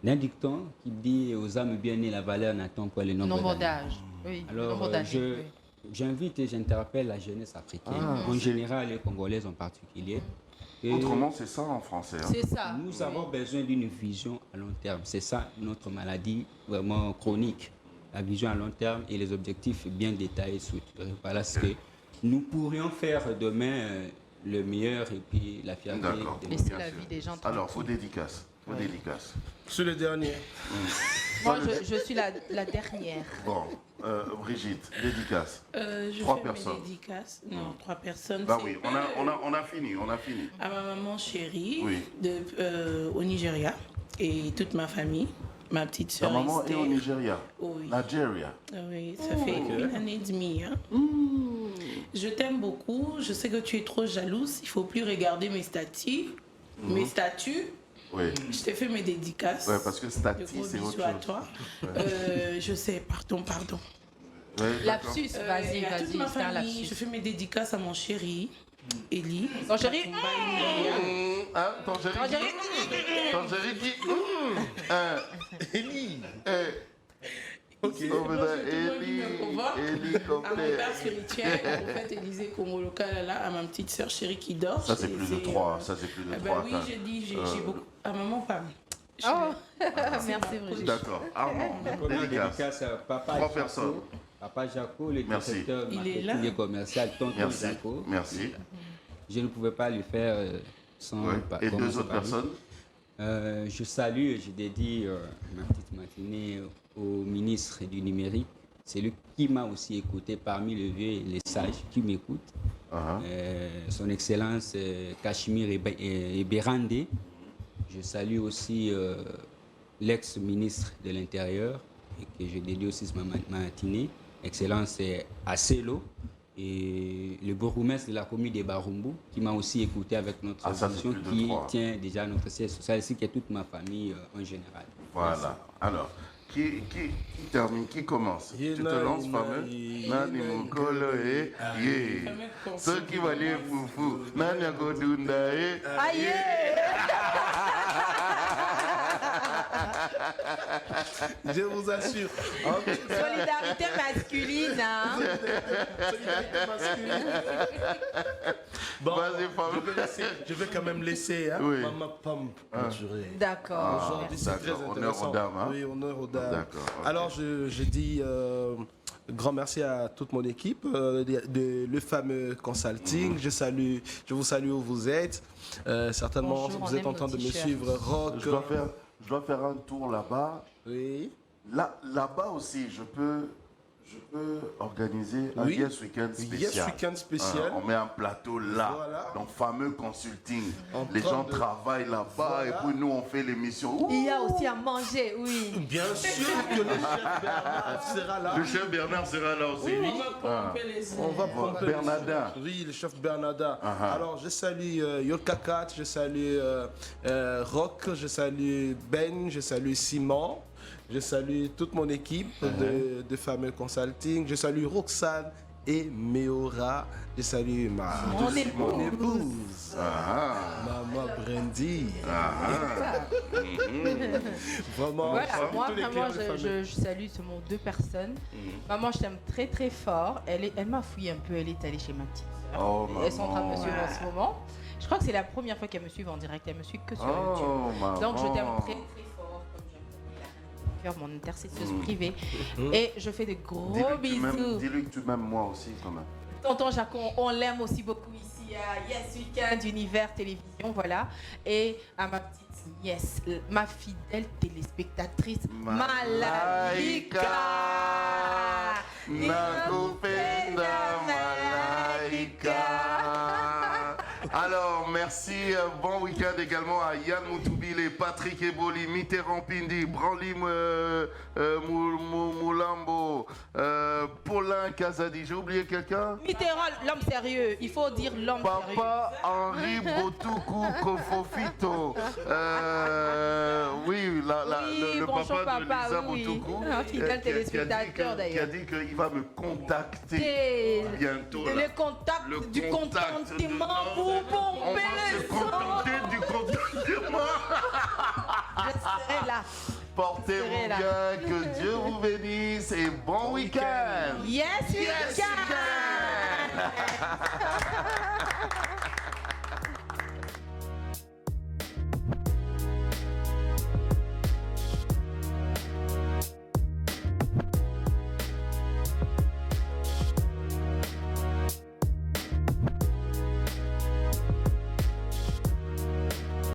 d'un dicton qui dit aux âmes bien nées la valeur n'attend pas le nombre d'âges. Oui, alors j'invite et j'interpelle la jeunesse africaine, en général les Congolaises en particulier. Autrement, c'est ça en français. Hein. C'est ça. Nous avons besoin d'une vision à long terme. C'est ça notre maladie vraiment chronique. La vision à long terme et les objectifs bien détaillés, structurés. Voilà ce que nous pourrions faire demain le meilleur et puis la fierté. D'accord. Laisser la vie des gens. Alors, faut dédicace. Dédicace. Je suis le dernier. Moi, je suis la dernière. Bon, Brigitte, dédicace. 3 personnes. Dédicaces. Non, 3 personnes. Bah oui, on a fini. À ma maman chérie au Nigeria et toute ma famille. Ma petite soeur. Ta maman est au Nigeria. Oui. Nigeria. Oui, ça fait 1 année et demie. Hein. Je t'aime beaucoup. Je sais que tu es trop jalouse. Il ne faut plus regarder mes statuts. Oui. Je t'ai fait mes dédicaces. Oui, parce que statut, c'est autre chose. À toi. Je sais, pardon. Lapsus, vas-y. Toute ma famille, je fais mes dédicaces à mon chéri, Eli. Ton chéri Ton chéri qui Eli. Ok. Eli comme à mon père spirituel, au prophète Élisée Komolokala, à ma petite sœur chérie qui dort. Ça c'est plus de 3. Oui, j'ai beaucoup. À maman, pas. Merci Brigitte. D'accord. Armand. Dédicace à Papa 3 personnes. Papa Jaco, le directeur marketing commercial, tonton Jaco. Merci. Je ne pouvais pas le faire sans... Et 2 autres personnes. Je salue et je dédie ma petite matinée au ministre du numérique. C'est lui qui m'a aussi écouté parmi les vieux et les sages qui m'écoutent. Son Excellence Cachemire et Bérandé. Je salue aussi l'ex-ministre de l'Intérieur et que je dédie aussi ma matinée. Excellence Acelo. Et le bourgmestre de la commune de Barumbu qui m'a aussi écouté avec notre association qui tient déjà notre siège social ici, qui est toute ma famille en général. Voilà. Merci. Alors, qui termine, qui commence? Tu te lances, fameux? Nani Mokolo et Yé. Ceux qui vont aller foufou. Nani Agodunda et Aïe. Je vous assure. Solidarité masculine. Hein? Solidarité masculine. Bon, je vais quand même laisser Maman Pam clôturer. D'accord. Aujourd'hui, c'est très intéressant. Honneur aux dames. Hein? Oui, honneur aux dames. D'accord. Okay. Alors, je dis grand merci à toute mon équipe, le fameux consulting. Je vous salue où vous êtes. Certainement, bonjour, vous êtes en train de me suivre. Rock. Je dois faire un tour là-bas. Oui. Là-bas aussi, je peux organiser un Yes Weekend spécial. Yes Weekend spécial. On met un plateau là, donc fameux consulting. Les gens travaillent là-bas et puis nous on fait l'émission. Il y a aussi à manger, oui. Bien sûr que le chef Bernard sera là. Le chef Bernard sera là aussi. Oui. On va prendre Bernardin. Oui, le chef Bernardin. Alors je salue Yokakat, je salue Rock, je salue Ben, je salue Simon. Je salue toute mon équipe de fameux consulting. Je salue Roxane et Meora. Je salue mon épouse. Maman Brandy. Vraiment. Voilà, moi vraiment je salue seulement 2 personnes. Maman, je t'aime très très fort. Elle m'a fouillé un peu. Elle est allée chez ma petite soeur. Elles sont en train de me suivre en ce moment. Je crois que c'est la première fois qu'elle me suit en direct. Elle me suit que sur YouTube. Donc je t'aime très très fort. Mon intercesseuse privée. Et je fais de gros bisous. Dis-lui que tu m'aimes moi aussi quand même. Tonton Jacon, on l'aime aussi beaucoup ici à Yes Weekend, Univers Télévision, voilà. Et à ma petite nièce, ma fidèle téléspectatrice, Malaika. Nakupenda Malaika. Alors, merci. Bon week-end également à Yann Moutoubile, Patrick Eboli, Mitterrand Pindi, Branly Moulambo, Paulin Kazadi. J'ai oublié quelqu'un? Mitterrand, l'homme sérieux. Il faut dire l'homme sérieux. Papa Henri Botoukou Kofofito. Oui, le papa de Lisa Botoukou. Un fidèle téléspectateur d'ailleurs. Qui a dit qu'il va me contacter bientôt. Le contact du contentement pour pomper le sang. On va se contenter du contentement. Je serai là. Portez-vous bien, que Dieu vous bénisse et bon week-end. Yes, week-end.